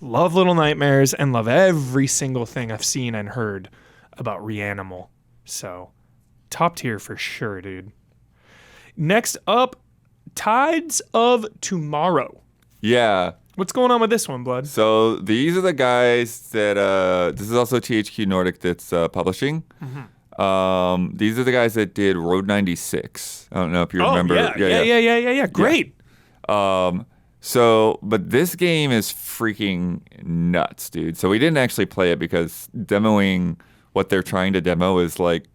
Love Little Nightmares and love every single thing I've seen and heard about Reanimal. So, top tier for sure, dude. Next up, Tides of Tomorrow. Yeah. What's going on with this one, Blood? So these are the guys that this is also THQ Nordic that's publishing. Mm-hmm. These are the guys that did Road 96. I don't know if you remember. Yeah. Great. But this game is freaking nuts, dude. So we didn't actually play it because demoing what they're trying to demo is like,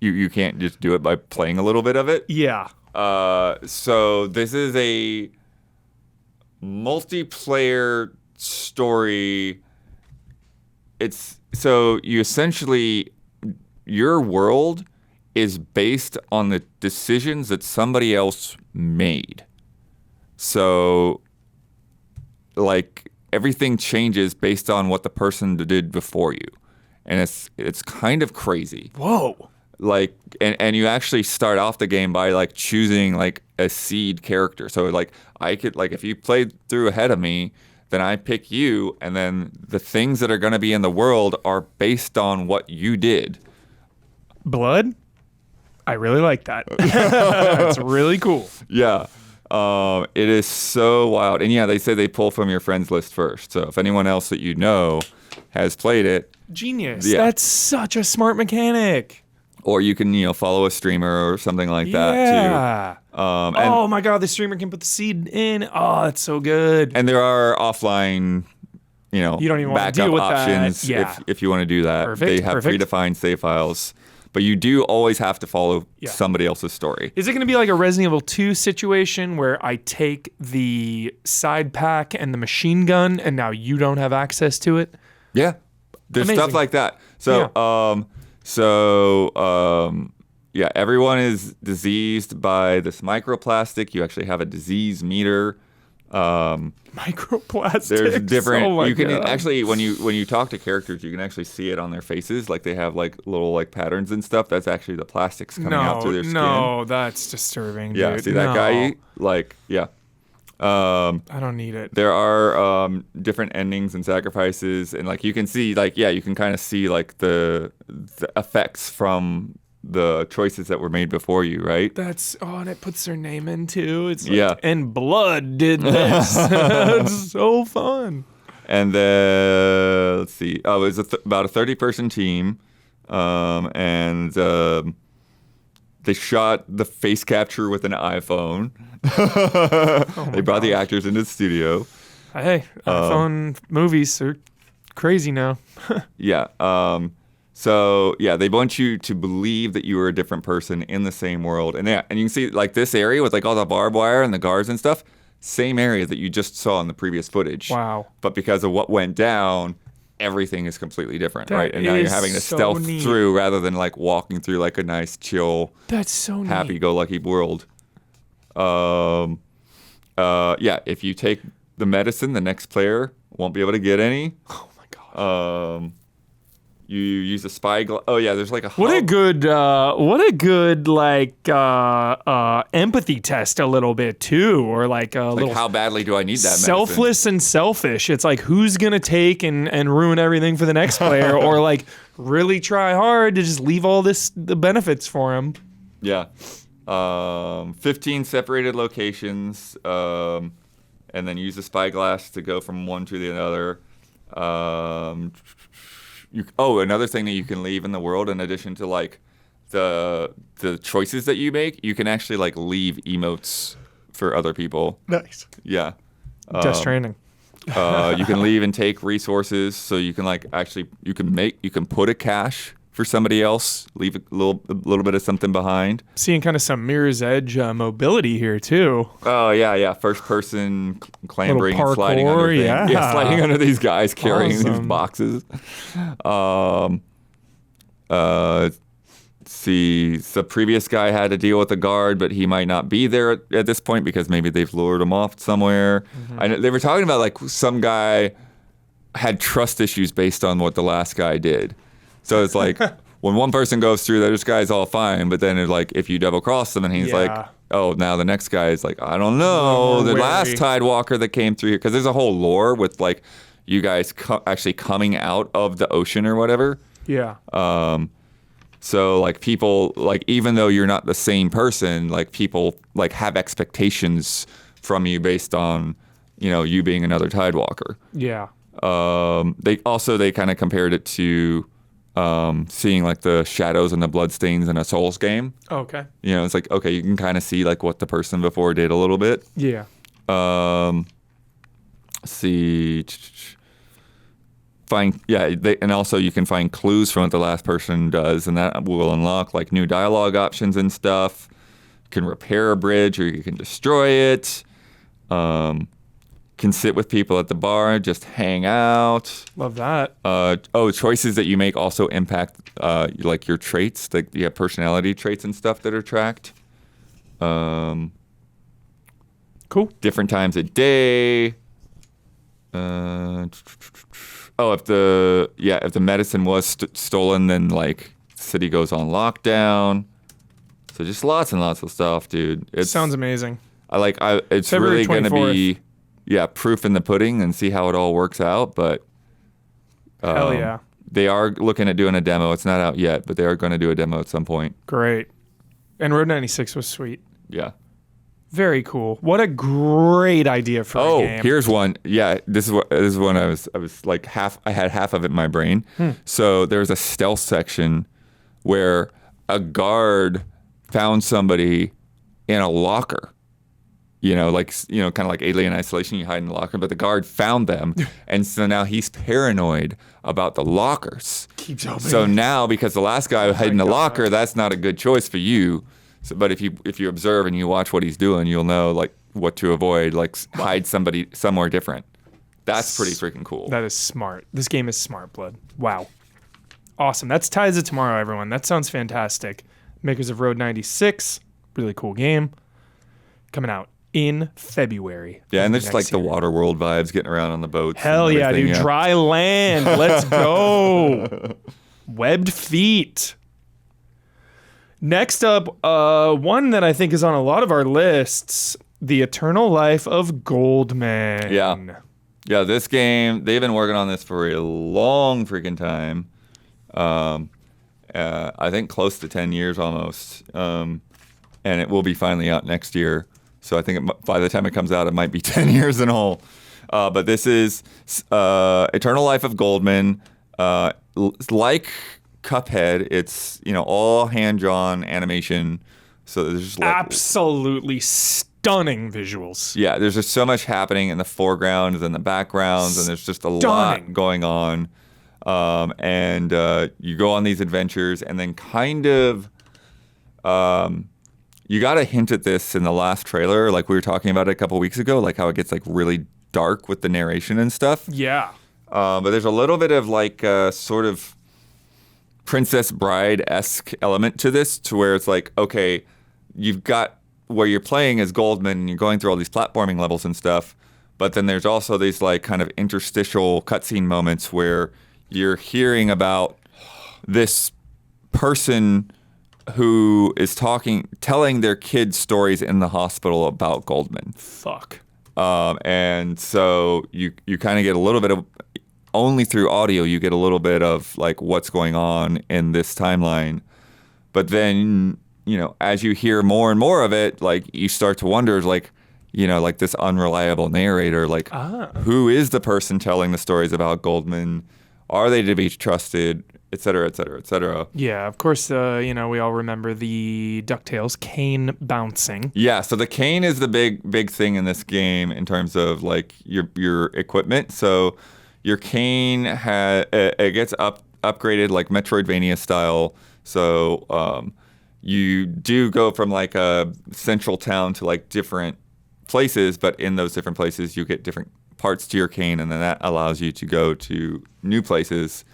you can't just do it by playing a little bit of it. Yeah. So this is a multiplayer story. You essentially, your world is based on the decisions that somebody else made. So, like, everything changes based on what the person did before you. And it's kind of crazy. Whoa. like, and you actually start off the game by like choosing like a seed character. So like I could like if you played through ahead of me, then I pick you, and then the things that are going to be in the world are based on what you did. Blood? I really like that. It's really cool. Yeah. It is so wild. And yeah, they say they pull from your friends list first. So if anyone else that you know has played it. Genius. Yeah. That's such a smart mechanic. Or you can, follow a streamer or something like that too. Oh my God, the streamer can put the seed in. Oh, that's so good. And there are offline, you don't even want to backup deal with options that. Yeah. if you want to do that. Perfect, They have predefined save files. But you do always have to follow somebody else's story. Is it going to be like a Resident Evil 2 situation where I take the side pack and the machine gun and now you don't have access to it? Yeah. There's Amazing. stuff like that. So, everyone is diseased by this microplastic. You actually have a disease meter. Microplastics. There's different. Oh my you can God. actually when you talk to characters, you can actually see it on their faces. Like they have like little like patterns and stuff. That's actually the plastics coming out through their skin. No, that's disturbing. Yeah, dude. see that guy? Like, yeah. I don't need it. There are different endings and sacrifices, and like you can see, like you can kind of see like the effects from the choices that were made before you, right? And it puts their name in too. It's like, and Blood did this. It's so fun. And then let's see. Oh, it was about a 30-person team, and they shot the face capture with an iPhone. They brought the actors into the studio. Hey, iPhone movies are crazy now. Yeah. So they want you to believe that you are a different person in the same world, and you can see like this area with like all the barbed wire and the guards and stuff. Same area that you just saw in the previous footage. Wow. But because of what went down, everything is completely different, right? And now you're having to so stealth neat. through rather than like walking through like a nice, chill, That's so neat. happy-go-lucky world. If you take the medicine, the next player won't be able to get any. Oh my God. You use a spy there's like a hub. What a good like empathy test a little bit too, or like a little how badly do I need that medicine? selfless and selfish. It's like who's gonna take and ruin everything for the next player, or like really try hard to just leave all the benefits for him. Yeah. 15 separated locations, and then use the spyglass to go from one to the other. Another thing that you can leave in the world, in addition to like the choices that you make, you can actually like leave emotes for other people. Nice. Yeah. Death Stranding. You can leave and take resources, so you can like actually you can put a cache for somebody else, leave a little bit of something behind. Seeing kind of some Mirror's Edge mobility here too. Oh yeah, first person clambering and sliding parkour, under things. yeah. Sliding under these guys carrying these Awesome. boxes. See, the previous guy had to deal with the guard, but he might not be there at this point because maybe they've lured him off somewhere. Mm-hmm. I know they were talking about like some guy had trust issues based on what the last guy did. So it's like when one person goes through, this guy's all fine, but then it's like if you double cross them and he's Yeah. like, oh, now the next guy is like, I don't know, the Wary. last Tidewalker that came through here, because there's a whole lore with like you guys actually coming out of the ocean or whatever. Yeah. So like people, like even though you're not the same person, like people like have expectations from you based on, you being another Tidewalker. Yeah. They kind of compared it to seeing like the shadows and the bloodstains in a Souls game. Okay. It's like, okay, you can kind of see like what the person before did a little bit. Yeah. See, and also you can find clues from what the last person does, and that will unlock like new dialogue options and stuff. You can repair a bridge or you can destroy it. Can sit with people at the bar, just hang out. Love that. Choices that you make also impact like your traits. Like you have personality traits and stuff that are tracked. Cool. Different times of day. If the medicine was stolen, then like city goes on lockdown. So just lots and lots of stuff, dude. It Sounds amazing. It's February really going to 24th. be, proof in the pudding and see how it all works out. But Hell yeah. they are looking at doing a demo. It's not out yet, but they are going to do a demo at some point. Great. And Road 96 was sweet. Yeah. Very cool. What a great idea for a game. Here's one. Yeah, this is one I was like I had half of it in my brain. So there's a stealth section where a guard found somebody in a locker. Kind of like Alien Isolation, you hide in the locker, but the guard found them, and so now he's paranoid about the lockers. Keeps opening. So now, because the last guy hid in the locker, that's not a good choice for you. So, but if you observe and you watch what he's doing, you'll know like what to avoid, like hide somebody somewhere different. That's pretty freaking cool. That is smart. This game is smart, Blood. Wow. Awesome. That's Ties of Tomorrow, everyone. That sounds fantastic. Makers of Road 96, really cool game. Coming out in February. Yeah, and there's next like the year. water world vibes getting around on the boats. Hell and yeah, everything, dude. Dry land. Let's go. Webbed feet. Next up, one that I think is on a lot of our lists, The Eternal Life of Goldman. Yeah, this game, they've been working on this for a long freaking time. I think close to 10 years almost. And it will be finally out next year. So I think by the time it comes out, it might be 10 years in all. But this is Eternal Life of Goldman. Like Cuphead, it's all hand-drawn animation. So there's just like, absolutely stunning visuals. Yeah, there's just so much happening in the foreground and the backgrounds, and there's just a lot going on. And you go on these adventures, and then kind of you got a hint at this in the last trailer, like we were talking about it a couple weeks ago, like how it gets like really dark with the narration and stuff. Yeah. But there's a little bit of like sort of Princess Bride-esque element to this, to where it's like, okay, you've got where you're playing as Goldman and you're going through all these platforming levels and stuff, but then there's also these like kind of interstitial cutscene moments where you're hearing about this person who is telling their kids stories in the hospital about Goldman. Fuck. And so you kind of get a little bit of, only through audio, you get a little bit of like what's going on in this timeline. But then, as you hear more and more of it, like you start to wonder, like, like this unreliable narrator, like who is the person telling the stories about Goldman? Are they to be trusted? Et cetera, et cetera, et cetera. Yeah, of course, we all remember the DuckTales cane bouncing. Yeah, so the cane is the big thing in this game in terms of like your equipment. So your cane it gets upgraded like Metroidvania style. So you do go from like a central town to like different places, but in those different places you get different parts to your cane, and then that allows you to go to new places.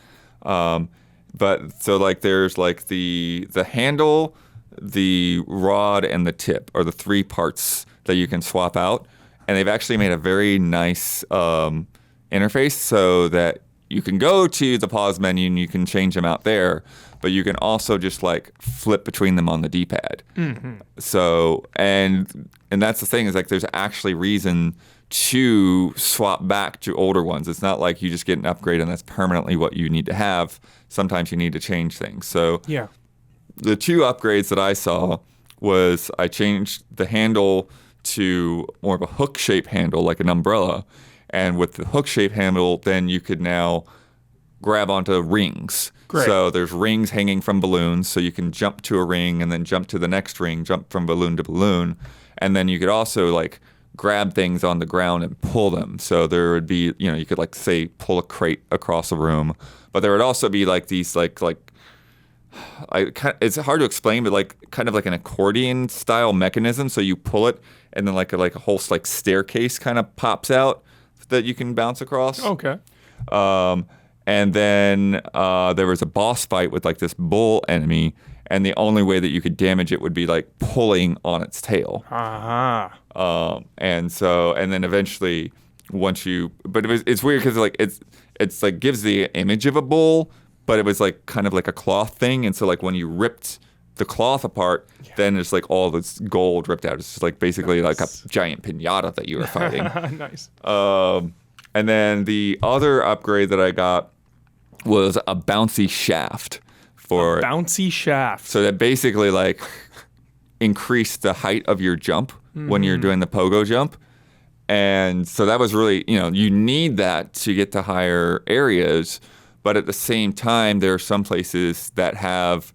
But so like there's like the handle, the rod, and the tip are the three parts that you can swap out, and they've actually made a very nice interface so that you can go to the pause menu and you can change them out there, but you can also just like flip between them on the D-pad. Mm-hmm. So and that's the thing, is like there's actually reason to swap back to older ones. It's not like you just get an upgrade and that's permanently what you need to have. Sometimes you need to change things. So yeah, the two upgrades that I saw was I changed the handle to more of a hook shape handle, like an umbrella. And with the hook shape handle, then you could now grab onto rings. Great. So there's rings hanging from balloons, so you can jump to a ring and then jump to the next ring, jump from balloon to balloon. And then you could also like grab things on the ground and pull them. So there would be, you could like say pull a crate across a room, but there would also be like these it's hard to explain, but like kind of like an accordion style mechanism. So you pull it and then like a whole like staircase kind of pops out that you can bounce across. Okay. And then there was a boss fight with like this bull enemy, and the only way that you could damage it would be like pulling on its tail. And then eventually but it's weird because like it's like gives the image of a bull, but it was like kind of like a cloth thing. And so like when you ripped the cloth apart, then there's like all this gold ripped out. It's just like basically like a giant piñata that you were fighting. Nice. And then the other upgrade that I got was a bouncy shaft for it. Bouncy shaft. So that basically like increased the height of your jump when you're doing the pogo jump. And so that was really, you need that to get to higher areas. But at the same time, there are some places that have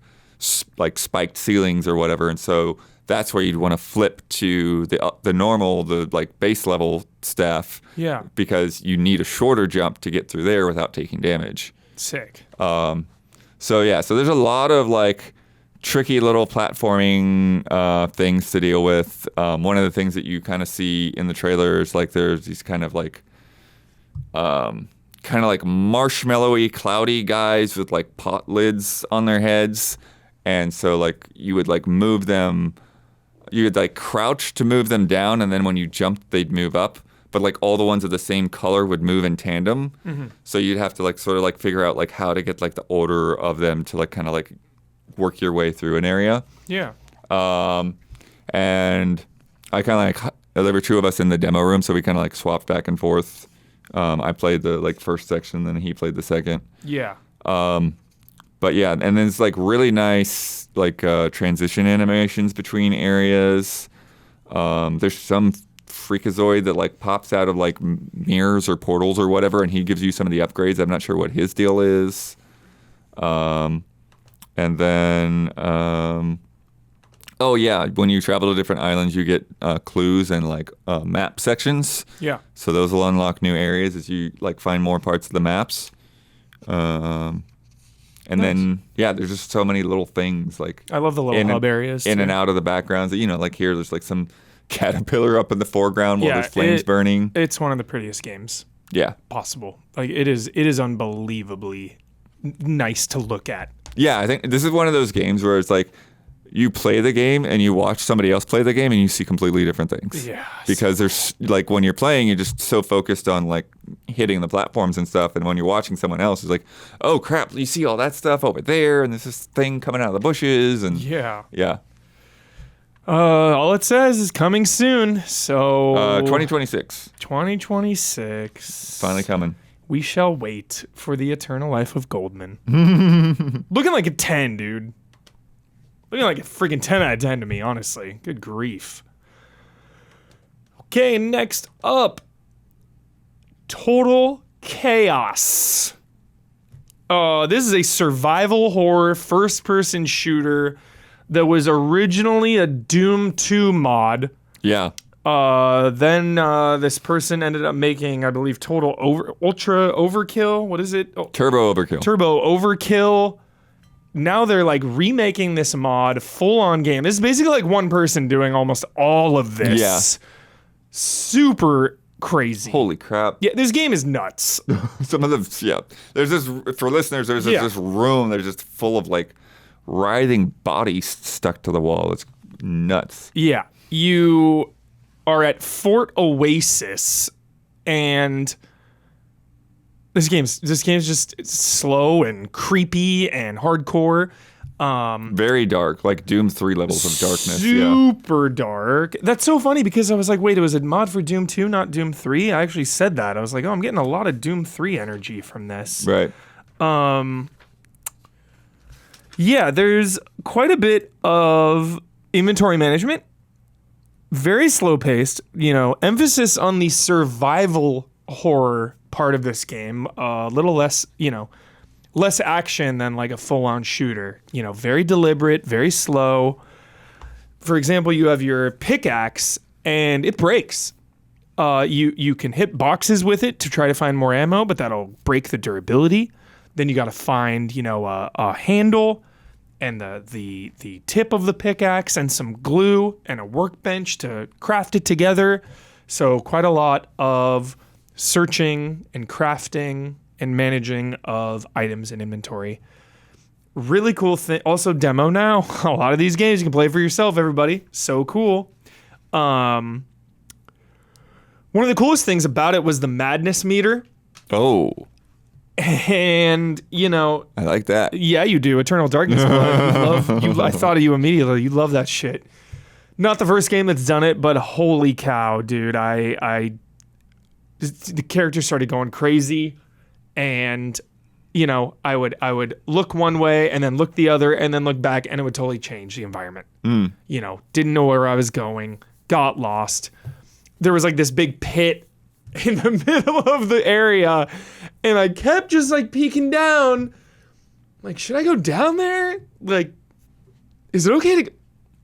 like spiked ceilings or whatever. And so that's where you'd want to flip to the normal, the like base level stuff. Yeah. Because you need a shorter jump to get through there without taking damage. Sick. So there's a lot of like tricky little platforming things to deal with. One of the things that you kind of see in the trailers, like there's these kind of like marshmallowy, cloudy guys with like pot lids on their heads, and so like you would like move them, you would like crouch to move them down, and then when you jumped, they'd move up. But like all the ones of the same color would move in tandem. Mm-hmm. So you'd have to like sort of like figure out like how to get like the order of them to like kind of like work your way through an area. Yeah. And I kind of like, there were two of us in the demo room, so we kind of like swapped back and forth. I played the like first section, then he played the second. Yeah. But yeah, and then it's like really nice like transition animations between areas. There's some freakazoid that like pops out of like mirrors or portals or whatever, and he gives you some of the upgrades. I'm not sure what his deal is. And then when you travel to different islands, you get clues and like map sections. Yeah. So those will unlock new areas as you like find more parts of the maps. And then there's just so many little things like I love the little hub areas in and out of the backgrounds. Like here, there's like some caterpillar up in the foreground while there's flames burning. It's one of the prettiest games possible. Like it is unbelievably nice to look at. Yeah, I think this is one of those games where it's like you play the game and you watch somebody else play the game and you see completely different things. Yeah. Because there's like when you're playing, you're just so focused on like hitting the platforms and stuff, and when you're watching someone else, it's like, oh crap, you see all that stuff over there, and there's this thing coming out of the bushes, and yeah. All it says is coming soon. So 2026. 2026. Finally coming. We shall wait for the eternal life of Goldman. Looking like a 10, dude. Looking like a freaking 10 out of 10 to me, honestly. Good grief. Okay, next up. Total Chaos. This is a survival horror first-person shooter that was originally a Doom 2 mod. Yeah. Then this person ended up making, I believe, Ultra Overkill. What is it? Oh, Turbo Overkill. Now they're like remaking this mod, full-on game. This is basically like one person doing almost all of this. Yeah. Super crazy. Holy crap. Yeah, this game is nuts. Some of them, There's this, for listeners, there's this room that's just full of like writhing bodies stuck to the wall. It's nuts. Yeah. You are at Fort Oasis, and this game's just slow and creepy and hardcore. Very dark, like Doom 3 levels of darkness. Super dark. That's so funny because I was like, wait, it was a mod for Doom 2, not Doom 3? I actually said that. I was like, oh, I'm getting a lot of Doom 3 energy from this. Right. Yeah, there's quite a bit of inventory management. Very slow paced, emphasis on the survival horror part of this game. A little less, less action than like a full-on shooter. Very deliberate, very slow. For example, you have your pickaxe and it breaks. You can hit boxes with it to try to find more ammo, but that'll break the durability. Then you got to find, a handle and the tip of the pickaxe and some glue and a workbench to craft it together. So quite a lot of searching and crafting and managing of items in inventory. Really cool thing. Also demo now. A lot of these games you can play for yourself, everybody. So cool. One of the coolest things about it was the madness meter. Oh. And, I like that. yeah, you do. Eternal Darkness. I thought of you immediately. You love that shit. Not the first game that's done it, but holy cow, dude. The character started going crazy, and I would look one way and then look the other and then look back, and it would totally change the environment. Didn't know where I was going, got lost. There was like this big pit in the middle of the area, and I kept just like peeking down. Like, should I go down there? Like, is it okay to?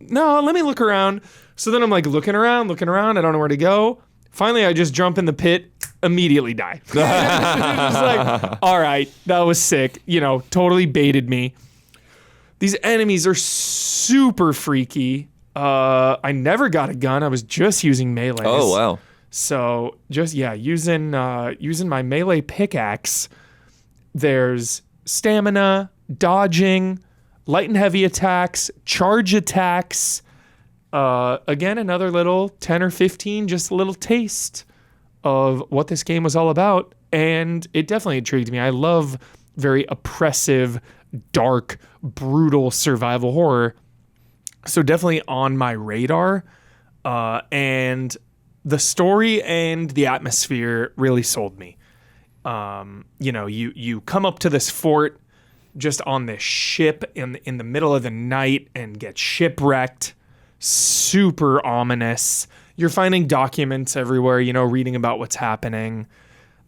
No, let me look around. So then I'm like looking around. I don't know where to go. Finally, I just jump in the pit, immediately die. It was like, all right, that was sick. Totally baited me. These enemies are super freaky. I never got a gun. I was just using melees. Oh, wow. So just, using my melee pickaxe. There's stamina, dodging, light and heavy attacks, charge attacks. Again, another little 10 or 15, just a little taste of what this game was all about. And it definitely intrigued me. I love very oppressive, dark, brutal survival horror. So definitely on my radar. And the story and the atmosphere really sold me. You come up to this fort just on this ship in the middle of the night and get shipwrecked. Super ominous. You're finding documents everywhere, reading about what's happening.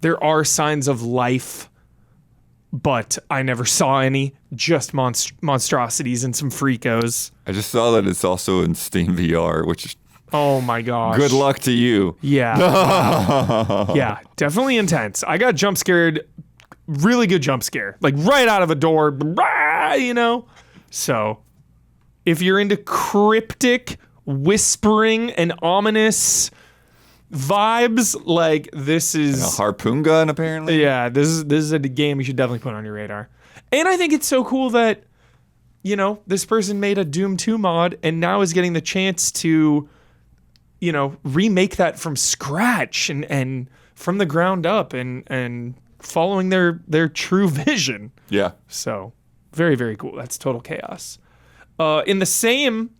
There are signs of life, but I never saw any. Just monstrosities and some freakos. I just saw that it's also in Steam VR, which Oh my gosh. good luck to you. Yeah. Wow. Yeah, definitely intense. I got jump scared, really good jump scare. Like right out of a door, So, if you're into cryptic, whispering, and ominous vibes, like this is A harpoon gun, apparently. yeah, this is a game you should definitely put on your radar. And I think it's so cool that this person made a Doom 2 mod and now is getting the chance to remake that from scratch and from the ground up and following their true vision. Yeah. So, very, very cool. That's total chaos. In the same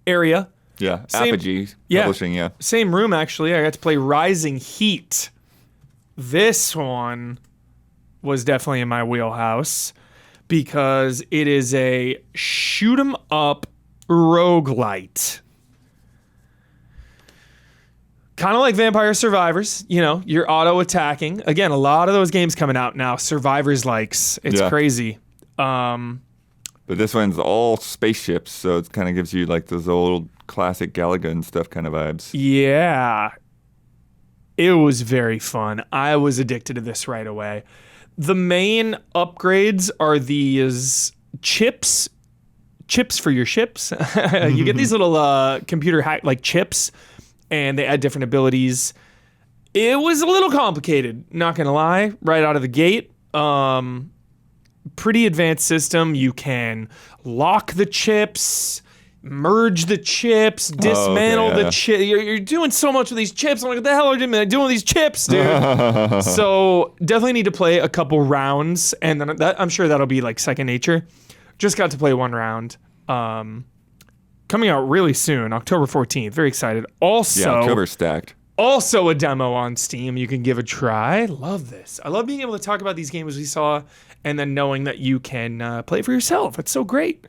area, Yeah. Same- Apogee yeah. Publishing, yeah. same room actually, I got to play Rising Heat. This one was definitely in my wheelhouse because it is a shoot 'em up roguelite. Kind of like Vampire Survivors, you're auto attacking. Again, a lot of those games coming out now, Survivors likes. It's Yeah. crazy. But this one's all spaceships, so it kind of gives you like those old classic Galaga and stuff kind of vibes. Yeah. It was very fun. I was addicted to this right away. The main upgrades are these chips for your ships. You get these little computer hack like chips, and they add different abilities. It was a little complicated, not gonna lie, right out of the gate. Pretty advanced system. You can lock the chips, merge the chips, dismantle yeah. the chip. You're doing so much with these chips. I'm like, what the hell are you doing with these chips, dude? So definitely need to play a couple rounds, and then I'm sure that'll be like second nature. Just got to play one round. Coming out really soon, October 14th. Very excited. Also, Yeah, October stacked. also a demo on Steam you can give a try. Love this. I love being able to talk about these games we saw and then knowing that you can play for yourself. It's so great.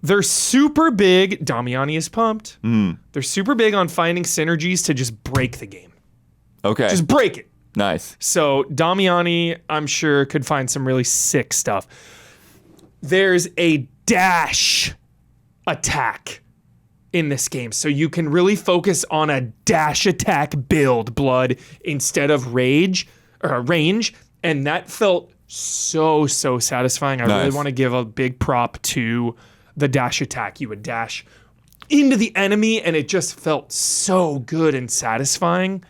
They're super big. Damiani is pumped. They're super big on finding synergies to just break the game. Okay. Just break it. Nice. So Damiani, I'm sure, could find some really sick stuff. There's a dash attack in this game. So you can really focus on a dash attack build, Blood, instead of range. And that felt so satisfying. I really Nice. want to give a big prop to the dash attack. You would dash into the enemy and it just felt so good and satisfying.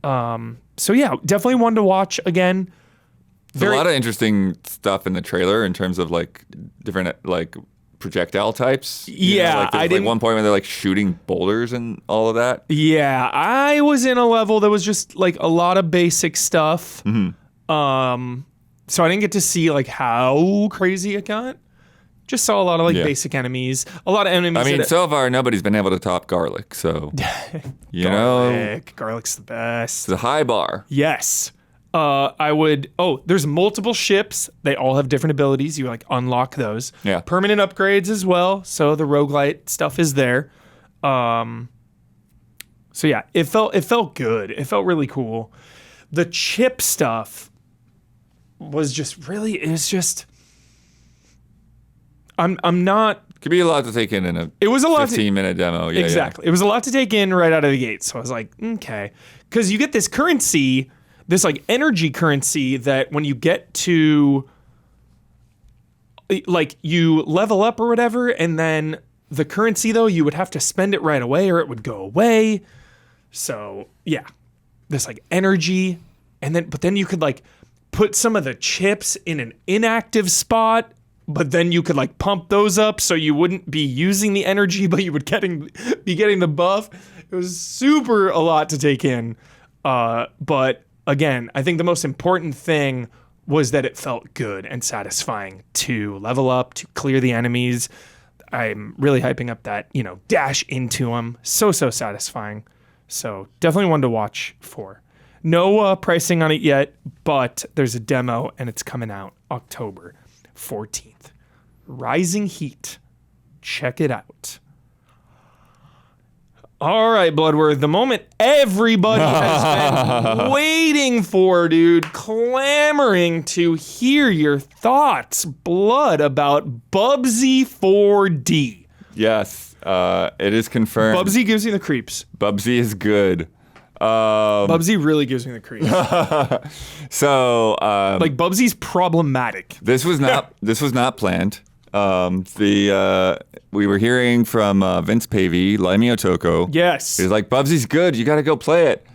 So yeah, definitely one to watch again. There's a lot of interesting stuff in the trailer in terms of like different like projectile types. Yeah, like there's like one point where they're like shooting boulders and all of that. Yeah, I was in a level that was just like a lot of basic stuff. So I didn't get to see like how crazy it got. Just saw a lot of like basic enemies. A lot of enemies. I mean, so far nobody's been able to top Garlic. So you know, Garlic's the best. It's a high bar. Yes. There's multiple ships. They all have different abilities. You like unlock those. Yeah. Permanent upgrades as well. So the roguelite stuff is there. So yeah, it felt good. It felt really cool. The chip stuff was just really, it's just, I'm not. Could be a lot to take in a it was a lot 15-minute demo. Yeah, exactly. Yeah. It was a lot to take in right out of the gate. So I was like, okay. Because you get this currency, this like energy currency that when you get to, like you level up or whatever, and then the currency though, you would have to spend it right away or it would go away. So yeah, this like energy, but then you could like put some of the chips in an inactive spot, but then you could like pump those up so you wouldn't be using the energy, but you would be getting the buff. It was super a lot to take in. But again, I think the most important thing was that it felt good and satisfying to level up, to clear the enemies. I'm really hyping up that, dash into them. So satisfying. So definitely one to watch for. No pricing on it yet, but there's a demo and it's coming out October 14th. Rising Heat. Check it out. All right, Bloodworth, the moment everybody has been waiting for, dude, clamoring to hear your thoughts, Blood, about Bubsy 4D. Yes, it is confirmed. Bubsy gives me the creeps. Bubsy is good. Bubsy really gives me the creeps. So, like Bubsy's problematic. This was not planned. We were hearing from Vince Pavey, Laimio Toko. Yes. He's like, Bubsy's good. You got to go play it.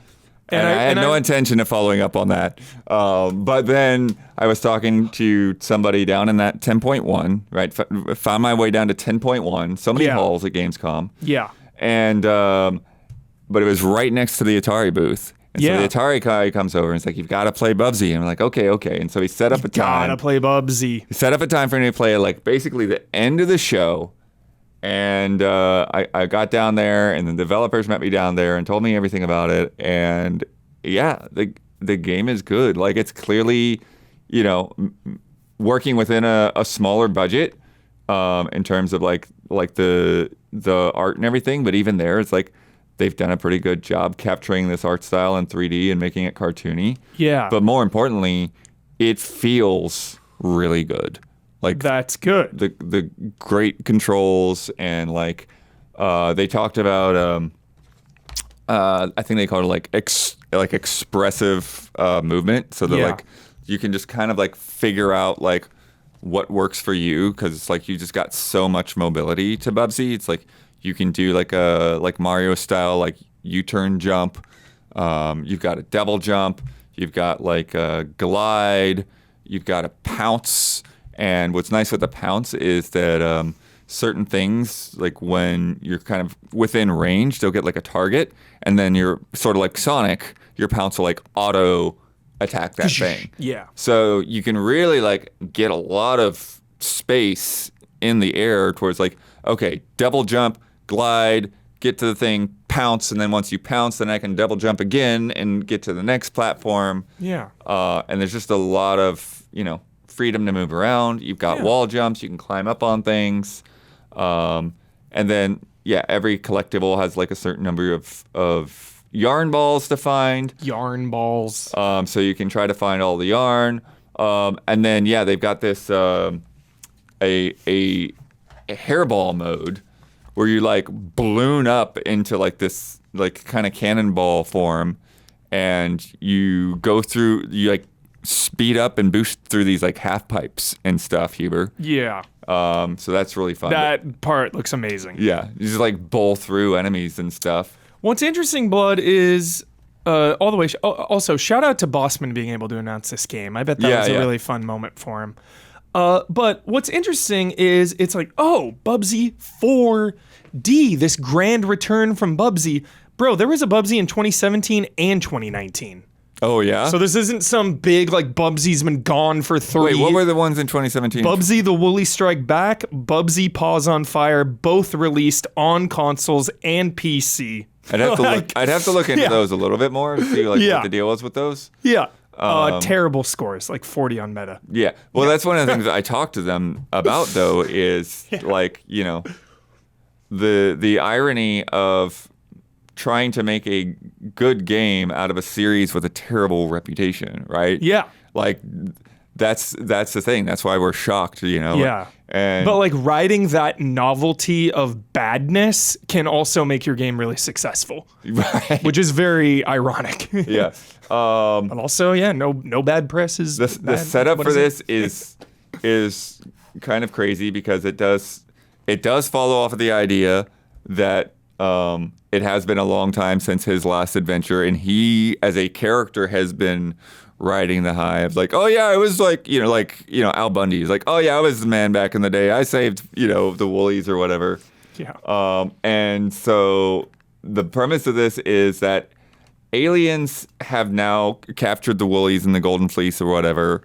And I had no intention of following up on that. But then I was talking to somebody down in that 10.1, right? Found my way down to 10.1. So many halls at Gamescom. Yeah. And, but it was right next to the Atari booth. And so the Atari guy comes over and he's like, you've got to play Bubsy. And I'm like, okay. And so he set up a time. Gotta play Bubsy. He set up a time for me to play like basically the end of the show. And I got down there and the developers met me down there and told me everything about it. And yeah, the game is good. Like it's clearly, working within a smaller budget in terms of like the art and everything. But even there, it's like, they've done a pretty good job capturing this art style in 3D and making it cartoony. Yeah. But more importantly, it feels really good. Like that's good. The great controls and like they talked about I think they called it like expressive movement, so that like you can just kind of like figure out like what works for you, because it's like you just got so much mobility to Bubsy. It's like you can do like a Mario style like U-turn jump. You've got a double jump. You've got like a glide. You've got a pounce. And what's nice with the pounce is that certain things, like when you're kind of within range, they'll get like a target, and then you're sort of like Sonic, your pounce will like auto attack that thing. Yeah. So you can really like get a lot of space in the air towards like, okay, double jump, glide, get to the thing, pounce, and then once you pounce, then I can double jump again and get to the next platform. Yeah. And there's just a lot of, freedom to move around. You've got wall jumps, you can climb up on things. And then, every collectible has like a certain number of yarn balls to find. Yarn balls. So you can try to find all the yarn. And then, they've got this a hairball mode where you like balloon up into like this like kind of cannonball form, and you go through, you like speed up and boost through these like half pipes and stuff, Huber. Yeah. So that's really fun. That part looks amazing. Yeah. You just like bowl through enemies and stuff. What's interesting, Blood, is all the way. Also, shout out to Bossman being able to announce this game. I bet that was a really fun moment for him. But what's interesting is it's like, oh, Bubsy 4D, this grand return from Bubsy. Bro, there was a Bubsy in 2017 and 2019. Oh, yeah? So this isn't some big, like, Bubsy's been gone for 3. Wait, what were the ones in 2017? Bubsy the Woolly Strike Back, Bubsy Paws on Fire, both released on consoles and PC. I'd have to look into those a little bit more to see like what the deal was with those. Yeah. Terrible scores, like 40 on Meta. Yeah. Well, that's one of the things that I talked to them about, though, is like, you know, the irony of trying to make a good game out of a series with a terrible reputation, right? Yeah. Like, that's the thing. That's why we're shocked, you know? Yeah. But like riding that novelty of badness can also make your game really successful. Right. Which is very ironic. Yeah. But also, no bad press is the setup for this it? is kind of crazy because it does follow off of the idea that it has been a long time since his last adventure, and he as a character has been riding the high of like, oh yeah, it was like, Al Bundy. He's like, oh yeah, I was the man back in the day. I saved, the Woolies or whatever. Yeah. And so the premise of this is that aliens have now captured the Woolies and the Golden Fleece or whatever,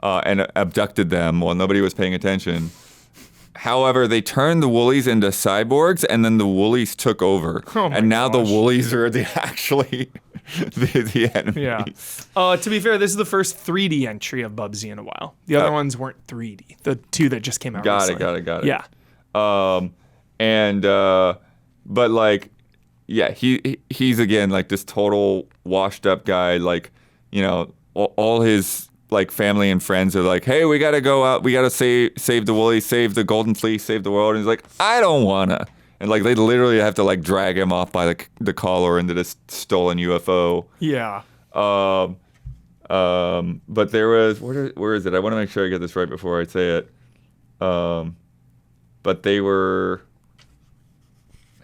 and abducted them while nobody was paying attention. However, they turned the Woolies into cyborgs, and then the Woolies took over. Oh my and now gosh. the Woolies are actually the enemy. Yeah. To be fair, this is the first 3D entry of Bubsy in a while. The other ones weren't 3D. The 2 that just came out recently. Got it. Yeah. But like, yeah, he's again like this total washed up guy. Like, all his like family and friends are like, hey, we gotta go out, we gotta save the Woolies, save the Golden Fleece, save the world. And he's like, I don't wanna. And like they literally have to like drag him off by the collar into this stolen UFO. Yeah. But there was where is it? I want to make sure I get this right before I say it. But they were.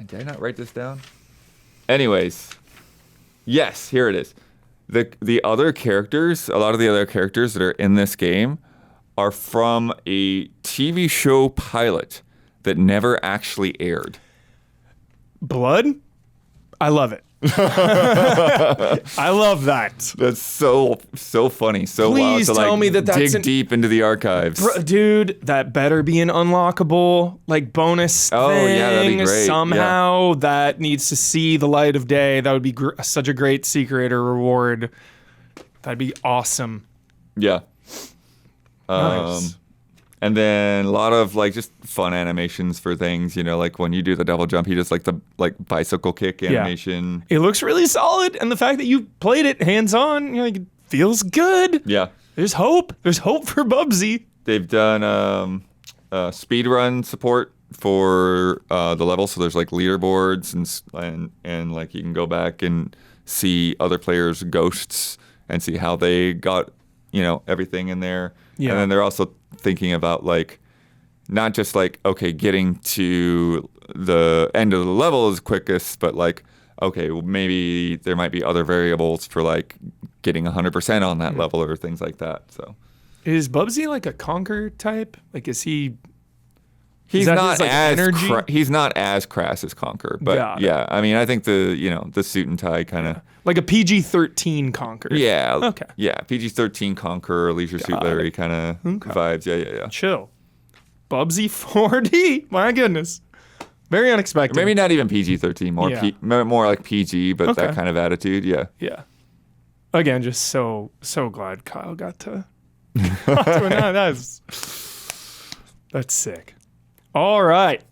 Did I not write this down? Anyways, yes, here it is. The other characters, a lot of the other characters that are in this game, are from a TV show pilot that never actually aired. Blood? I love it. I love that. That's so funny. So Please wild to tell me that's dig deep into the archives. Dude, that better be an unlockable like bonus thing. Oh, yeah, that'd be great. Somehow that needs to see the light of day. That would be such a great secret or reward. That'd be awesome. Yeah. Nice. And then a lot of like just fun animations for things, like when you do the double jump, he does like the bicycle kick animation. It looks really solid, and the fact that you played it hands on, it feels good. Yeah. There's hope. There's hope for Bubsy. They've done speedrun support for the level, so there's like leaderboards and like you can go back and see other players' ghosts and see how they got everything in there. Yeah. And then they're also thinking about like not just like, okay, getting to the end of the level is quickest, but like, okay, well, maybe there might be other variables for like getting 100% on that level or things like that. So is Bubsy like a conquer type? Like, is he? He's not he's not as crass as Conquer, but yeah, I mean, I think the suit and tie kind of like a PG-13 Conquer. Yeah. Okay. Yeah, PG-13 Conquer, Leisure Suit Larry kind of vibes. Yeah. Chill. Bubsy 4D. My goodness. Very unexpected. Or maybe not even PG-13, more like PG, but that kind of attitude. Yeah. Yeah. Again, just so glad Kyle got to. That's sick. All right.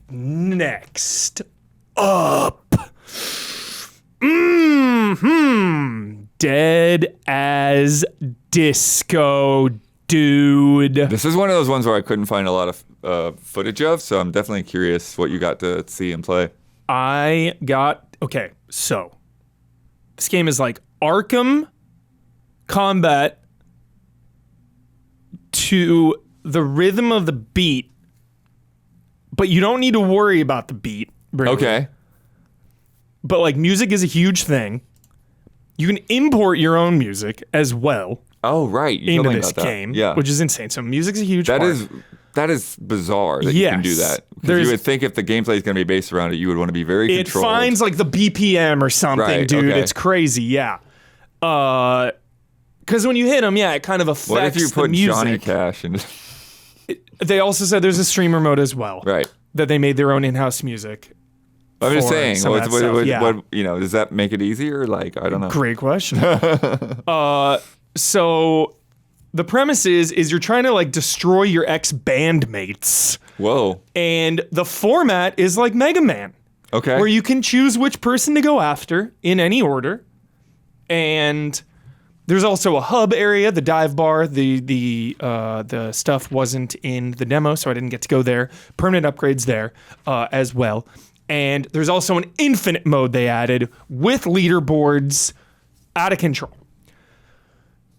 Next up. Dead as Disco, dude. This is one of those ones where I couldn't find a lot of footage of, so I'm definitely curious what you got to see and play. Okay, so this game is like Arkham combat to the rhythm of the beat, but you don't need to worry about the beat. Really. Okay. But like music is a huge thing. You can import your own music as well. Oh, right. You told into me this about that. game, Yeah. which is insane. So music's a huge That part. is bizarre that you can do Yes. that. Because you would think if the gameplay is going to be based around it, you would want to be very It controlled. finds like the BPM or something, Right, dude. okay. It's crazy, yeah. Because when you hit them, yeah, it kind of affects What if you put the music. Johnny Cash in? They also said there's a streamer mode as well. Right. That they made their own in-house music. I'm just for saying. some of that stuff, yeah. What, does that make it easier? Like, I don't know. Great question. So the premise is you're trying to like destroy your ex-bandmates. Whoa. And the format is like Mega Man. Okay. Where you can choose which person to go after in any order. And there's also a hub area, the dive bar. The stuff wasn't in the demo, so I didn't get to go there. Permanent upgrades there as well. And there's also an infinite mode they added with leaderboards out of control.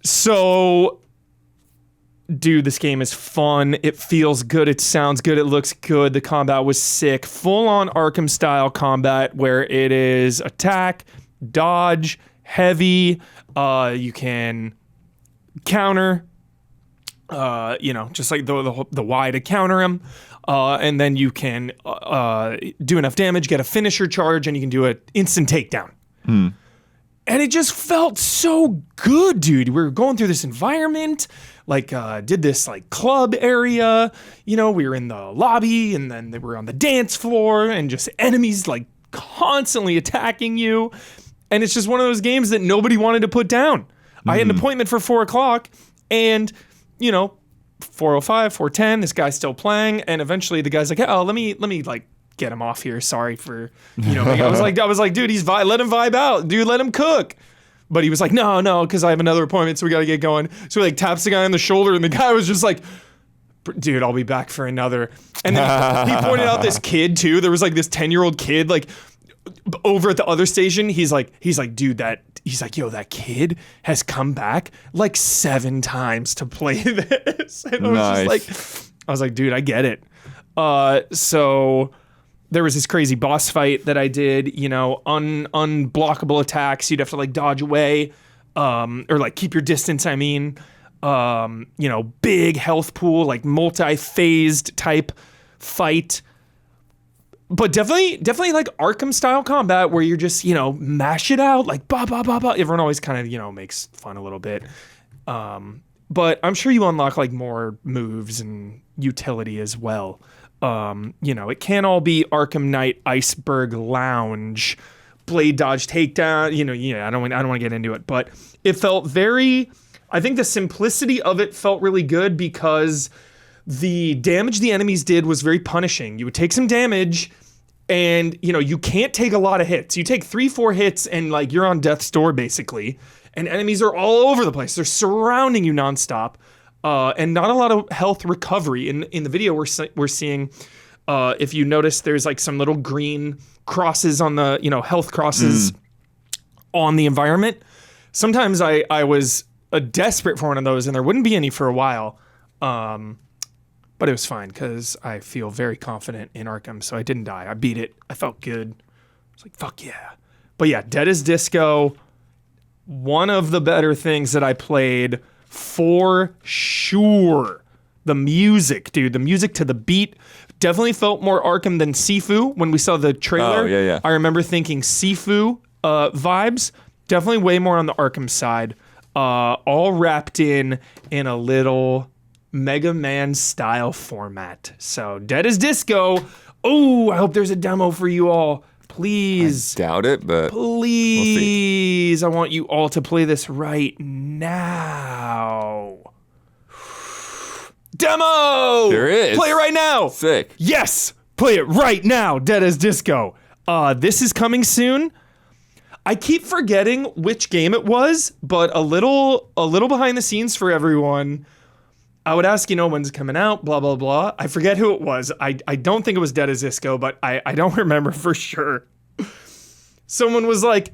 So, dude, this game is fun. It feels good. It sounds good. It looks good. The combat was sick. Full-on Arkham-style combat where it is attack, dodge, heavy. You can counter, just like the Y to counter him. And then you can do enough damage, get a finisher charge, and you can do an instant takedown. And it just felt so good, dude. We were going through this environment, did this like club area. We were in the lobby, and then they were on the dance floor, and just enemies like constantly attacking you. And it's just one of those games that nobody wanted to put down. I had an appointment for 4:00, and 4:05, 4:10, this guy's still playing, and eventually the guy's like, "Oh, let me like get him off here. Sorry for I was like, dude, let him vibe out, dude, let him cook." But he was like, no, because I have another appointment, so we got to get going. So he like taps the guy on the shoulder, and the guy was just like, "Dude, I'll be back for another." And then he pointed out this kid too. There was like this 10-year-old kid like over at the other station. He's like, dude, yo, that kid has come back like 7 times to play this. And I was like, dude, I get it. So there was this crazy boss fight that I did, unblockable attacks. You'd have to like dodge away, or like keep your distance, I mean. Big health pool, like multi-phased type fight. But definitely like Arkham style combat where you're just, mash it out, like ba ba ba ba. Everyone always kind of, makes fun a little bit. But I'm sure you unlock like more moves and utility as well. It can't all be Arkham Knight, Iceberg Lounge, Blade Dodge Takedown. I don't want to get into it, but it felt I think the simplicity of it felt really good because the damage the enemies did was very punishing. You would take some damage and, you can't take a lot of hits. You take 3-4 hits and like you're on death's door basically. And enemies are all over the place. They're surrounding you nonstop. And not a lot of health recovery. In the video we're seeing, if you notice, there's like some little green crosses on the, health crosses on the environment. Sometimes I was desperate for one of those and there wouldn't be any for a while. But it was fine because I feel very confident in Arkham, so I didn't die. I beat it. I felt good. I was like, fuck yeah. But yeah, Dead as Disco, one of the better things that I played for sure. The music, dude. The music to the beat definitely felt more Arkham than Sifu when we saw the trailer. Oh, yeah. I remember thinking Sifu vibes. Definitely way more on the Arkham side. All wrapped in a little Mega Man style format. So Dead as Disco. Oh, I hope there's a demo for you all. Please. I doubt it, but please. I want you all to play this right now. Demo! There is. Play it right now. Sick. Yes. Play it right now. Dead as Disco. This is coming soon. I keep forgetting which game it was, but a little behind the scenes for everyone. I would ask, when's it coming out, blah, blah, blah. I forget who it was. I don't think it was Dead as Disco, but I don't remember for sure. Someone was like,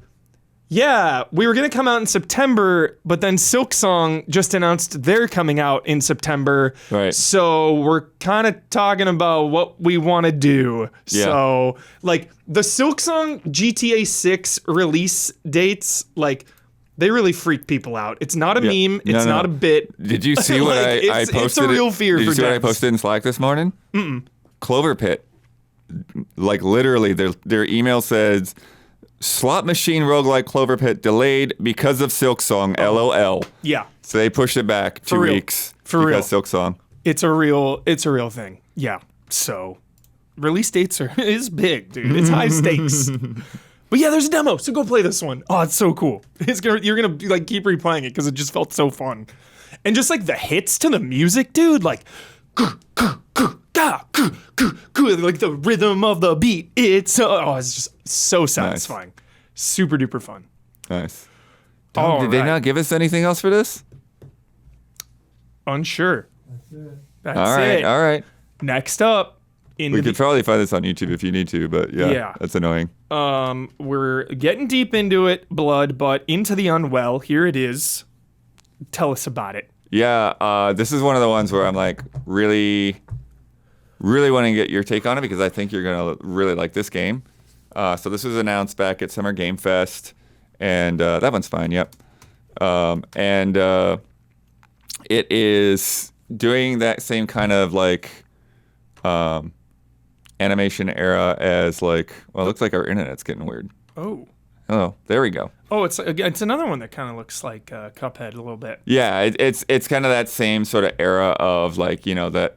yeah, we were going to come out in September, but then Silksong just announced they're coming out in September. Right. So we're kind of talking about what we want to do. Yeah. So, like, the Silksong GTA 6 release dates, like, They really freak people out. It's not a meme. It's not a bit. Did you see what I posted? It's a real fear Did for you see what I devs. posted in Slack this morning? Clover Pit. Like literally, their email says, slot machine roguelike Clover Pit delayed because of Silksong, LOL. Yeah. So they pushed it back 2 weeks because Silksong. It's a real thing. Yeah. So release dates is big, dude. It's high stakes. But yeah, there's a demo, so go play this one. Oh, it's so cool. You're gonna like keep replaying it because it just felt so fun, and just like the hits to the music, dude. Like, like the rhythm of the beat. It's just so satisfying, super duper fun. Nice. Did they not give us anything else for this? Unsure. That's it. All right. Next up, We could probably find this on YouTube if you need to, but yeah. That's annoying. We're getting deep into it, Blood, but into the Unwell. Here it is. Tell us about it. Yeah, this is one of the ones where I'm like really wanting to get your take on it because I think you're gonna really like this game. So this was announced back at Summer Game Fest, and that one's fine. Yep. It is doing that same kind of like animation era as like, well, it looks like our internet's getting weird. Oh, there we go. Oh, it's another one that kind of looks like Cuphead a little bit. Yeah, it's kind of that same sort of era of like, you know, that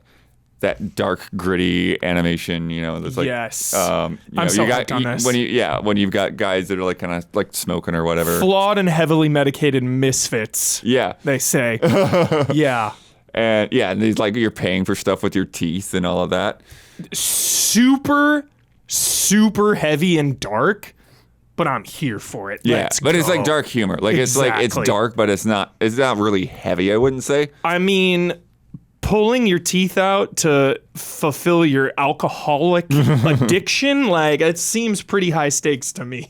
dark gritty animation, you know, that's like yes. I'm so hooked on this. When you've got guys that are like kind of like smoking or whatever. Flawed and heavily medicated misfits. Yeah. They say. Yeah. And these like you're paying for stuff with your teeth and all of that. Super heavy and dark, but I'm here for it. Yeah, Let's but go. it's like dark humor. Like Exactly. it's dark, but it's not really heavy, I wouldn't say. I mean, pulling your teeth out to fulfill your alcoholic addiction, like it seems pretty high stakes to me.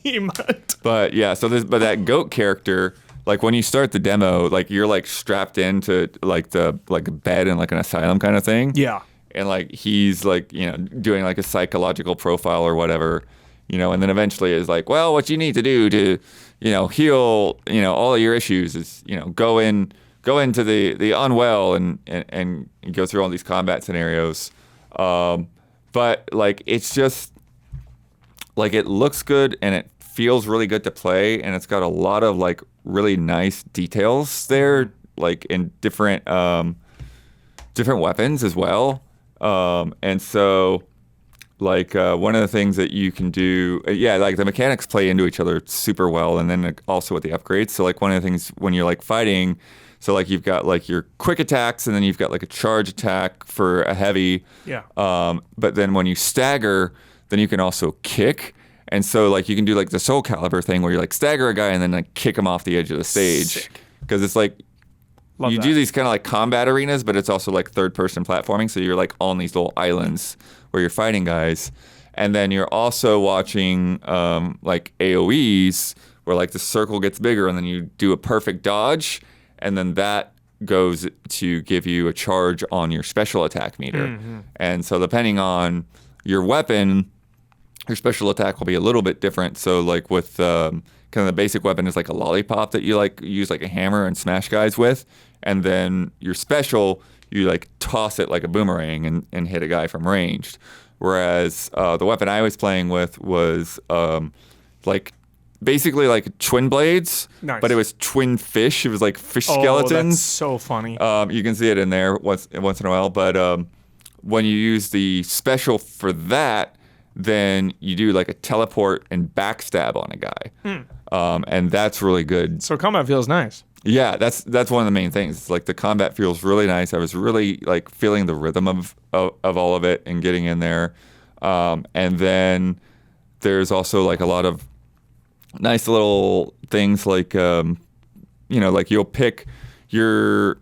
But yeah, but that goat character, like when you start the demo, like you're like strapped into like the bed in like an asylum kind of thing. Yeah. And like he's like, you know, doing like a psychological profile or whatever, you know, and then eventually is like, well, what you need to do to, you know, heal, you know, all of your issues is, you know, go into the Unwell and go through all these combat scenarios. But like it's just like it looks good and it feels really good to play, and it's got a lot of like really nice details there, like in different weapons as well. And so like one of the things that you can do, like the mechanics play into each other super well, and then also with the upgrades. So like one of the things when you're like fighting, so like you've got like your quick attacks, and then you've got like a charge attack for a heavy. Yeah. But then when you stagger, then you can also kick. And so like you can do like the Soul Calibur thing where you like stagger a guy and then like kick him off the edge of the stage. Because it's like Love you that. do these kind of like combat arenas, but it's also like third person platforming. So you're like on these little islands where you're fighting guys. And then you're also watching like AoEs where like the circle gets bigger and then you do a perfect dodge. And then that goes to give you a charge on your special attack meter. Mm-hmm. And so depending on your weapon, your special attack will be a little bit different. So like with kind of the basic weapon is like a lollipop that you like use like a hammer and smash guys with. And then your special, you like toss it like a boomerang and hit a guy from ranged. Whereas the weapon I was playing with was like basically like twin blades, nice. But it was twin fish. It was like fish skeletons. Oh, that's so funny. You can see it in there once in a while. But when you use the special for that, then you do like a teleport and backstab on a guy. And that's really good. So combat feels nice. Yeah, that's one of the main things. It's like the combat feels really nice. I was really like feeling the rhythm of all of it and getting in there. And then there's also like a lot of nice little things like, you know, like you'll pick your,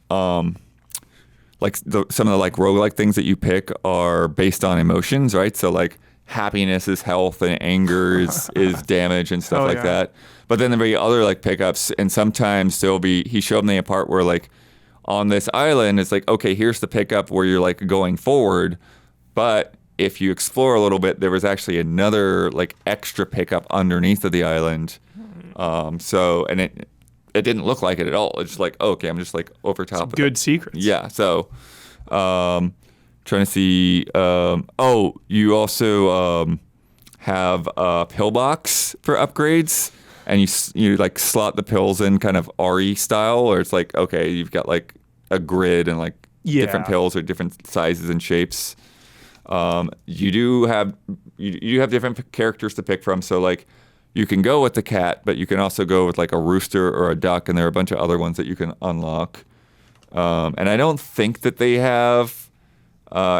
like some of the like roguelike things that you pick are based on emotions, right? So like happiness is health and anger is damage and stuff like that. But then there'll be other like pickups, and sometimes he showed me a part where like on this island, it's like, okay, here's the pickup where you're like going forward, but if you explore a little bit, there was actually another like extra pickup underneath of the island. And it didn't look like it at all. It's just like, okay, I'm just like over top of Good it. secrets. Yeah. So, trying to see. You also have a pillbox for upgrades, and you like slot the pills in kind of RE style, or it's like, okay, you've got like a grid and like different pills or different sizes and shapes. You do have different characters to pick from. So like you can go with the cat, but you can also go with like a rooster or a duck, and there are a bunch of other ones that you can unlock. And I don't think that they have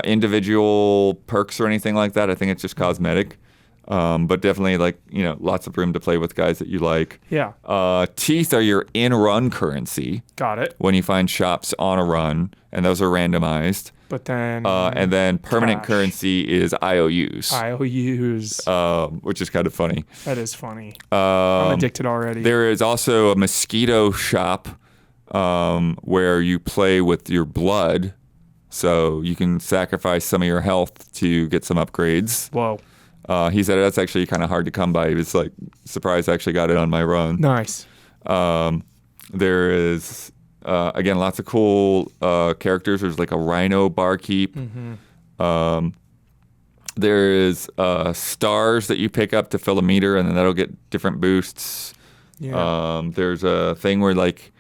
individual perks or anything like that. I think it's just cosmetic. But definitely like, lots of room to play with guys that you like. Yeah. Teeth are your in-run currency. Got it. When you find shops on a run, and those are randomized. But then... and then permanent cash. currency is IOUs. IOUs. Which is kind of funny. That is funny. I'm addicted already. There is also a mosquito shop where you play with your blood. So you can sacrifice some of your health to get some upgrades. Whoa. He said that's actually kind of hard to come by. He was like surprised I actually got it on my run. Nice. There is, again, lots of cool characters. There's like a rhino barkeep. Mm-hmm. There is stars that you pick up to fill a meter, and then that'll get different boosts. Yeah. There's a thing where like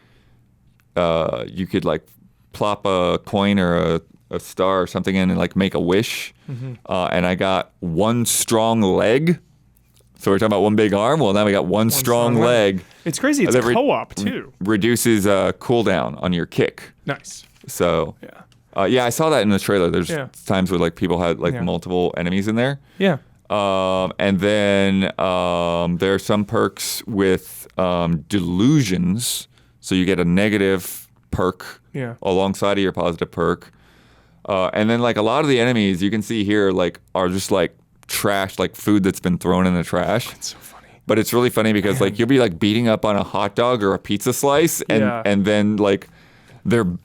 you could like plop a coin or a star or something in and like make a wish. Mm-hmm. And I got one strong leg. So we're talking about one big arm. Well, now we got one strong leg. It's crazy. It's co-op too. Reduces cooldown on your kick. Nice. So yeah. Yeah, I saw that in the trailer. There's times where like people had like multiple enemies in there. Yeah. And then there are some perks with delusions. So you get a negative perk alongside of your positive perk. And then like a lot of the enemies you can see here like are just like trash, like food that's been thrown in the trash. That's so funny. But it's really funny because like you'll be like beating up on a hot dog or a pizza slice, and then like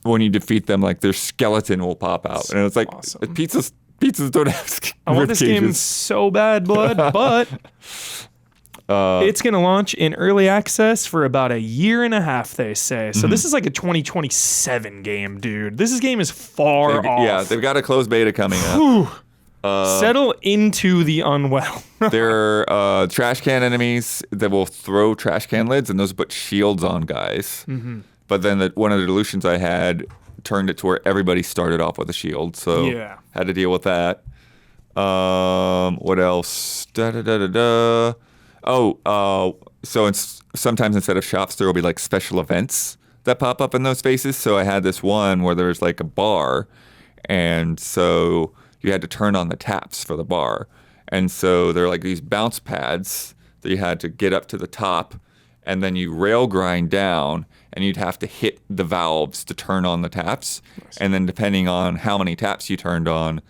when you defeat them, like their skeleton will pop out, and it's like awesome. pizzas don't have I want this game so bad, bud, but it's going to launch in early access for about a year and a half, they say. So this is like a 2027 game, dude. This game is far off. Yeah, they've got a closed beta coming up. Settle into the Unwell. There are trash can enemies that will throw trash can lids, and those put shields on guys. Mm-hmm. But then one of the delusions I had turned it to where everybody started off with a shield, so had to deal with that. What else? So sometimes instead of shops, there will be like special events that pop up in those spaces. So I had this one where there's like a bar, and so you had to turn on the taps for the bar. And so there are like these bounce pads that you had to get up to the top, and then you rail grind down, and you'd have to hit the valves to turn on the taps. Nice. And then depending on how many taps you turned on,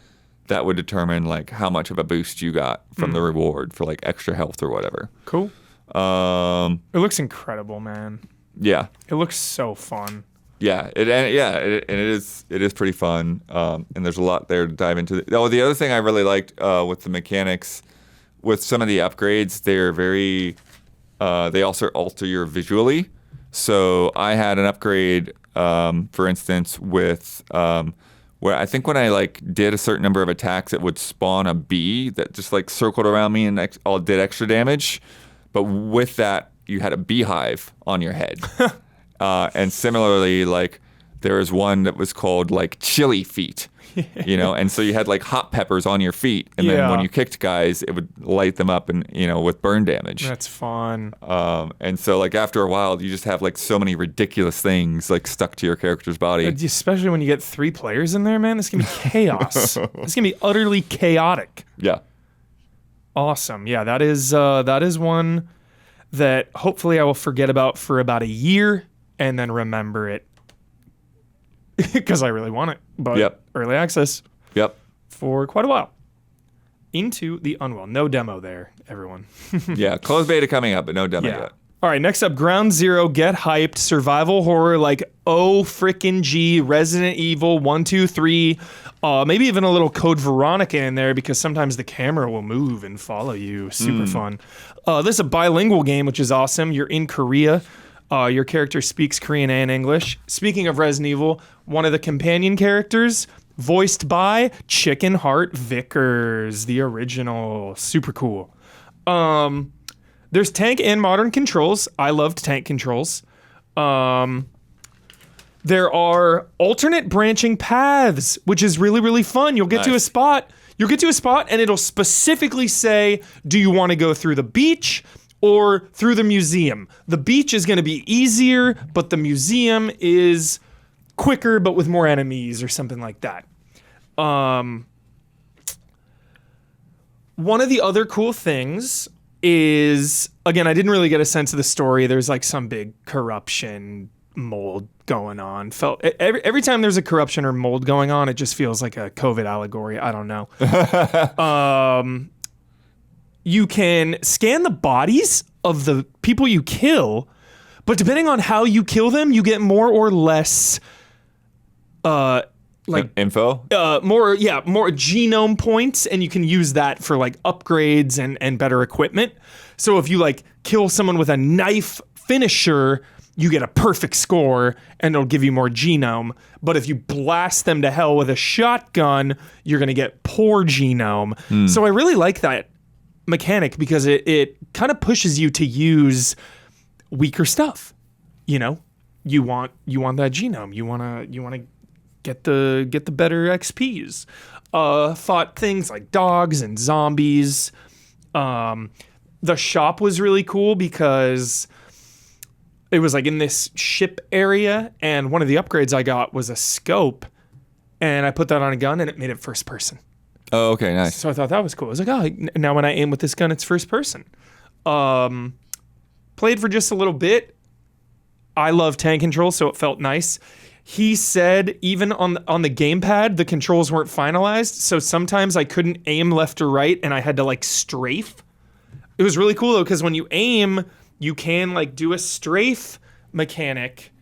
that would determine like how much of a boost you got from the reward for like extra health or whatever. Cool. It looks incredible, man. Yeah. It looks so fun. Yeah, it is pretty fun, and there's a lot there to dive into. The other thing I really liked with the mechanics, with some of the upgrades, they're very, they also alter your visually. So I had an upgrade, for instance, with where I think when I like did a certain number of attacks, it would spawn a bee that just like circled around me and did extra damage. But with that, you had a beehive on your head. And similarly, like there was one that was called like chili feet, and so you had like hot peppers on your feet, and then when you kicked guys, it would light them up and with burn damage. That's fun. And so like after a while, you just have like so many ridiculous things like stuck to your character's body. Especially when you get 3 players in there, man, it's gonna be chaos. It's gonna be utterly chaotic. Yeah. Awesome. Yeah, that is one that hopefully I will forget about for about a year. And then remember it because I really want it. But early access for quite a while. Into the Unwell. No demo there, everyone. Yeah, closed beta coming up, but no demo yet. All right, next up, Ground Zero, get hyped, survival horror like oh frickin' G, Resident Evil 1, 2, 3, maybe even a little Code Veronica in there because sometimes the camera will move and follow you. Super fun. This is a bilingual game, which is awesome. You're in Korea. Your character speaks Korean and English. Speaking of Resident Evil, one of the companion characters, voiced by Chicken Heart Vickers, the original. Super cool. There's tank and modern controls. I loved tank controls. There are alternate branching paths, which is really, really fun. You'll get to a spot. You'll get to a spot and it'll specifically say, do you want to go through the beach or through the museum? The beach is going to be easier, but the museum is quicker, but with more enemies or something like that. One of the other cool things is, again, I didn't really get a sense of the story. There's like some big corruption mold going on. Every time there's a corruption or mold going on, it just feels like a COVID allegory. I don't know. You can scan the bodies of the people you kill, but depending on how you kill them, you get more or less like info, more genome points, and you can use that for like upgrades and better equipment. So if you like kill someone with a knife finisher, you get a perfect score and it'll give you more genome. But if you blast them to hell with a shotgun, you're gonna get poor genome. So I really like that mechanic because it kind of pushes you to use weaker stuff. You know, you want that genome. You wanna get the better XPs. Fought things like dogs and zombies. The shop was really cool because it was like in this ship area, and one of the upgrades I got was a scope, and I put that on a gun and it made it first person. Oh, okay, nice. So I thought that was cool. I was like, oh, now when I aim with this gun, it's first person. Played for just a little bit. I love tank control, so it felt nice. He said even on the gamepad, the controls weren't finalized, so sometimes I couldn't aim left or right, and I had to like strafe. It was really cool though, because when you aim, you can like do a strafe mechanic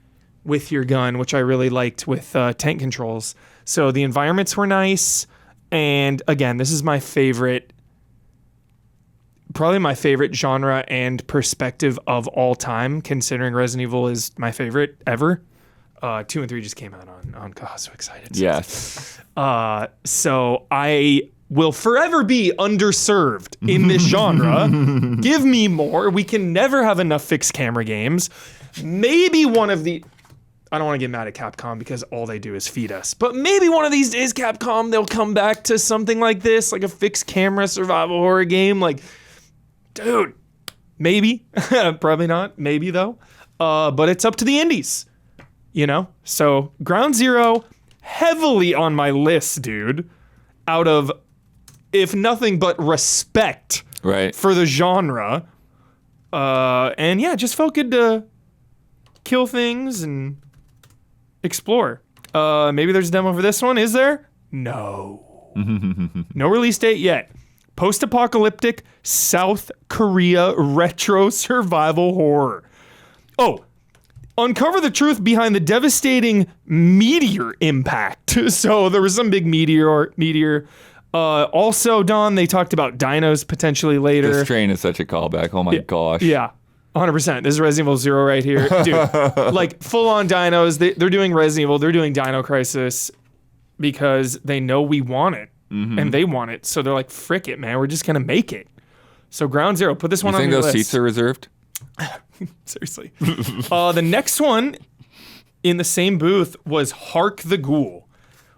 with your gun, which I really liked with tank controls. So the environments were nice, and again, this is my favorite, probably my favorite genre and perspective of all time, considering Resident Evil is my favorite ever. 2 and 3 just came out on God, so excited. Yes. So I will forever be underserved in this genre. Give me more. We can never have enough fixed camera games. Maybe one of the... I don't want to get mad at Capcom because all they do is feed us. But maybe one of these days, Capcom, they'll come back to something like this, like a fixed camera survival horror game. Like, dude, maybe. Probably not. Maybe, though. But it's up to the indies. You know? So, Ground Zero, heavily on my list, dude. Out of, if nothing but respect for the genre. And yeah, just felt good to kill things and explore. Maybe there's a demo for this one. Is there? No. No release date yet. Post-apocalyptic South Korea retro survival horror. Oh, uncover the truth behind the devastating meteor impact. So there was some big meteor. Also, Don, they talked about dinos potentially later. This train is such a callback. Oh my gosh. Yeah, 100%. This is Resident Evil 0 right here. Dude, like full-on dinos. They're doing Resident Evil. They're doing Dino Crisis because they know we want it. And they want it. So they're like, frick it, man. We're just going to make it. So Ground Zero, put this one on your list. You think those seats are reserved? Seriously. The next one in the same booth was Hark the Ghoul.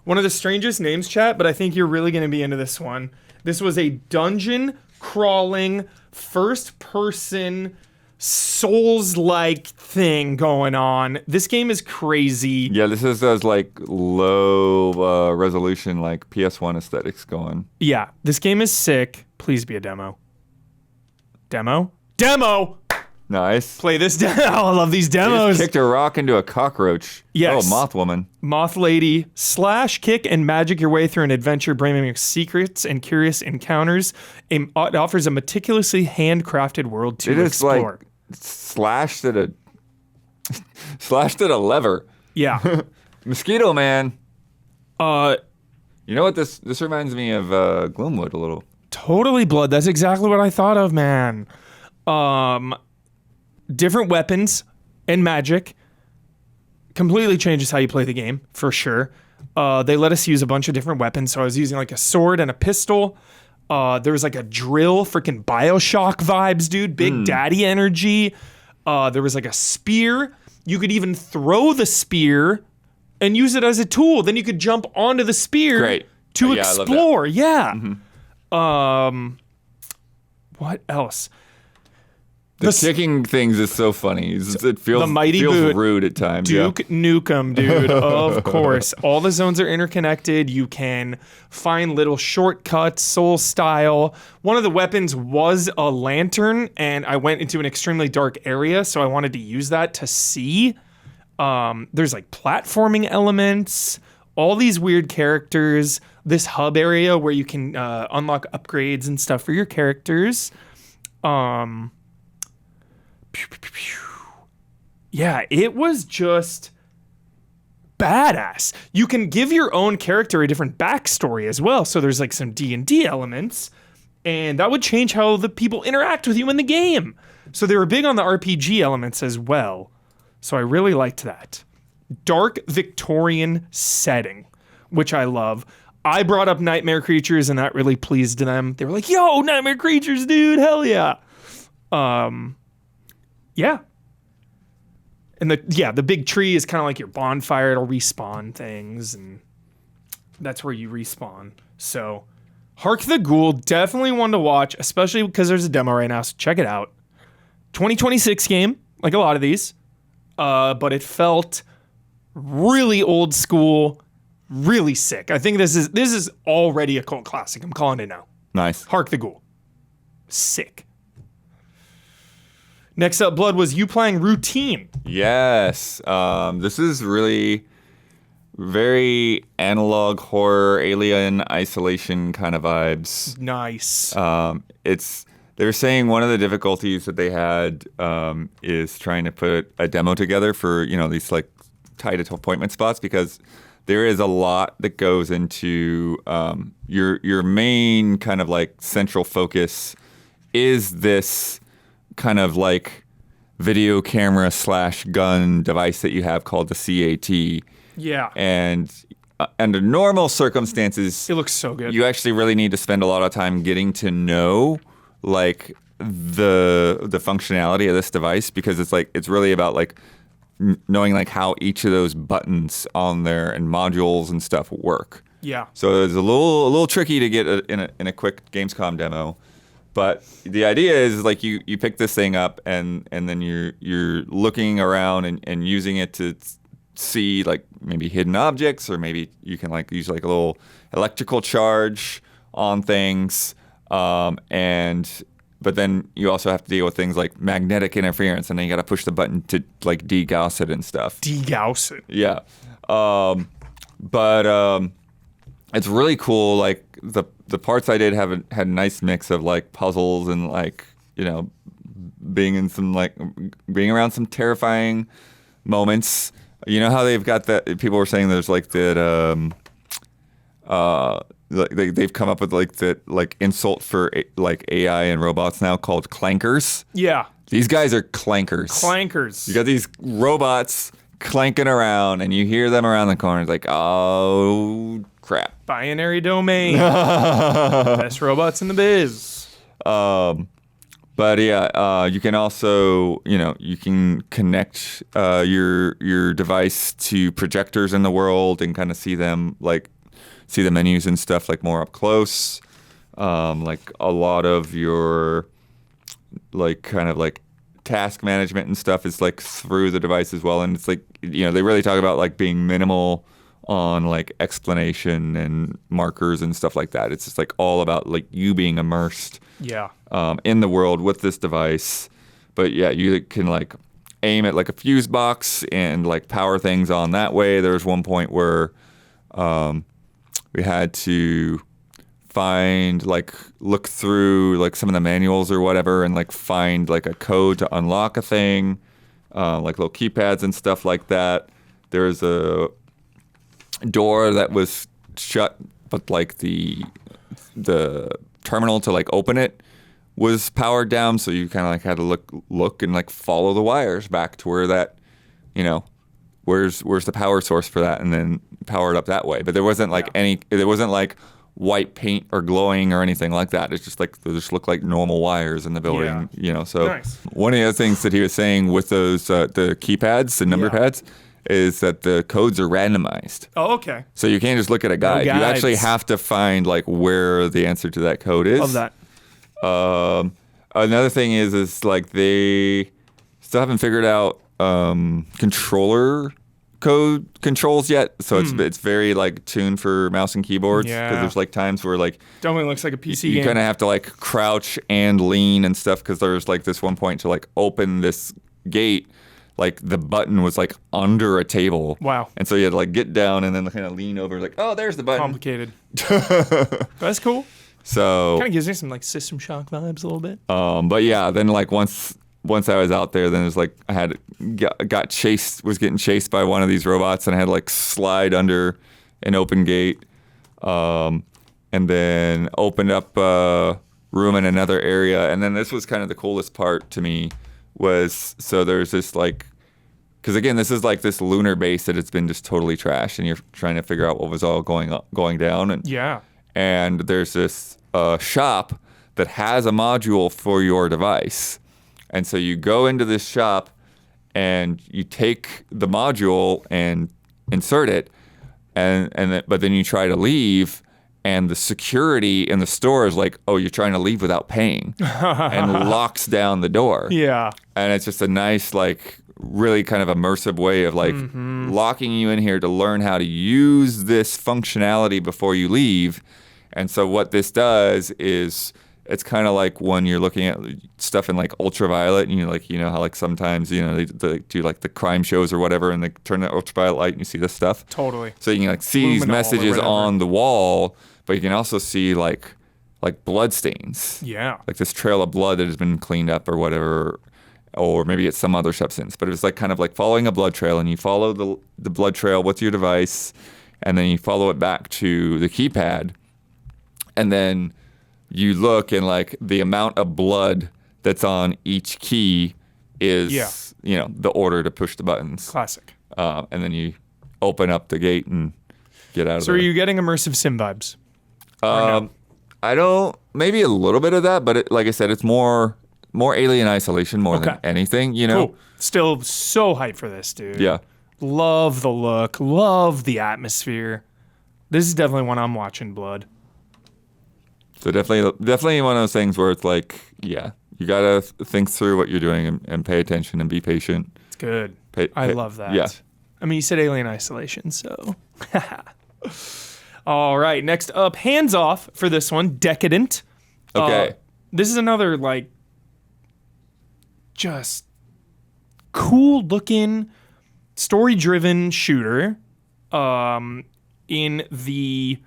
One of the strangest names, chat, but I think you're really going to be into this one. This was a dungeon crawling, first-person, Souls-like thing going on. This game is crazy. Yeah, this is those like low resolution, like PS1 aesthetics going. Yeah, this game is sick. Please be a demo. Demo! Nice. Play this demo. I love these He demos. just kicked a rock into a cockroach. Yes. Oh, Moth Woman. Moth Lady, slash, kick, and magic your way through an adventure bringing you secrets and curious encounters. It offers a meticulously handcrafted world to explore. Like slashed at a lever. Yeah. Mosquito Man. uh, You know what this reminds me of Gloomwood a little. Totally Blood. That's exactly what I thought of, man. Different weapons and magic completely changes how you play the game, for sure. They let us use a bunch of different weapons, so I was using like a sword and a pistol. There was like a drill, freaking Bioshock vibes, dude. Big Daddy energy. There was like a spear. You could even throw the spear and use it as a tool. Then you could jump onto the spear Great. to Yeah, explore. Yeah. Mm-hmm. What else? The kicking things is so funny. It feels, the mighty feels boot. rude at times. Duke Nukem, dude. Of course. All the zones are interconnected. You can find little shortcuts, soul style. One of the weapons was a lantern, and I went into an extremely dark area, so I wanted to use that to see. There's like platforming elements, all these weird characters, this hub area where you can unlock upgrades and stuff for your characters. Yeah, it was just badass. You can give your own character a different backstory as well. So there's like some D&D elements, and that would change how the people interact with you in the game. So they were big on the RPG elements as well. So I really liked that. Dark Victorian setting, which I love. I brought up nightmare creatures, and that really pleased them. They were like, yo, nightmare creatures, dude, hell yeah. Yeah. And the big tree is kind of like your bonfire. It'll respawn things, and that's where you respawn. So Hark the Ghoul, definitely one to watch, especially because there's a demo right now, so check it out. 2026 game, like a lot of these. But it felt really old school, really sick. I think this is already a cult classic. I'm calling it now. Nice. Hark the Ghoul. Sick. Next up, Blood, was you playing Routine. Yes. This is really very analog horror, alien isolation kind of vibes. Nice. They were saying one of the difficulties that they had is trying to put a demo together for, these like tight appointment spots, because there is a lot that goes into your main kind of like central focus is this kind of like video camera / gun device that you have called the CAT. Yeah. And under normal circumstances, It looks so good. you actually really need to spend a lot of time getting to know like the functionality of this device, because it's really about like knowing like how each of those buttons on there and modules and stuff work. Yeah. So it's a little tricky to get in a quick Gamescom demo. But the idea is like you pick this thing up and then you're looking around and using it to see like maybe hidden objects, or maybe you can like use like a little electrical charge on things. But then you also have to deal with things like magnetic interference, and then you got to push the button to like degauss it and stuff. Degauss it. Yeah. But it's really cool. Like the parts I did had a nice mix of like puzzles and like, being around some terrifying moments. You know how they've got that, people were saying there's like that, they've come up with like that like insult for like AI and robots now called clankers. Yeah. These guys are clankers. Clankers. You got these robots clanking around, and you hear them around the corner. It's like, oh crap! Binary domain. Best robots in the biz. But yeah, you can also, you can connect your device to projectors in the world and kind of see them, like see the menus and stuff like more up close. Like a lot of your like kind of like task management and stuff is like through the device as well. And it's like, they really talk about like being minimal on like explanation and markers and stuff like that. It's just like all about like you being immersed in the world with this device. But yeah, you can like aim at like a fuse box and like power things on that way. There was one point where we had to find, like, look through, like, some of the manuals or whatever and, like, find, like, a code to unlock a thing, like little keypads and stuff like that. There's a door that was shut, but, like, the terminal to, like, open it was powered down, so you kind of, like, had to look and, like, follow the wires back to where that, you know, where's the power source for that, and then power it up that way. But there wasn't, like, there wasn't, like, white paint or glowing or anything like that. It's just, like, they just look like normal wires in the building, you know. So one of the other things that he was saying with those, the keypads, the number pads, is that the codes are randomized. Oh, okay. So you can't just look at a guide. You actually have to find, like, where the answer to that code is. Love that. Another thing is like they still haven't figured out controller code controls yet. So it's very, like, tuned for mouse and keyboards. Yeah. Because there's, like, times where, like, Definitely looks like a PC you game. kind of have to, like, crouch and lean and stuff, because there's, like, this one point to, like, open this gate. Like, the button was, like, under a table. Wow. And so you had to, like, get down and then kind of lean over, like, oh, there's the button. Complicated. That's cool. So kind of gives me some, like, System Shock vibes a little bit. But yeah, then, like, once I was out there, then it was like I was getting chased by one of these robots, and I had to, like, slide under an open gate, and then opened up a room in another area. And then this was kind of the coolest part to me was, so there's this, like, because again, this is like this lunar base that it's been just totally trashed, and you're trying to figure out what was all going down. And there's this shop that has a module for your device. And so you go into this shop and you take the module and insert it, but then you try to leave, and the security in the store is like, oh, you're trying to leave without paying, and locks down the door. Yeah. And it's just a nice, like, really kind of immersive way of, like, locking you in here to learn how to use this functionality before you leave. And so what this does is, it's kind of like when you're looking at stuff in, like, ultraviolet, and you're like, you know how, like, sometimes, you know, they do, like, the crime shows or whatever, and they turn the ultraviolet light and you see this stuff. Totally. So you can, like, see these messages on the wall, but you can also see, like blood stains. Yeah. Like this trail of blood that has been cleaned up or whatever, or maybe it's some other substance. But it was, like, kind of like following a blood trail, and you follow the blood trail with your device, and then you follow it back to the keypad, and then you look, and, like, the amount of blood that's on each key is, you know, the order to push the buttons. Classic. And then you open up the gate and get out of So there. are you getting immersive sim vibes? I don't, maybe a little bit of that, but like I said, it's more Alien Isolation than anything, you know? Cool. Still so hyped for this, dude. Yeah. Love the look. Love the atmosphere. This is definitely one I'm watching, Blood. So definitely one of those things where it's like, yeah, you gotta think through what you're doing and pay attention and be patient. It's good. I love that. Yeah. I mean, you said Alien Isolation, so. All right, next up, hands off for this one, Decadent. Okay. This is another, like, just cool looking, story driven shooter in the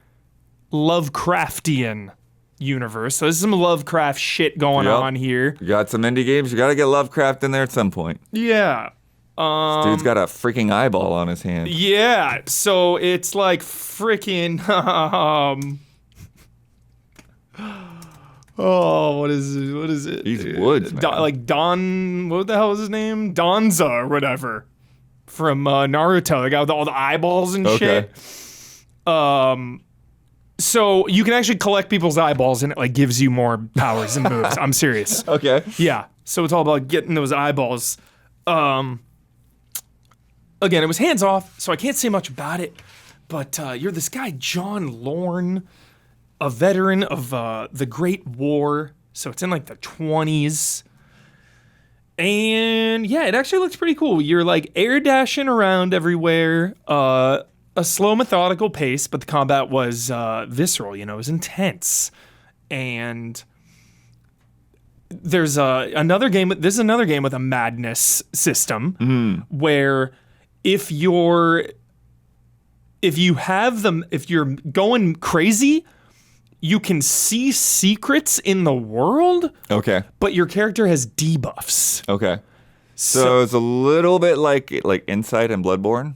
Lovecraftian universe. So there's some Lovecraft shit going on here. You got some indie games. You got to get Lovecraft in there at some point. Yeah. This dude's got a freaking eyeball on his hand. Yeah. So it's like freaking. What is it? What is it? These woods, man. Like Don. What the hell is his name? Donza or whatever. From Naruto. The guy with all the eyeballs and shit. So you can actually collect people's eyeballs, and it, like, gives you more powers and moves. I'm serious. Okay. Yeah. So it's all about getting those eyeballs. Again, it was hands off, so I can't say much about it. But you're this guy, John Lorne, a veteran of the Great War. So it's in, like, the 20s. And yeah, it actually looks pretty cool. You're, like, air dashing around everywhere. A slow, methodical pace, but the combat was visceral, you know, it was intense. And there's another game, this is another game with a madness system where if you're going crazy, you can see secrets in the world, Okay. but your character has debuffs. Okay. So it's a little bit like Insight and Bloodborne.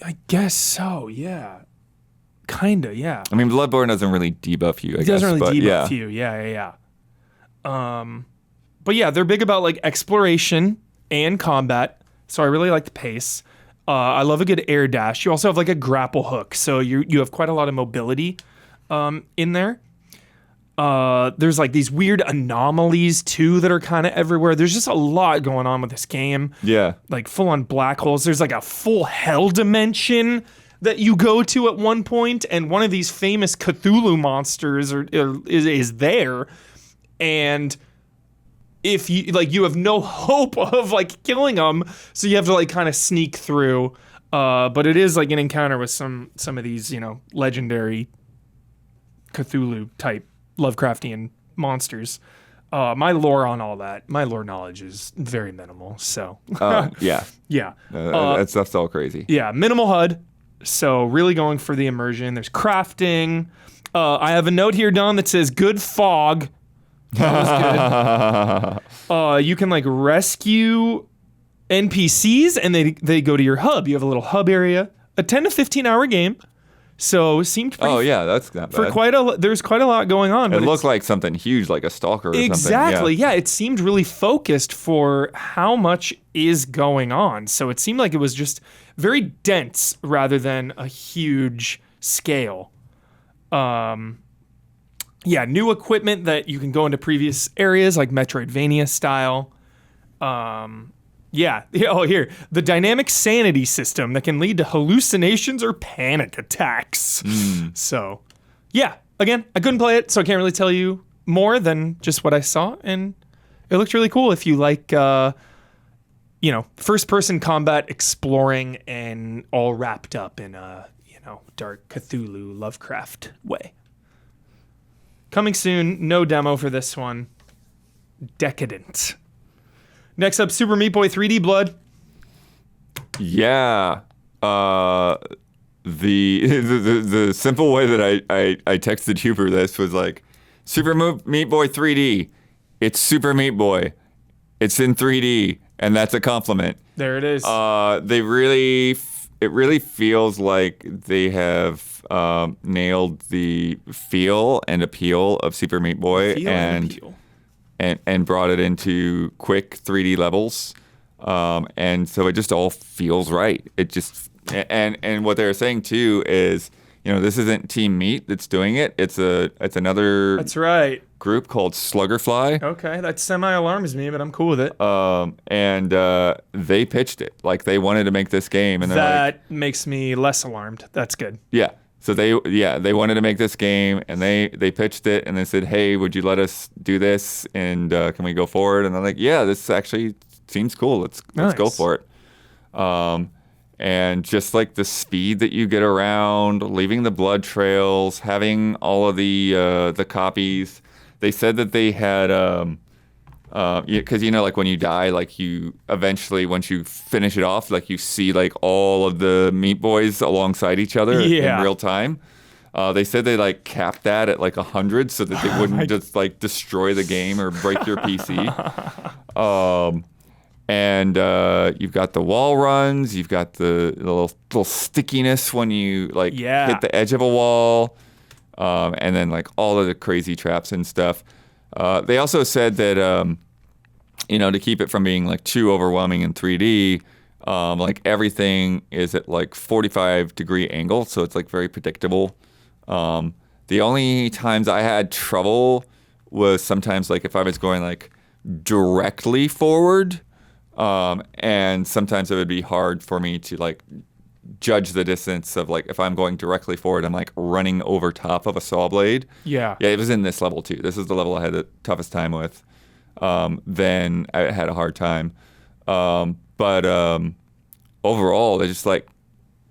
I guess so, yeah. Kinda, yeah. I mean, Bloodborne doesn't really debuff you, I guess. It doesn't really debuff yeah. you. Yeah. But yeah, they're big about like exploration and combat. So I really like the pace. I love a good air dash. You also have like a grapple hook, so you have quite a lot of mobility in there. There's like these weird anomalies too that are kind of everywhere. There's just a lot going on with this game. Yeah. Like full on black holes. There's like a full hell dimension that you go to at one point, and one of these famous Cthulhu monsters is there, and if you like, you have no hope of like killing them, so you have to like kind of sneak through. But it is like an encounter with some of these, you know, legendary Cthulhu type Lovecraftian monsters. My lore on all that, my lore knowledge is very minimal. So Yeah. yeah, That stuff's all crazy. yeah, minimal HUD. So really going for the immersion. There's crafting. I have a note here, Don, that says good fog. That was good. You can like rescue NPCs and they go to your hub. You have a little hub area. A 10 to 15 hour game. So it seemed pretty Yeah, that's not for bad. there's quite a lot going on. It but looked like something huge, like a stalker or exactly, something. yeah. It seemed really focused for how much is going on. So it seemed like it was just very dense rather than a huge scale. Yeah, new equipment that you can go into previous areas like Metroidvania style. Yeah. Oh, here. The dynamic sanity system that can lead to hallucinations or panic attacks. So, yeah. Again, I couldn't play it, so I can't really tell you more than just what I saw. And it looked really cool if you like, you know, first-person combat exploring and all wrapped up in a, you know, dark Cthulhu Lovecraft way. Coming soon. No demo for this one. Decadent. Next up, Super Meat Boy 3D Blood. Yeah. The simple way that I texted Huber this was like, Super Meat Boy 3D. It's Super Meat Boy. It's in 3D, and that's a compliment. There it is. It really feels like they have nailed the feel and appeal of Super Meat Boy and brought it into quick 3D levels. And so it just all feels right. It just and what they're saying too is, you know, this isn't Team Meat that's doing it. It's another That's right. group called Sluggerfly. Okay, that semi-alarms me, but I'm cool with it. And they pitched it. Like, they wanted to make this game, and they're like, That makes me less alarmed. That's good. yeah. So they wanted to make this game, and they pitched it, and they said, hey, would you let us do this, and can we go forward? And they're like, yeah, this actually seems cool. Let's go for it. And just like the speed that you get around, leaving the blood trails, having all of the copies. They said that they had, because you know, like when you die, like you eventually, once you finish it off, like you see like all of the Meat Boys alongside each other in real time. They said they like capped that at like 100 so that they wouldn't just like destroy the game or break your PC. And you've got the wall runs, you've got the little stickiness when you like hit the edge of a wall. And then like all of the crazy traps and stuff. They also said that, you know, to keep it from being like too overwhelming in 3D, like everything is at like 45-degree angle, so it's like very predictable. The only times I had trouble was sometimes like if I was going like directly forward, and sometimes it would be hard for me to like judge the distance of like if I'm going directly forward, I'm like running over top of a saw blade. Yeah, it was in this level too. This is the level I had the toughest time with. Then I had a hard time. But overall, they just like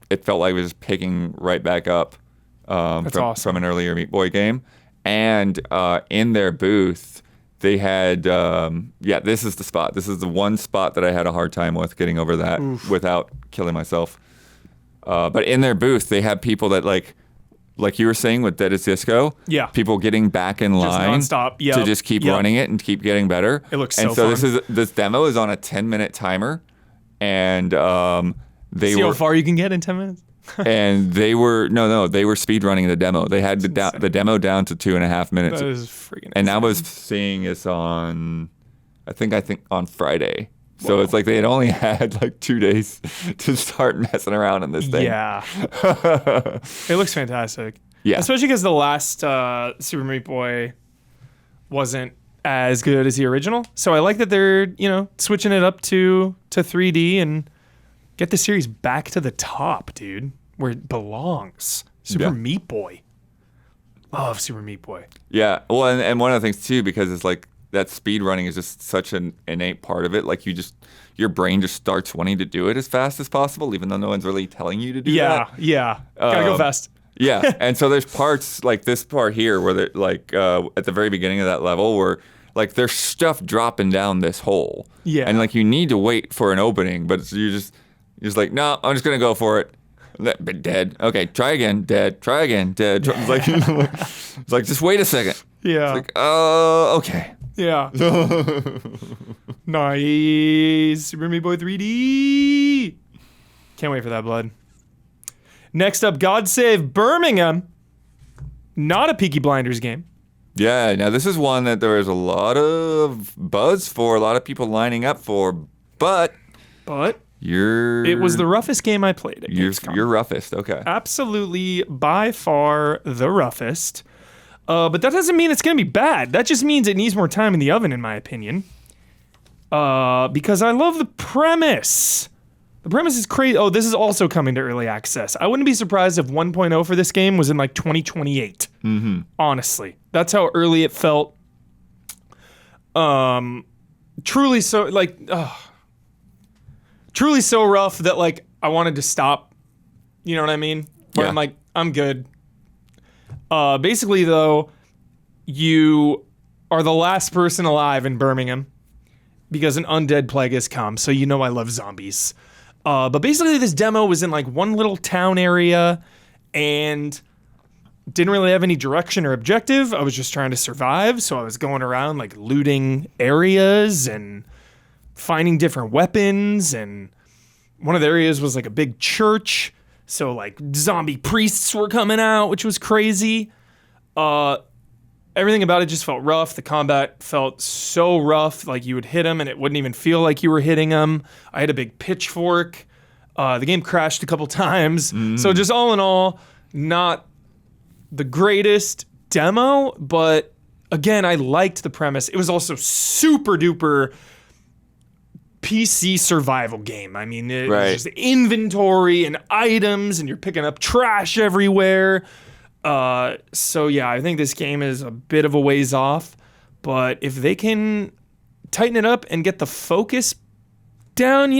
it felt like it was just picking right back up from an earlier Meat Boy game. And in their booth, they had this is the spot. This is the one spot that I had a hard time with getting over that without killing myself. But in their booth, they have people that like like you were saying with Dead as Disco, Yeah. people getting back in line nonstop. to Yep. just keep Yep. running it and keep getting better. It looks and so so fun. this demo is on a 10-minute timer, and they See were how far you can get in 10 minutes? and they were they were speed running the demo. They had the demo down to 2.5 minutes. That is freaking And I insane. was seeing this on, I think on Friday. So it's like they had only had like 2 days to start messing around in this thing. Yeah. It looks fantastic. Yeah. Especially because the last Super Meat Boy wasn't as good as the original. So I like that they're, switching it up to 3D and get the series back to the top, dude, where it belongs. Super Yeah. Meat Boy. Love Super Meat Boy. Yeah. Well, and one of the things too, because it's like that speed running is just such an innate part of it. Like your brain just starts wanting to do it as fast as possible, even though no one's really telling you to do that. Yeah. Gotta go fast. Yeah, and so there's parts like this part here where at the very beginning of that level where like there's stuff dropping down this hole. Yeah. And like you need to wait for an opening, but you're just like, no, I'm just gonna go for it. But dead. Okay, try again. Dead. Try again. Dead. It's like it's like just wait a second. Yeah. It's like okay. Yeah. Nice. Super Meat Boy 3D. Can't wait for that, blood. Next up, God Save Birmingham. Not a Peaky Blinders game. Yeah. Now this is one that there is a lot of buzz for, a lot of people lining up for, but it was the roughest game I played at Gamescom. You're roughest. Okay. Absolutely, by far the roughest. But that doesn't mean it's going to be bad. That just means it needs more time in the oven, in my opinion. Because I love the premise. The premise is crazy. Oh, this is also coming to early access. I wouldn't be surprised if 1.0 for this game was in like 2028. Mm-hmm. Honestly. That's how early it felt. Truly so rough that like I wanted to stop. You know what I mean? Where Yeah. I'm like, I'm good. Basically, though, you are the last person alive in Birmingham because an undead plague has come. So you know I love zombies. But basically, this demo was in like one little town area and didn't really have any direction or objective. I was just trying to survive. So I was going around like looting areas and finding different weapons. And one of the areas was like a big church. So like zombie priests were coming out, which was crazy. Everything about it just felt rough. The combat felt so rough, like you would hit them and it wouldn't even feel like you were hitting them. I had a big pitchfork. The game crashed a couple times. So just all in all, not the greatest demo, but again, I liked the premise. It was also super duper PC survival game. I mean, it was just inventory and items, and you're picking up trash everywhere. So yeah, I think this game is a bit of a ways off, but if they can tighten it up and get the focus down,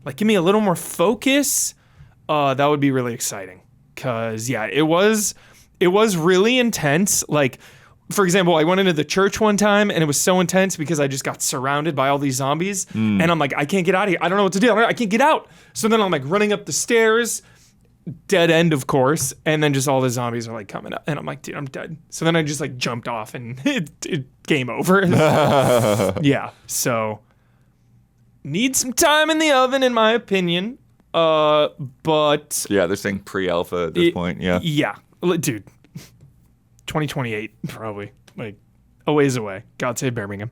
like give me a little more focus, that would be really exciting. Cause yeah, it was really intense. Like, for example, I went into the church one time and it was so intense because I just got surrounded by all these zombies and I'm like, I can't get out of here. I don't know what to do. I can't get out. So then I'm like running up the stairs, dead end, of course. And then just all the zombies are like coming up and I'm like, dude, I'm dead. So then I just like jumped off and it game over. Yeah. So need some time in the oven, in my opinion. But Yeah, they're saying pre-alpha at this point. Yeah. Yeah. Dude. 2028, probably. Like, a ways away. God save Birmingham.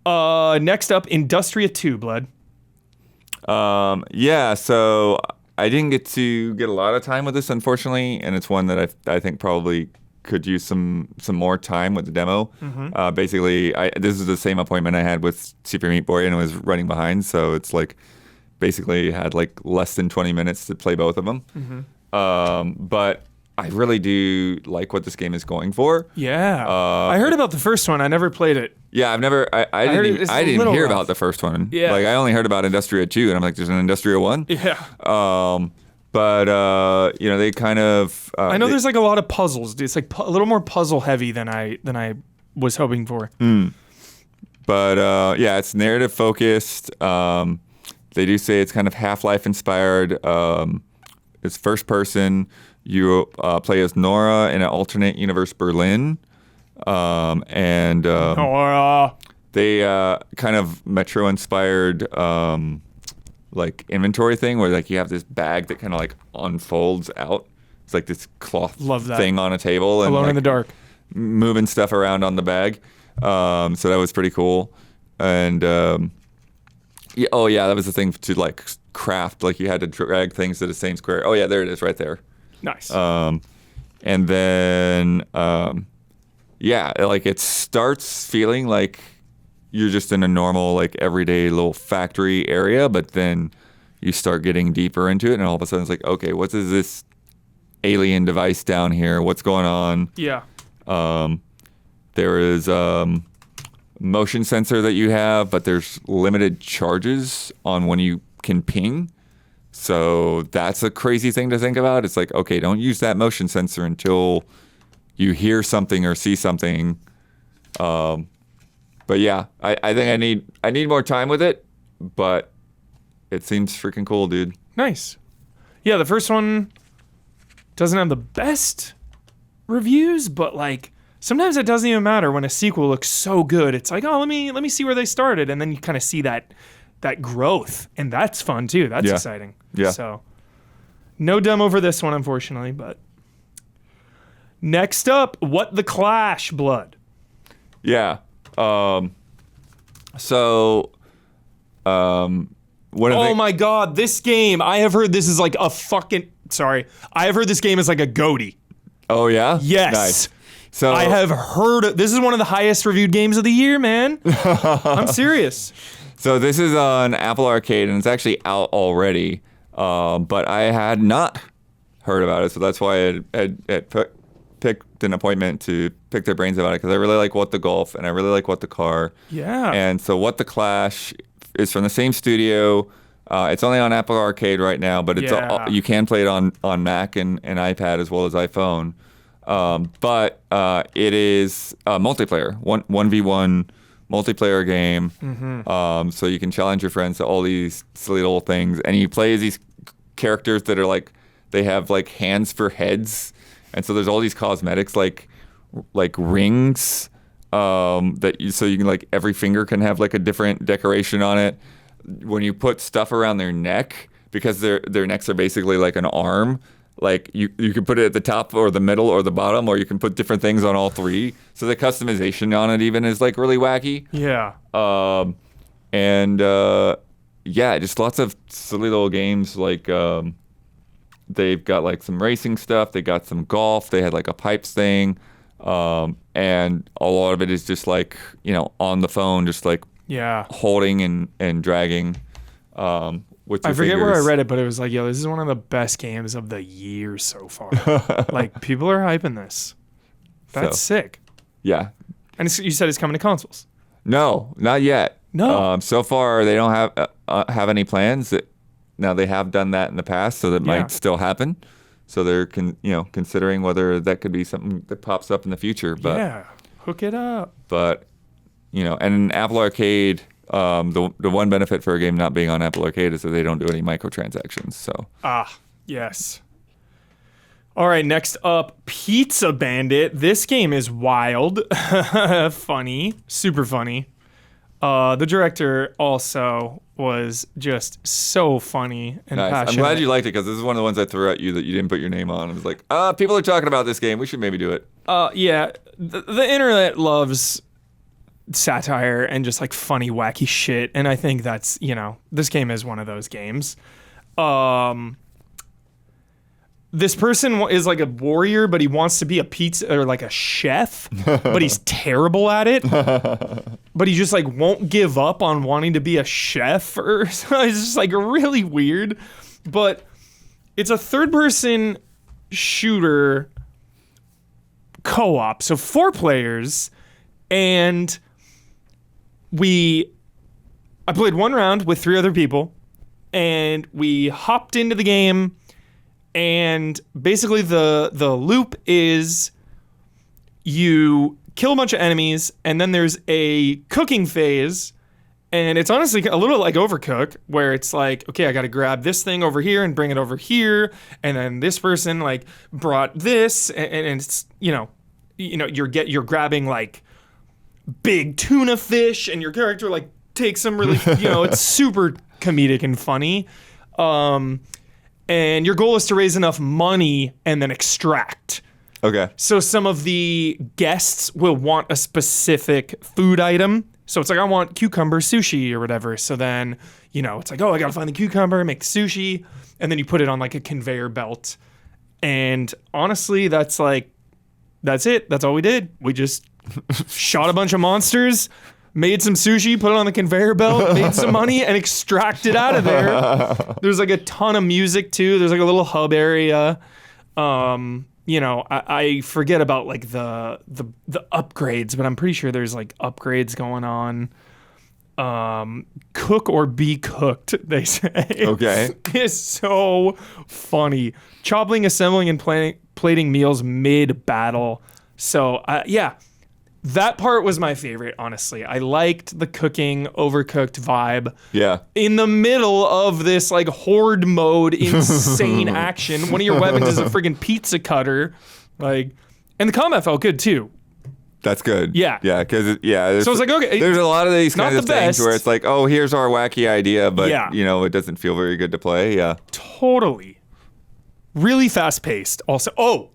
Next up, Industria II, blood. Yeah, so I didn't get a lot of time with this, unfortunately, and it's one that I think probably could use some more time with the demo. Mm-hmm. Basically, this is the same appointment I had with Super Meat Boy, and I was running behind, so it's like basically had like less than 20 minutes to play both of them. Mm-hmm. But I really do like what this game is going for. Yeah. I heard about the first one. I never played it. Yeah, I've never. I didn't hear about the first one. Yeah. Like I only heard about Industria 2, and I'm like, there's an Industria 1. Yeah. But they kind of. I know there's like a lot of puzzles. Dude. It's like a little more puzzle heavy than I was hoping for. But yeah, it's narrative focused. They do say it's kind of Half-Life inspired. It's first person. You play as Nora in an alternate universe Berlin. Nora. They kind of Metro inspired like inventory thing where like you have this bag that kind of like unfolds out. It's like this cloth thing on a table and Alone like, in the dark. moving stuff around on the bag. So that was pretty cool. And that was the thing to like craft. Like you had to drag things to the same square. Oh yeah, there it is, right there. Nice. And then like it starts feeling like you're just in a normal like everyday little factory area, but then you start getting deeper into it, and all of a sudden it's like, okay, what is this alien device down here? What's going on? Yeah. There is motion sensor that you have, but there's limited charges on when you can ping. So that's a crazy thing to think about. It's like, okay, don't use that motion sensor until you hear something or see something. But yeah, I think I need more time with it, but it seems freaking cool, dude. Nice. Yeah, the first one doesn't have the best reviews, but like sometimes it doesn't even matter when a sequel looks so good. It's like, oh, let me see where they started, and then you kind of see that growth, and that's fun too. That's exciting. Yeah. So no demo for this one, unfortunately, but next up, What the Clash, Blood. Yeah. One of My God, this game, I have heard this is like a fucking, I have heard this game is like a goatee. Oh yeah? Yes. Nice. So I have heard, this is one of the highest reviewed games of the year, man. I'm serious. So this is on Apple Arcade, and it's actually out already, but I had not heard about it, so that's why I picked an appointment to pick their brains about it, because I really like What the Golf, and I really like What the Car. Yeah. And so What the Clash is from the same studio. It's only on Apple Arcade right now, but it's you can play it on Mac and iPad as well as iPhone. But it is a multiplayer, 1v1 multiplayer game. Mm-hmm. So you can challenge your friends to all these silly little things, and you play as these characters that are like, they have like hands for heads, and so there's all these cosmetics like rings so you can like every finger can have like a different decoration on it. When you put stuff around their neck, because their necks are basically like an arm, like you can put it at the top or the middle or the bottom, or you can put different things on all three. So the customization on it even is like really wacky. Yeah. Just lots of silly little games. Like they've got like some racing stuff. They got some golf. They had like a pipes thing. And a lot of it is just like, on the phone, just like holding and dragging. With your I forget where I fingers. read it, but it was like, this is one of the best games of the year so far. Like, people are hyping this. That's sick. Yeah. And you said it's coming to consoles. No, not yet. No. So far, they don't have any plans. Now, they have done that in the past, so that might still happen. So they're considering whether that could be something that pops up in the future. But yeah, hook it up. But and Apple Arcade, the one benefit for a game not being on Apple Arcade is that they don't do any microtransactions. So yes. All right, next up, Pizza Bandit. This game is wild, funny, super funny. The director also was just so funny and passionate. I'm glad you liked it, because this is one of the ones I threw at you that you didn't put your name on. I was like, people are talking about this game. We should maybe do it. Yeah, the internet loves satire and just like funny, wacky shit, and I think that's, this game is one of those games. This person is like a warrior, but he wants to be a pizza or like a chef, but he's terrible at it. But he just like won't give up on wanting to be a chef, or it's just like really weird. But it's a third-person shooter co-op, so 4 players, and I played one round with 3 other people, and we hopped into the game. And basically the loop is you kill a bunch of enemies, and then there's a cooking phase, And it's honestly a little like Overcooked, where it's like, okay, I got to grab this thing over here and bring it over here, and then this person like brought this, and it's you're grabbing like big tuna fish, and your character like takes some really it's super comedic and funny, and your goal is to raise enough money and then extract. Okay. So some of the guests will want a specific food item. So it's like, I want cucumber sushi or whatever. So then, it's like, oh, I got to find the cucumber, make the sushi. And then you put it on like a conveyor belt. And honestly, that's it. That's all we did. We just shot a bunch of monsters, made some sushi, put it on the conveyor belt, made some money, and extracted out of there. There's like a ton of music too. There's like a little hub area. I forget about like the upgrades, but I'm pretty sure there's like upgrades going on. Cook or be cooked, they say. Okay. It's so funny. Chopping, assembling, and plating meals mid-battle. So, that part was my favorite, honestly. I liked the cooking, Overcooked vibe. Yeah. In the middle of this like horde mode, insane action, one of your weapons is a friggin' pizza cutter, and the combat felt good too. That's good. Yeah. Yeah, because So it's like, okay, there's a lot of these not kinds of the things best. where it's like, oh, here's our wacky idea, but Yeah. it doesn't feel very good to play. Yeah. Totally. Really fast paced. Also,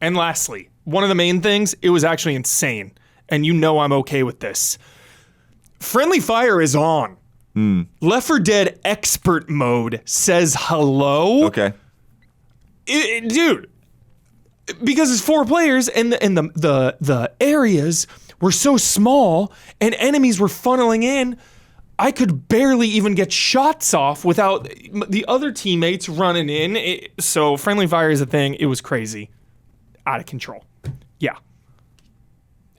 and lastly, one of the main things, it was actually insane. And I'm okay with this. Friendly fire is on. Left 4 Dead expert mode says hello. Okay. Dude, because it's 4 players and the areas were so small and enemies were funneling in, I could barely even get shots off without the other teammates running in. So friendly fire is a thing. It was crazy. Out of control. Yeah.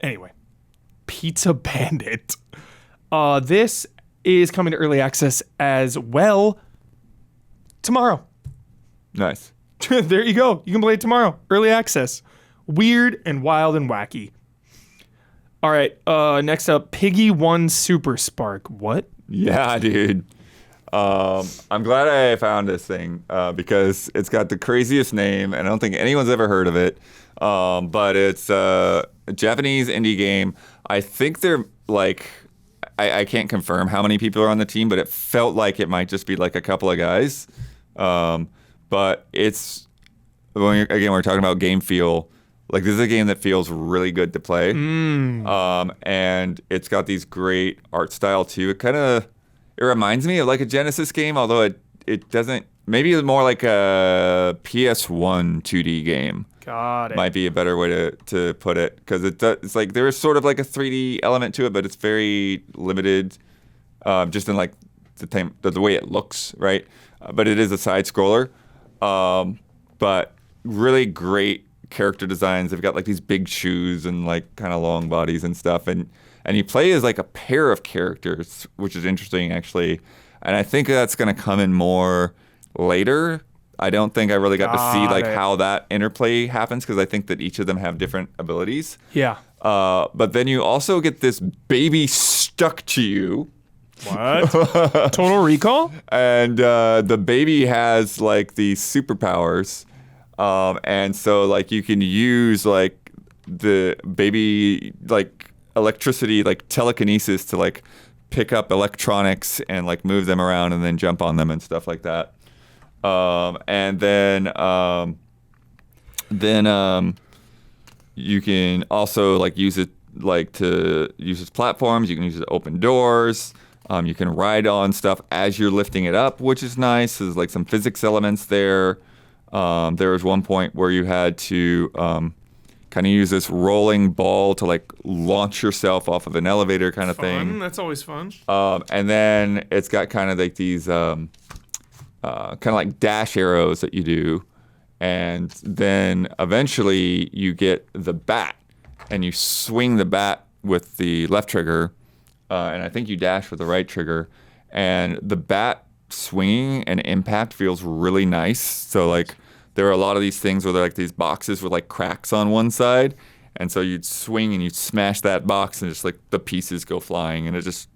Anyway. Pizza Bandit. This is coming to early access as well tomorrow. Nice. There you go. You can play it tomorrow. Early access. Weird and wild and wacky. All right. Next up, Piggy 1 Super Spark. What? Yeah, dude. I'm glad I found this thing because it's got the craziest name, and I don't think anyone's ever heard of it. But it's a Japanese indie game. I think they're like, I can't confirm how many people are on the team, but it felt like it might just be like a couple of guys. But it's, again, we're talking about game feel. Like, this is a game that feels really good to play. And it's got these great art style too. It reminds me of like a Genesis game, although it doesn't, maybe it's more like a PS1 2D game. Got it. Might be a better way to put it, because it's like there is sort of like a 3D element to it, but it's very limited, just in like the way it looks, right? But it is a side scroller, but really great character designs. They've got like these big shoes and like kind of long bodies and stuff, and you play as like a pair of characters, which is interesting actually, and I think that's going to come in more later. I don't think I really got to see like how that interplay happens, because I think that each of them have different abilities. Yeah. But then you also get this baby stuck to you. What? Total Recall? And the baby has like these superpowers. And so like you can use like the baby like electricity, like telekinesis to like pick up electronics and like move them around and then jump on them and stuff like that. And then you can also like use it like to use as platforms. You can use it to open doors. You can ride on stuff as you're lifting it up, which is nice. There's like some physics elements there. There was one point where you had to kind of use this rolling ball to like launch yourself off of an elevator kind of thing. That's always fun. And then it's got kind of like these kind of like dash arrows that you do. And then eventually you get the bat, and you swing the bat with the left trigger. And I think you dash with the right trigger. And the bat swinging and impact feels really nice. So like there are a lot of these things where they're like these boxes with like cracks on one side, and so you'd swing and you'd smash that box and just like the pieces go flying, and it just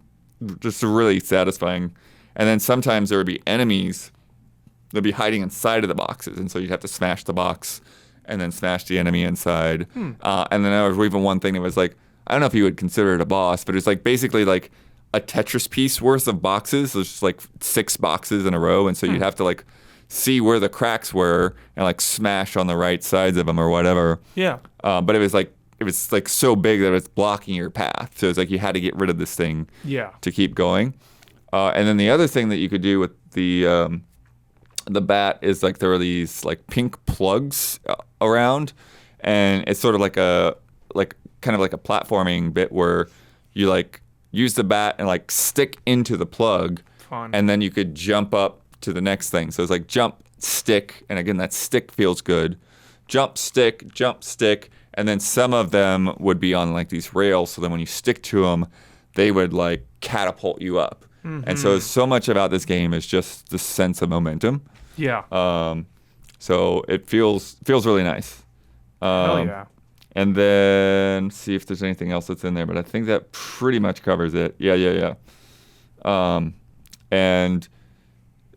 just really satisfying. And then sometimes there would be enemies that'd be hiding inside of the boxes, and so you'd have to smash the box and then smash the enemy inside. And then there was even one thing that was like, I don't know if you would consider it a boss, but it's like basically like a Tetris piece worth of boxes. There's just like 6 boxes in a row, and so you'd have to like see where the cracks were and like smash on the right sides of them or whatever. Yeah. But it was like so big that it's blocking your path. So it's like you had to get rid of this thing to keep going. And then the other thing that you could do with the bat is like there are these like pink plugs around, and it's sort of like kind of like a platforming bit where you like use the bat and like stick into the plug. Fun. And then you could jump up to the next thing. So it's like jump, stick, and again that stick feels good. Jump, stick, and then some of them would be on like these rails, so then when you stick to them, they would like catapult you up. And so much about this game is just the sense of momentum. Yeah. So it feels really nice. Hell yeah. And then see if there's anything else that's in there, but I think that pretty much covers it. Yeah. And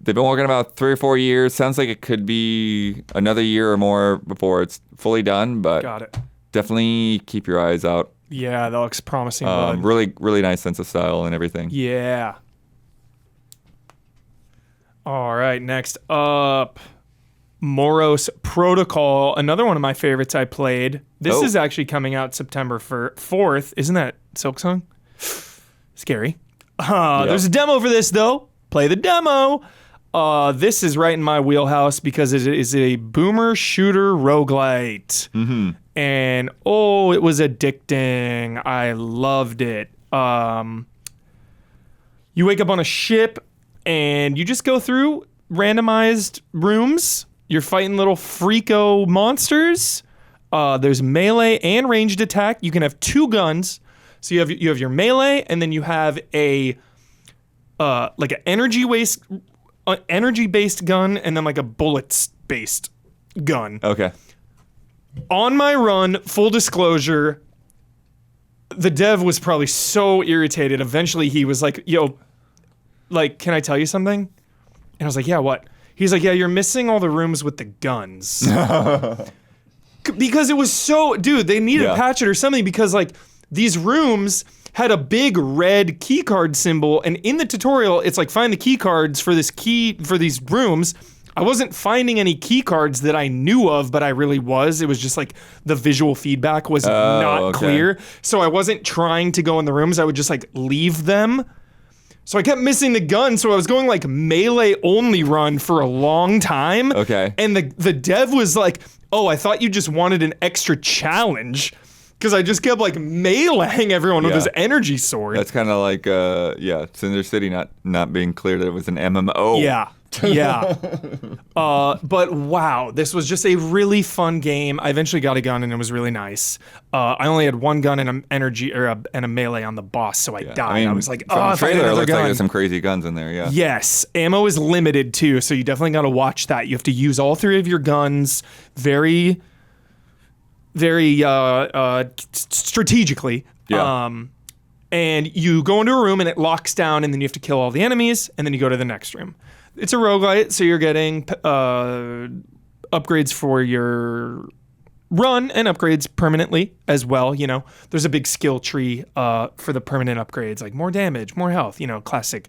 they've been working about 3 or 4 years. Sounds like it could be another year or more before it's fully done, but Got it. definitely keep your eyes out. Yeah, that looks promising. Bud. Really, really nice sense of style and everything. Yeah. All right, next up, Moros Protocol, another one of my favorites I played. This is actually coming out September 4th. Isn't that Silksong? Scary. There's a demo for this, though. Play the demo. This is right in my wheelhouse because it is a boomer shooter roguelite. And, it was addicting. I loved it. You wake up on a ship, and you just go through randomized rooms. You're fighting little freako monsters. There's melee and ranged attack. You can have 2 guns. So you have your melee, and then you have a like an energy based gun, and then like a bullets based gun. Okay. On my run, full disclosure, the dev was probably so irritated. Eventually, he was like, "Yo, like, can I tell you something?" And I was like, "Yeah, what?" He's like, "Yeah, you're missing all the rooms with the guns." Because it was so... Dude, they needed to patch it or something, because, like, these rooms had a big red keycard symbol, and in the tutorial, it's like, find the keycards for these rooms. I wasn't finding any keycards that I knew of, but I really was. It was just like the visual feedback was not clear. So I wasn't trying to go in the rooms. I would just like leave them. So I kept missing the gun, so I was going like melee only run for a long time. Okay. And the dev was like, "Oh, I thought you just wanted an extra challenge." Because I just kept like meleeing everyone with his energy sword. That's kind of like Cinder City not being clear that it was an MMO. Yeah. But wow, this was just a really fun game. I eventually got a gun, and it was really nice. I only had 1 gun and an energy and a melee on the boss, so I died. I was like, from the trailer, it looks gun. like there's some crazy guns in there. Yeah. Yes, ammo is limited too, so you definitely got to watch that. You have to use all 3 of your guns very, very strategically. Yeah. And you go into a room, and it locks down, and then you have to kill all the enemies, and then you go to the next room. It's a roguelite, so you're getting upgrades for your run and upgrades permanently as well. You know, there's a big skill tree for the permanent upgrades, like more damage, more health, classic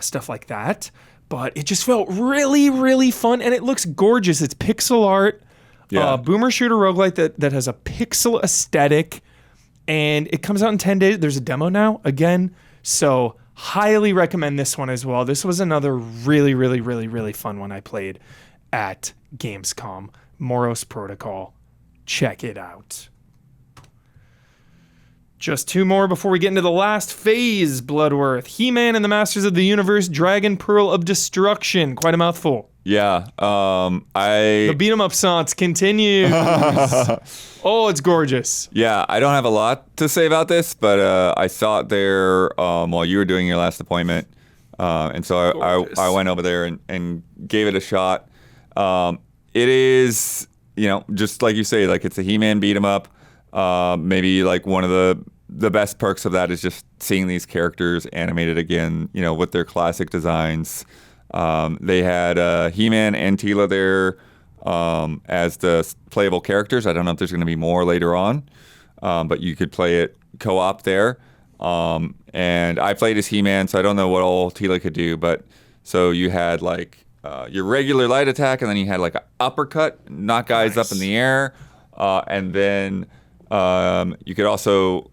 stuff like that. But it just felt really, really fun, and it looks gorgeous. It's pixel art, boomer shooter roguelite that has a pixel aesthetic, and it comes out in 10 days. There's a demo now, again, so... Highly recommend this one as well. This was another really, really, really, really fun one I played at Gamescom. Moros Protocol. Check it out. Just 2 more before we get into the last phase, Bloodworth. He-Man and the Masters of the Universe, Dragon Pearl of Destruction. Quite a mouthful. Yeah. The beat 'em up songs continues. Oh, it's gorgeous. Yeah, I don't have a lot to say about this, but I saw it there while you were doing your last appointment. And so I went over there and gave it a shot. It is, just like you say, like it's a He-Man beat 'em up. Maybe like one of the the best perks of that is just seeing these characters animated again, with their classic designs. They had He-Man and Teela there as the playable characters. I don't know if there's going to be more later on, but you could play it co-op there. And I played as He-Man, so I don't know what all Teela could do, but so you had like your regular light attack, and then you had like an uppercut, knock guys up in the air, and then you could also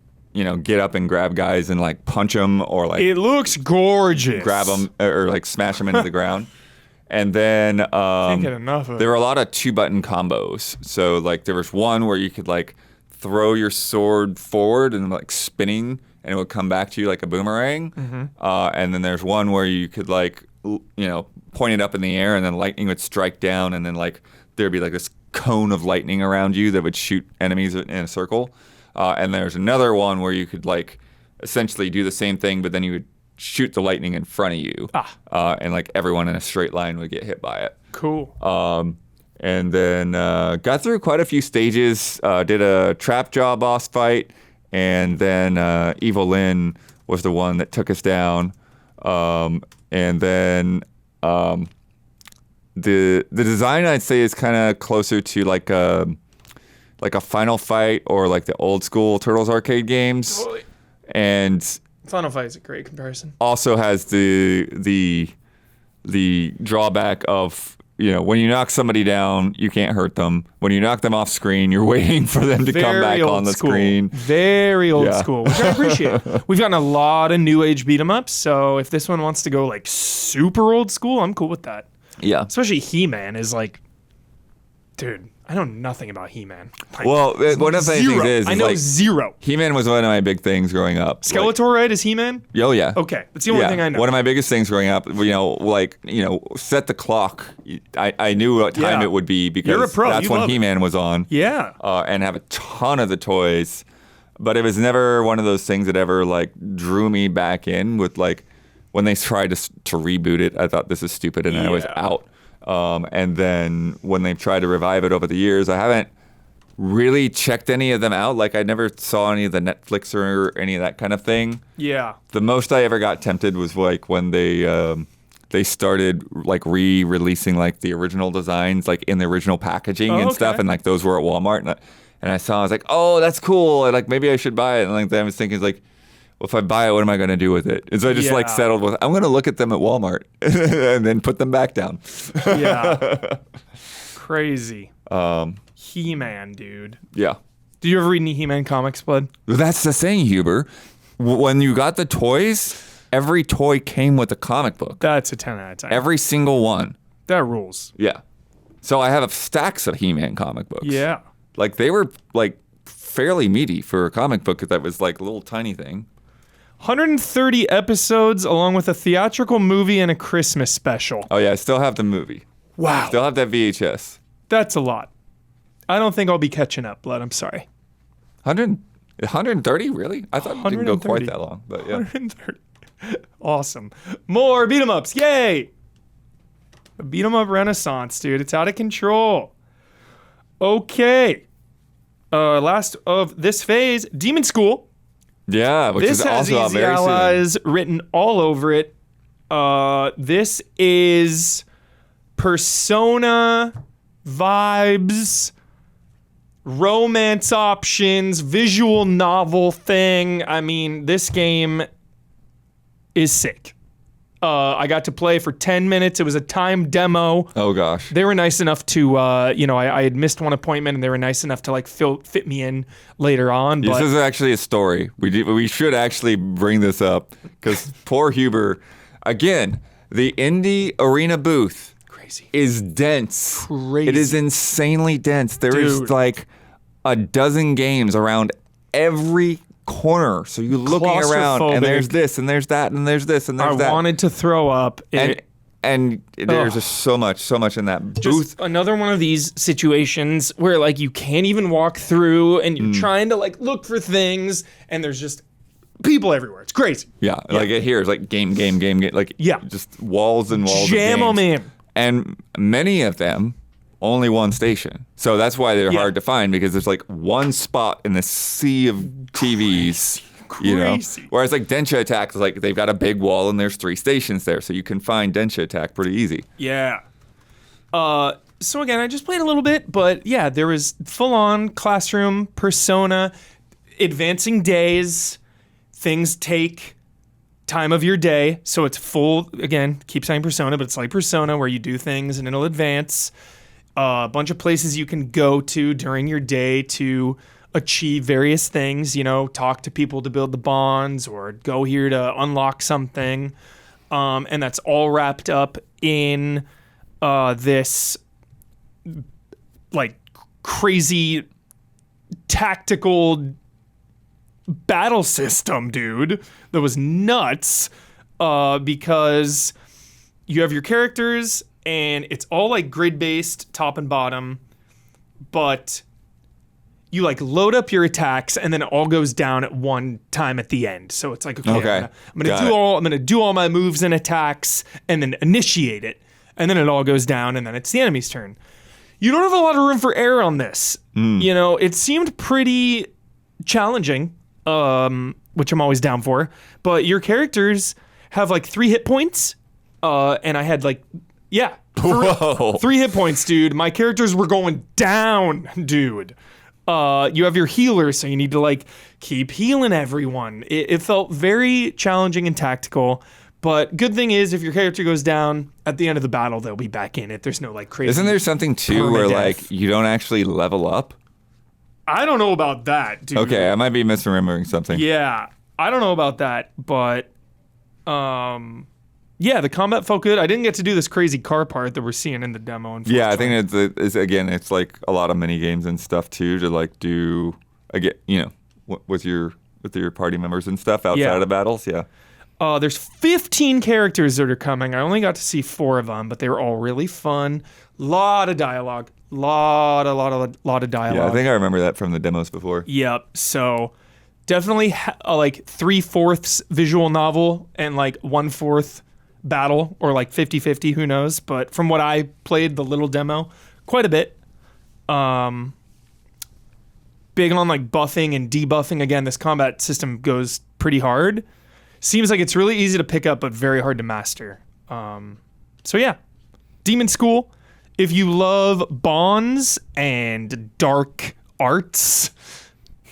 get up and grab guys and like punch them or like It looks gorgeous. grab them or like smash them into the ground. And then Can't get enough of there it. were a lot of 2-button combos. So like there was one where you could like throw your sword forward and like spinning, and it would come back to you like a boomerang. And then there's one where you could like point it up in the air, and then lightning would strike down, and then like there'd be like this cone of lightning around you that would shoot enemies in a circle. And there's another one where you could like essentially do the same thing, but then you would shoot the lightning in front of you, and like everyone in a straight line would get hit by it. Cool. And then got through quite a few stages. Did a trap jaw boss fight, and then Evil Lyn was the one that took us down. And then the design, I'd say, is kind of closer to like a Final Fight or like the old school Turtles arcade games. Totally. And Final Fight is a great comparison. also has the drawback of when you knock somebody down, you can't hurt them. When you knock them off screen, you're waiting for them to come back on the screen. Very old school, which I appreciate. We've gotten a lot of new age beat 'em ups, so if this one wants to go like super old school, I'm cool with that. Yeah. Especially He-Man is like, dude, I know nothing about He-Man. Like, Well, one of the zero. things is I know like, zero. He-Man was one of my big things growing up. Skeletor, right? Is He-Man? Like, oh yeah. Okay, that's the only thing I know. One of my biggest things growing up, set the clock. I knew what time it would be because You're a pro. that's You when love it. He-Man was on. Yeah. And have a ton of the toys, but it was never one of those things that ever like drew me back in. With like when they tried to reboot it, I thought this is stupid, and I was out. And then when they've tried to revive it over the years, I haven't really checked any of them out. Like I never saw any of the Netflix or any of that kind of thing. Yeah. The most I ever got tempted was like when they started like re-releasing like the original designs like in the original packaging and stuff, and like those were at Walmart, and I saw, I was like, oh, that's cool, and like maybe I should buy it. And like then I was thinking like, well, if I buy it, what am I going to do with it? And so I just like settled with, I'm going to look at them at Walmart and then put them back down. Yeah. Crazy. He-Man, dude. Yeah. Do you ever read any He-Man comics, Bud? That's the thing, Huber. When you got the toys, every toy came with a comic book. That's a 10 out of 10. Every single one. That rules. Yeah. So I have stacks of He-Man comic books. Yeah. Like they were like fairly meaty for a comic book that was like a little tiny thing. 130 episodes along with a theatrical movie and a Christmas special. Oh yeah, I still have the movie. Wow. Still have that VHS. That's a lot. I don't think I'll be catching up, Blood. I'm sorry. 130? Really? I thought it didn't go quite 130. that long, but yeah. 130. Awesome. More beat 'em ups. Yay. A beat 'em up renaissance, dude. It's out of control. Okay. Last of this phase, Demonschool. Yeah, which This is has also out Easy very soon. Allies written all over it. This is Persona vibes, romance options, visual novel thing. I mean, this game is sick. I got to play for 10 minutes. It was a timed demo. Oh gosh. They were nice enough to, I had missed one appointment, and they were nice enough to like fit me in later on. This But is actually a story. We should actually bring this up because poor Huber. Again, the indie arena booth crazy. is dense. Crazy. It is insanely dense. There is Dude. like a dozen games around every corner. So you're looking around, and there's this, and there's that, and there's this, and there's that. I wanted to throw up. And there's just so much in that booth. Just another one of these situations where like you can't even walk through, and you're trying to like look for things, and there's just people everywhere. It's crazy. Yeah, like it here is like game, like Yeah. just walls and walls. Jam of games. them in. And many of them only one station. So that's why they're hard to find, because there's like one spot in the sea of TVs. You know, whereas like Denshattack is like they've got a big wall and there's 3 stations there, so you can find Denshattack pretty easy. Yeah. So again, I just played a little bit, but yeah, there was full-on classroom, Persona, advancing days. Things take time of your day, so it's full. Again, keep saying Persona, but it's like Persona where you do things and it'll advance. A bunch of places you can go to during your day to achieve various things, you know, talk to people to build the bonds or go here to unlock something. And that's all wrapped up in this like crazy tactical battle system, dude, that was nuts because you have your characters and it's all like grid-based top and bottom, but you like load up your attacks and then it all goes down at one time at the end. So it's like, okay. I'm gonna do all my moves and attacks and then initiate it. And then it all goes down and then it's the enemy's turn. You don't have a lot of room for error on this. You know, it seemed pretty challenging, which I'm always down for. But your characters have like 3 hit points. And I had like, 3 hit points, dude. My characters were going down, dude. You have your healer, so you need to like keep healing everyone. It felt very challenging and tactical, but good thing is if your character goes down at the end of the battle, they'll be back in it. There's no like crazy. Isn't there something too where like you don't actually level up? I don't know about that, dude. Okay, I might be misremembering something. Yeah, I don't know about that, but yeah, the combat felt good. I didn't get to do this crazy car part that we're seeing in the demo. Yeah, I think it's again, it's like a lot of mini games and stuff too to like do again, you know, with your party members and stuff outside of battles. Yeah. There's 15 characters that are coming. I only got to see 4 of them, but they were all really fun. Lot of dialogue. Lot of dialogue. Yeah, I think I remember that from the demos before. Yep. So definitely like 3/4 visual novel and like 1/4 battle, or like 50-50, who knows. But from what I played, the little demo, quite a bit. Big on like buffing and debuffing. Again, this combat system goes pretty hard. Seems like it's really easy to pick up, but very hard to master. So yeah, Demonschool. If you love bonds and dark arts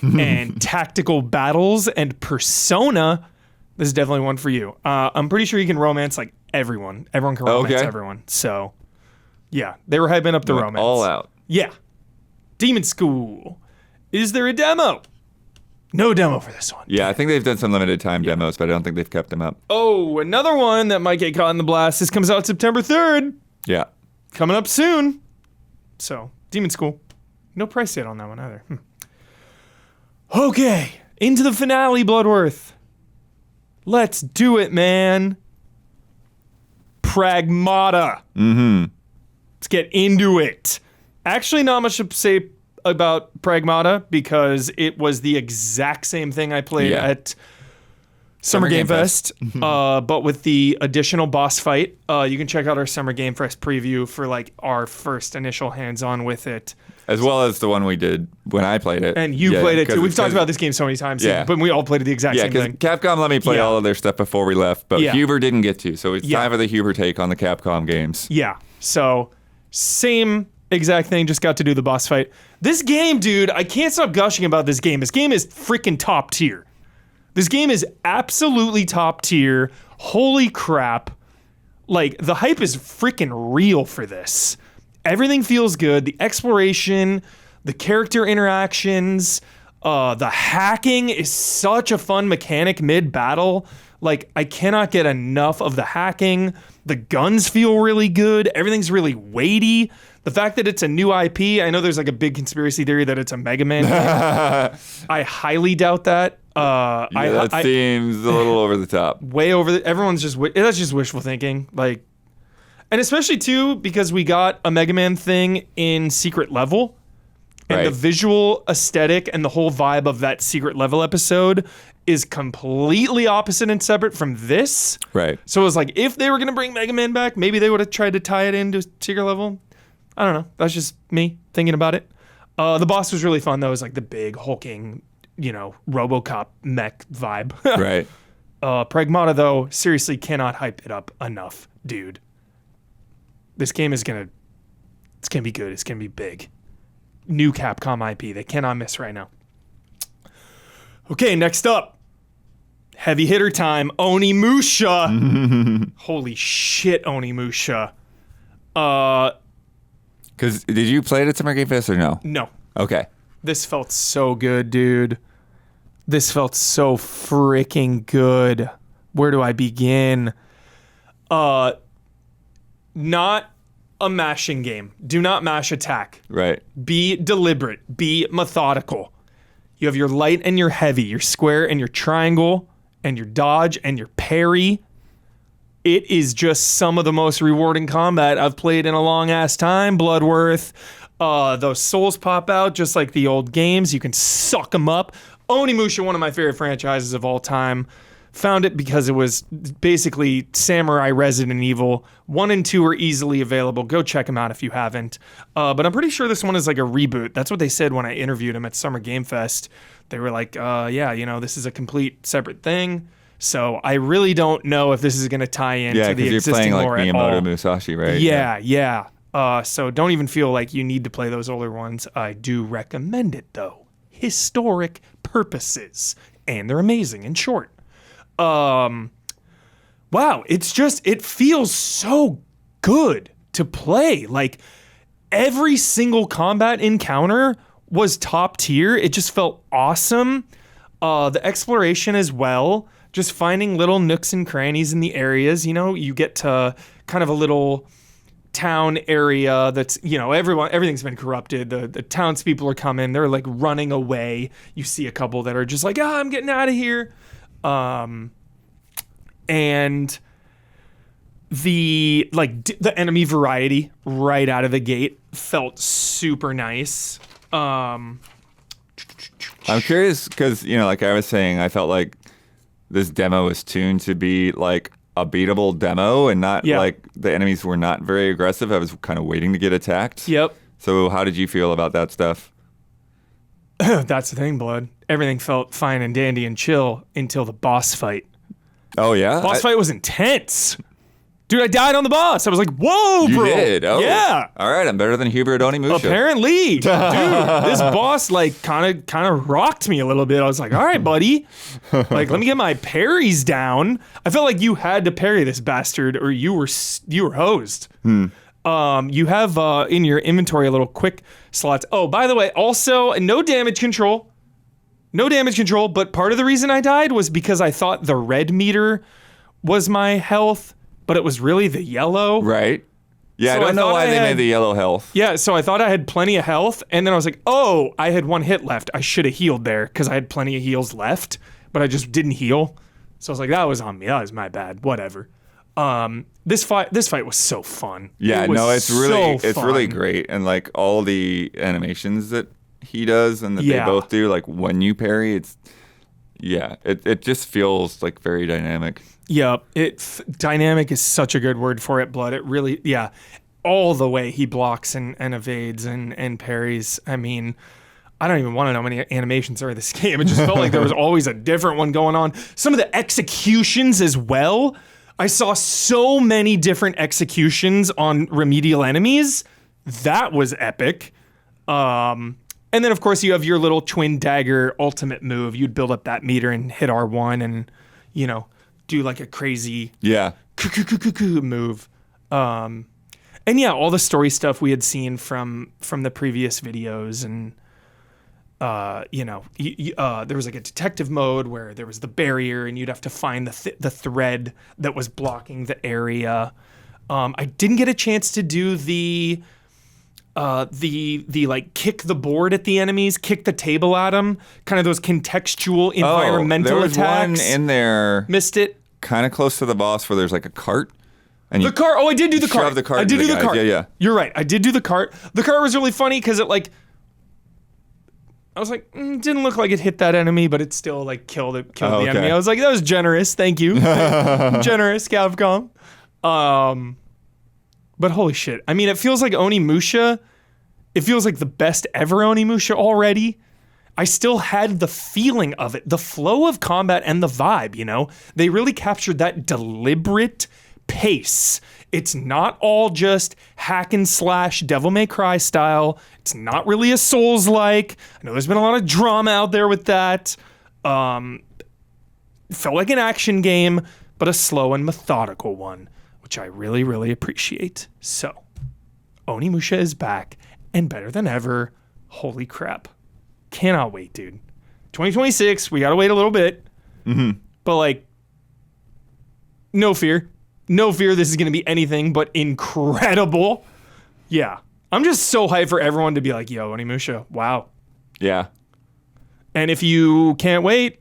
and tactical battles and Persona, this is definitely one for you. I'm pretty sure you can romance like everyone. Everyone can romance everyone. So yeah, they were hyping up the romance. All out. Yeah. Demonschool. Is there a demo? No demo for this one. Yeah, I think they've done some limited time demos, but I don't think they've kept them up. Oh, another one that might get caught in the blast. This comes out September 3rd. Yeah. Coming up soon. So, Demonschool. No price yet on that one either. Okay, into the finale, Bloodworth. Let's do it, man. Pragmata. Let's get into it. Actually, not much to say about Pragmata because it was the exact same thing I played at Summer Game Fest, but with the additional boss fight. You can check out our Summer Game Fest preview for like our first initial hands-on with it. As well as the one we did when I played it. And you played it too. We've talked about this game so many times, but we all played the exact same thing. Yeah, because Capcom let me play all of their stuff before we left, but Huber didn't get to, so it's time for the Huber take on the Capcom games. Yeah, so same exact thing, just got to do the boss fight. This game, dude, I can't stop gushing about this game. This game is freaking top tier. This game is absolutely top tier. Holy crap. Like, the hype is freaking real for this. Everything feels good. The exploration, the character interactions, the hacking is such a fun mechanic mid-battle. Like, I cannot get enough of the hacking. The guns feel really good. Everything's really weighty. The fact that it's a new IP, I know there's like a big conspiracy theory that it's a Mega Man game. I highly doubt that. That seems a little over the top. Way over everyone's just that's just wishful thinking. Like, and especially too because we got a Mega Man thing in Secret Level, and the visual aesthetic and the whole vibe of that Secret Level episode is completely opposite and separate from this. Right. So it was like if they were gonna bring Mega Man back, maybe they would have tried to tie it into Secret Level. I don't know. That's just me thinking about it. The boss was really fun though. It was like the big hulking, RoboCop mech vibe. Right. Pragmata though, seriously cannot hype it up enough, dude. This game it's gonna be good. It's gonna be big. New Capcom IP. They cannot miss right now. Okay, next up. Heavy hitter time. Onimusha. Holy shit, Onimusha. Because did you play it at Summer Game Fest or no? No. Okay. This felt so good, dude. This felt so freaking good. Where do I begin? Not a mashing game. Do not mash attack. Right. Be deliberate. Be methodical. You have your light and your heavy, your square and your triangle, and your dodge and your parry. It is just some of the most rewarding combat I've played in a long ass time. Bloodworth. Those souls pop out just like the old games. You can suck them up. Onimusha, one of my favorite franchises of all time. Found it because it was basically Samurai Resident Evil. 1 and 2 are easily available. Go check them out if you haven't. But I'm pretty sure this one is like a reboot. That's what they said when I interviewed them at Summer Game Fest. They were like, this is a complete separate thing. So I really don't know if this is going to tie into the existing lore at all. Yeah, because you're playing like Miyamoto Musashi, right? Yeah. So don't even feel like you need to play those older ones. I do recommend it, though. Historic purposes. And they're amazing and short. Wow, it feels so good to play. Like, every single combat encounter was top tier. It just felt awesome. The exploration as well, just finding little nooks and crannies in the areas. You get to kind of a little town area that's, everything's been corrupted. The townspeople are coming. They're like running away. You see a couple that are just like, I'm getting out of here. And the enemy variety right out of the gate felt super nice. I'm curious because, like I was saying, I felt like this demo was tuned to be like a beatable demo and not like the enemies were not very aggressive. I was kind of waiting to get attacked. Yep. So how did you feel about that stuff? That's the thing, Blood. Everything felt fine and dandy and chill until the boss fight. Oh, yeah? Boss fight was intense. Dude, I died on the boss. I was like, whoa, bro. You did? Oh. Yeah. All right, I'm better than Huber at Onimusha. Apparently. Dude, this boss, kind of rocked me a little bit. I was like, all right, buddy. Let me get my parries down. I felt like you had to parry this bastard or you were hosed. You have in your inventory a little quick slots. Oh, by the way, also, no damage control. No damage control, but part of the reason I died was because I thought the red meter was my health, but it was really the yellow. Right. Yeah, so I don't know why they made the yellow health. Yeah, so I thought I had plenty of health, and then I was like, oh, I had 1 hit left. I should have healed there because I had plenty of heals left, but I just didn't heal. So I was like, that was on me. That was my bad. Whatever. This fight was so fun. Yeah, it's really great, and like all the animations that he does and that they both do, like when you parry, it just feels like very dynamic. Yeah, dynamic is such a good word for it, Blood. It really, all the way he blocks and evades and parries. I mean, I don't even want to know how many animations are in this game. It just felt like there was always a different one going on. Some of the executions as well. I saw so many different executions on remedial enemies. That was epic. And then, of course, you have your little twin dagger ultimate move. You'd build up that meter and hit R1 and, do like a crazy move. And all the story stuff we had seen from the previous videos. And, there was like a detective mode where there was the barrier and you'd have to find the thread that was blocking the area. I didn't get a chance to do the like kick the board at the enemies, kick the table at them, kind of those contextual environmental attacks. There was one in there. Missed it. Kind of close to the boss where there's like a cart. And the cart. Oh, I did do the cart. Shove the cart. I did do the cart. Yeah. You're right. I did do the cart. The cart was really funny because it I was like, didn't look like it hit that enemy, but it still like killed the enemy. I was like, that was generous. Thank you. Generous, Capcom. But holy shit. I mean, it feels like Onimusha. It feels like the best ever Onimusha already. I still had the feeling of it, the flow of combat and the vibe, you know? They really captured that deliberate pace. It's not all just hack and slash Devil May Cry style. It's not really a Souls-like. I know there's been a lot of drama out there with that. It felt like an action game, but a slow and methodical one, which I really, really appreciate. So, Onimusha is back and better than ever. Holy crap. Cannot wait, dude. 2026, we gotta wait a little bit. But like, no fear. No fear this is gonna be anything but incredible. Yeah. I'm just so hyped for everyone to be like, yo, Onimusha, wow. Yeah. And if you can't wait,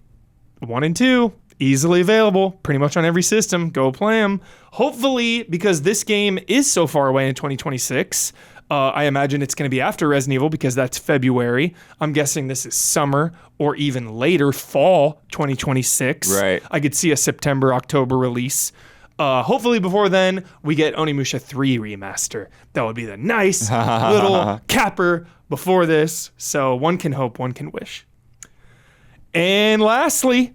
1 and 2, easily available, pretty much on every system. Go play them. Hopefully, because this game is so far away in 2026, I imagine it's going to be after Resident Evil because that's February. I'm guessing this is summer or even later, fall 2026. Right. I could see a September, October release. Hopefully before then, we get Onimusha 3 remaster. That would be the nice little capper before this. So one can hope, one can wish. And lastly,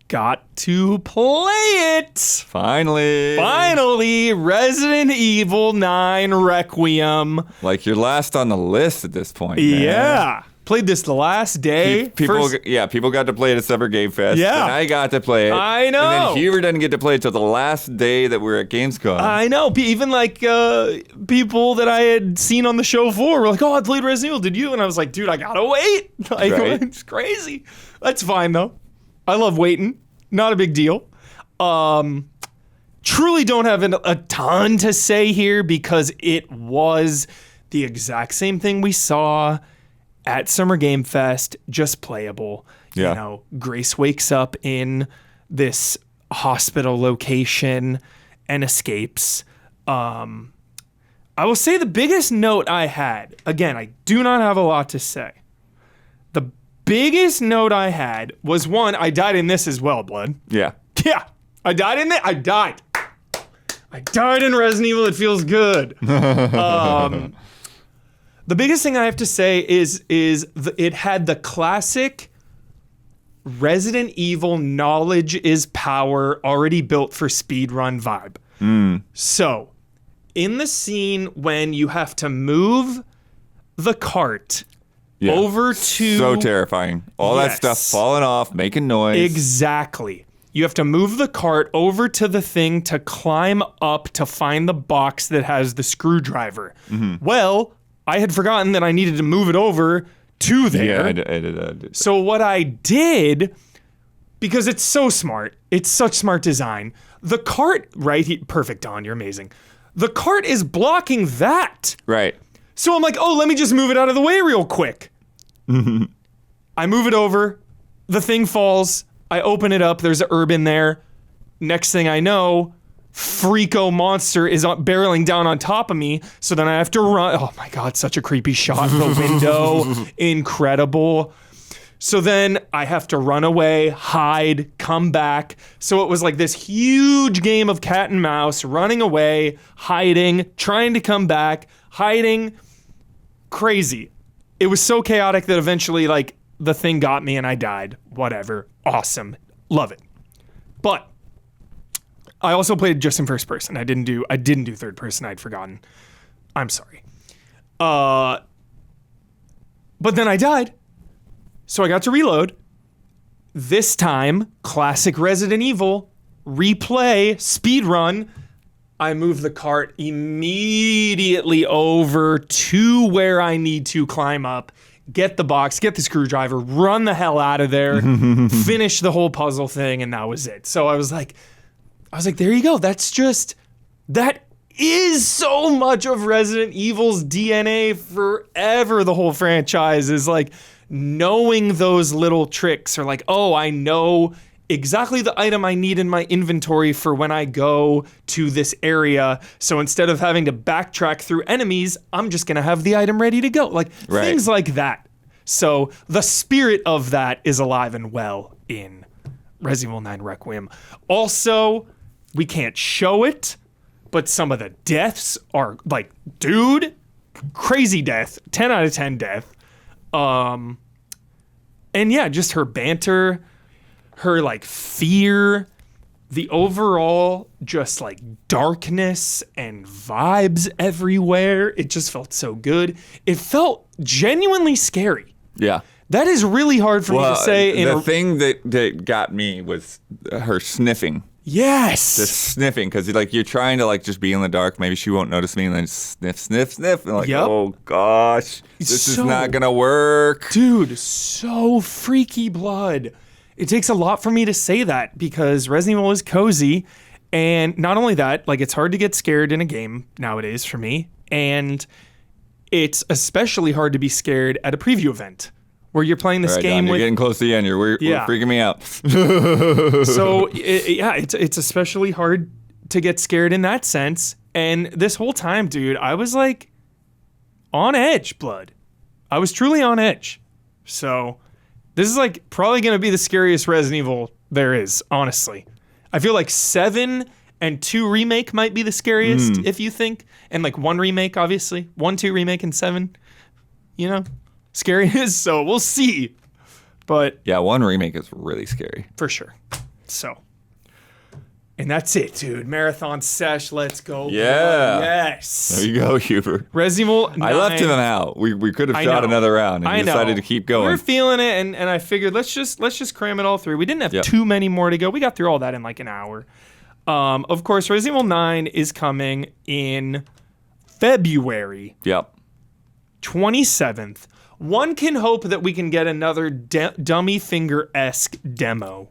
got to play it. Finally, Resident Evil 9 Requiem. Like you're last on the list at this point. Yeah. Man. Played this the last day. People got to play it at Summer Game Fest. Yeah. And I got to play it. I know. And then Huber didn't get to play it till the last day that we were at Gamescom. I know. Even like people that I had seen on the show before were like, oh, I played Resident Evil. Did you? And I was like, dude, I gotta wait. Like, right. It's crazy. That's fine though. I love waiting. Not a big deal. Truly don't have a ton to say here because it was the exact same thing we saw at Summer Game Fest, just playable. Yeah. You know, Grace wakes up in this hospital location and escapes. I will say the biggest note I had, again, I do not have a lot to say. The biggest note I had was one, I died in this as well, Blood. Yeah. Yeah. I died in it. I died in Resident Evil. It feels good. The biggest thing I have to say is it had the classic Resident Evil knowledge is power already built for speedrun vibe. So, in the scene when you have to move the cart over to... So terrifying. All that stuff falling off, making noise. Exactly. You have to move the cart over to the thing to climb up to find the box that has the screwdriver. Well... I had forgotten that I needed to move it over to there. Yeah, I did. So what I did, because it's so smart, it's such smart design, the cart, right? Perfect, Don, you're amazing. The cart is blocking that. Right. So I'm like, oh, let me just move it out of the way real quick. I move it over, the thing falls, I open it up, there's a herb in there. Next thing I know, freako monster is barreling down on top of me, so then I have to run. Oh my god, such a creepy shot in the window. Incredible. So then I have to run away, hide, come back. So it was like this huge game of cat and mouse, running away, hiding, trying to come back, hiding. Crazy. It was so chaotic that eventually like the thing got me and I died. Whatever. Awesome. Love it. But I also played just in first person. I didn't do third person. I'd forgotten. I'm sorry. But then I died. So I got to reload. This time, classic Resident Evil, replay, speedrun. I move the cart immediately over to where I need to climb up, get the box, get the screwdriver, run the hell out of there, finish the whole puzzle thing, and that was it. So I was like, there you go. That is so much of Resident Evil's DNA forever. The whole franchise is like knowing those little tricks or like, oh, I know exactly the item I need in my inventory for when I go to this area. So instead of having to backtrack through enemies, I'm just going to have the item ready to go. Like things like that. So the spirit of that is alive and well in Resident Evil 9 Requiem. Also, we can't show it, but some of the deaths are like, dude, crazy death, 10 out of 10 death. And yeah, just her banter, her like fear, the overall just like darkness and vibes everywhere. It just felt so good. It felt genuinely scary. Yeah. That is really hard for me to say. The thing that got me was her sniffing. Yes. Just sniffing, because like you're trying to like just be in the dark. Maybe she won't notice me, and then sniff, sniff, sniff, and like, oh gosh, this is not gonna work, dude. So freaky blood. It takes a lot for me to say that because Resident Evil is cozy, and not only that, like it's hard to get scared in a game nowadays for me, and it's especially hard to be scared at a preview event where you're playing this game. You're getting close to the end. You're freaking me out. So it's especially hard to get scared in that sense. And this whole time, dude, I was like on edge, blood. I was truly on edge. So this is like probably going to be the scariest Resident Evil there is, honestly. I feel like 7 and 2 remake might be the scariest, if you think. And like 1 remake, obviously. 1, 2 remake, and 7, you know, scariest. So we'll see. But yeah, 1 remake is really scary. For sure. So. And that's it, dude. Marathon sesh, let's go. Yeah. Yes. There you go, Huber. Resident Evil 9. I left him out. We could have shot another round, and he decided to keep going. We were feeling it, and I figured let's just cram it all through. We didn't have too many more to go. We got through all that in like an hour. Of course, Resident Evil 9 is coming in February. Yep. 27th. One can hope that we can get another Dummy Finger-esque demo.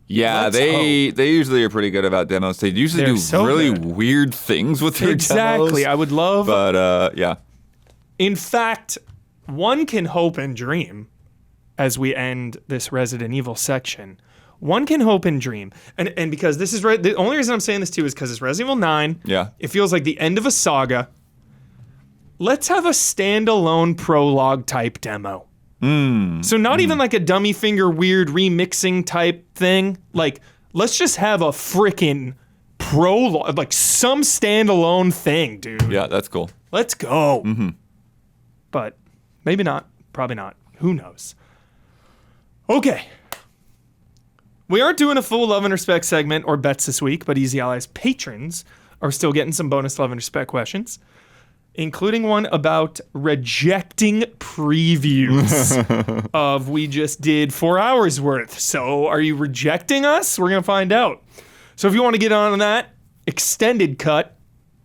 Yeah, they usually are pretty good about demos. They usually do really weird things with their demos. Exactly. I would love. But yeah. In fact, one can hope and dream as we end this Resident Evil section. One can hope and dream. And because this is the only reason I'm saying this too is because it's Resident Evil 9. Yeah. It feels like the end of a saga. Let's have a standalone prologue type demo. So not even like a Dummy Finger weird remixing type thing. Like, let's just have a frickin' prologue, like some standalone thing, dude. Yeah, that's cool. Let's go. Mm-hmm. But maybe not. Probably not. Who knows? Okay. We aren't doing a full Love and Respect segment or bets this week, but Easy Allies patrons are still getting some bonus Love and Respect questions, including one about rejecting previews of we just did 4 hours worth. So are you rejecting us? We're going to find out. So if you want to get on that extended cut,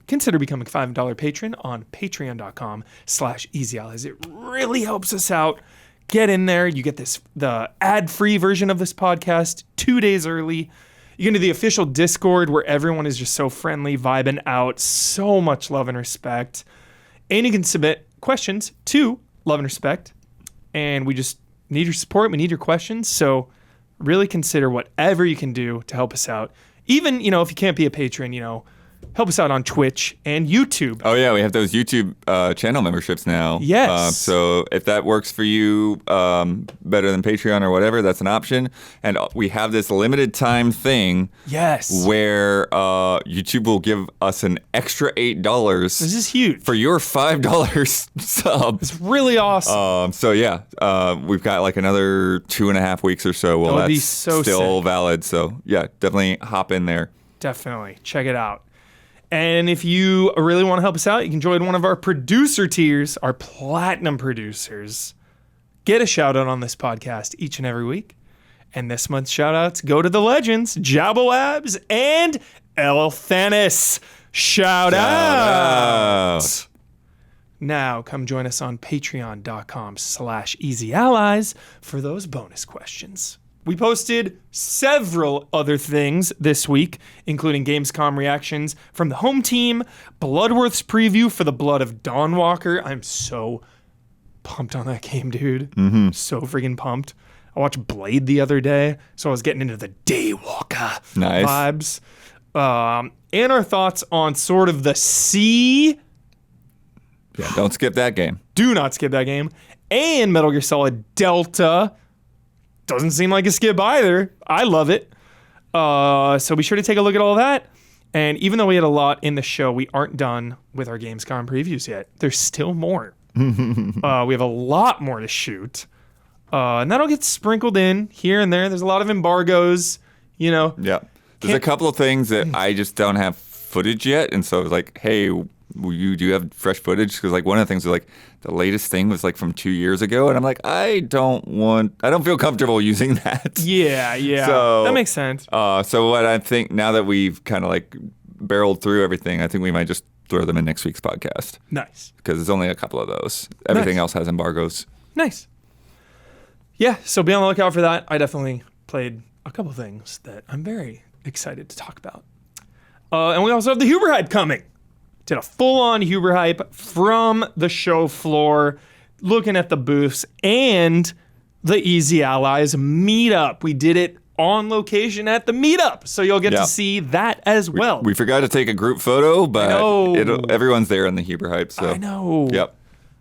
consider becoming a $5 patron on patreon.com/easyallies. It really helps us out. Get in there. You get the ad-free version of this podcast 2 days early. You get into the official Discord where everyone is just so friendly, vibing out. So much love and respect. And you can submit questions to Love and Respect. And we just need your support. We need your questions. So really consider whatever you can do to help us out. Even, if you can't be a patron, help us out on Twitch and YouTube. Oh, yeah. We have those YouTube channel memberships now. Yes. So if that works for you better than Patreon or whatever, that's an option. And we have this limited time thing. Yes. Where YouTube will give us an extra $8. This is huge. For your $5 sub. It's really awesome. So, yeah. We've got like another 2.5 weeks or so. Well, that's so still sick. Valid. So, yeah, definitely hop in there. Definitely. Check it out. And if you really want to help us out, you can join one of our producer tiers, our platinum producers. Get a shout out on this podcast each and every week. And this month's shout outs go to the legends, Jabba Labs and Elthanis. Shout out. Now come join us on patreon.com/easyallies for those bonus questions. We posted several other things this week, including Gamescom reactions from the home team, Bloodworth's preview for the Blood of Dawnwalker. I'm so pumped on that game, dude. Mm-hmm. So freaking pumped. I watched Blade the other day, so I was getting into the Daywalker vibes. And our thoughts on sort of the C. Yeah, don't skip that game. Do not skip that game. And Metal Gear Solid Delta. Doesn't seem like a skip either. I love it. So be sure to take a look at all that. And even though we had a lot in the show, we aren't done with our Gamescom previews yet. There's still more. We have a lot more to shoot. And that'll get sprinkled in here and there. There's a lot of embargoes, you know. Yeah. There's a couple of things that I just don't have footage yet. And so like, hey, do you have fresh footage? Because like one of the things was like the latest thing was like from 2 years ago. And I'm like, I don't feel comfortable using that. Yeah. So, that makes sense. So what I think now that we've kind of like barreled through everything, I think we might just throw them in next week's podcast. Nice. Because there's only a couple of those. Everything else has embargoes. Nice. Yeah, so be on the lookout for that. I definitely played a couple things that I'm very excited to talk about. And we also have the Huber Hype coming. Did a full-on Huber Hype from the show floor, looking at the booths, and the Easy Allies meetup. We did it on location at the meetup, so you'll get to see that as well. We forgot to take a group photo, but everyone's there in the Huber Hype. So. I know. Yep.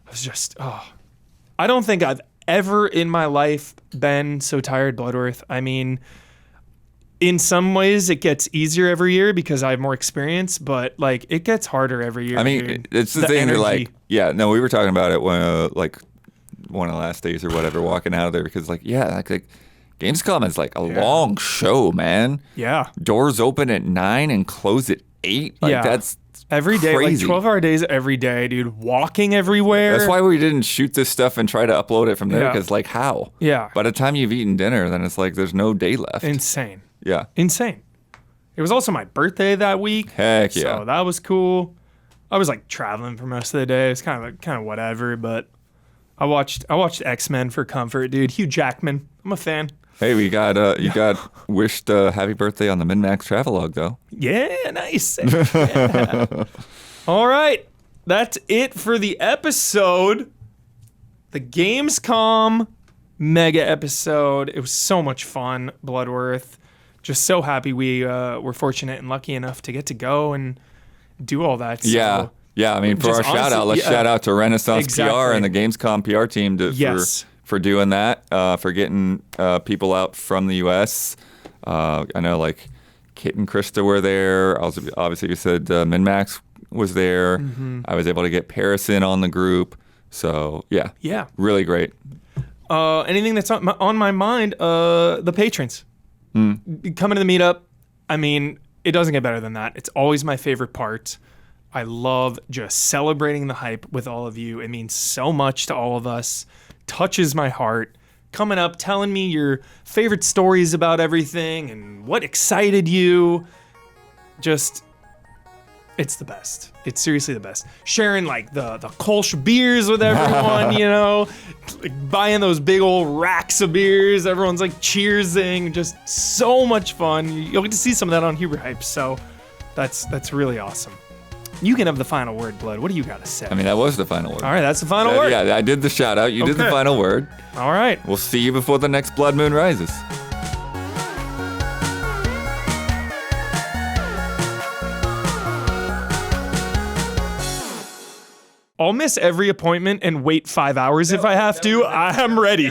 I was just, I don't think I've ever in my life been so tired, Bloodworth. I mean, in some ways it gets easier every year because I have more experience, but like it gets harder every year. I mean, dude. it's the thing that like, we were talking about it when like one of the last days or whatever, walking out of there because like Gamescom is like a long show, man. Yeah. Doors open at 9 and close at 8. Like that's every day, crazy. like 12-hour days every day, dude. Walking everywhere. That's why we didn't shoot this stuff and try to upload it from there because like how? Yeah. By the time you've eaten dinner, then it's like there's no day left. Insane. Yeah. Insane. It was also my birthday that week. Heck yeah. So that was cool. I was like traveling for most of the day. It's kind of whatever, but I watched X-Men for comfort, dude. Hugh Jackman. I'm a fan. Hey, you got wished happy birthday on the Min-Max Travelogue, though. Yeah, nice. Yeah. All right. That's it for the episode. The Gamescom mega episode. It was so much fun, Bloodworth. Just so happy we were fortunate and lucky enough to get to go and do all that. So, yeah. I mean, for our shout out, let's shout out to Renaissance PR and the Gamescom PR team for doing that, for getting people out from the U.S. I know like Kit and Krista were there. Also, obviously, you said Min-Max was there. Mm-hmm. I was able to get Paris in on the group. So yeah, really great. Anything that's on my mind, the patrons coming to the meetup. I mean, it doesn't get better than that. It's always my favorite part. I love just celebrating the hype with all of you. It means so much to all of us. Touches my heart. Coming up, telling me your favorite stories about everything and what excited you. Just, it's the best. It's seriously the best. Sharing like the Kolsch beers with everyone, you know, like buying those big old racks of beers. Everyone's like cheersing. Just so much fun. You'll get to see some of that on Huber Hype. So that's really awesome. You can have the final word, Blood. What do you got to say? I mean, that was the final word. All right, that's the final word. Yeah, I did the shout out. You did the final word. All right. We'll see you before the next blood moon rises. I'll miss every appointment and wait 5 hours if I have to. I'm ready.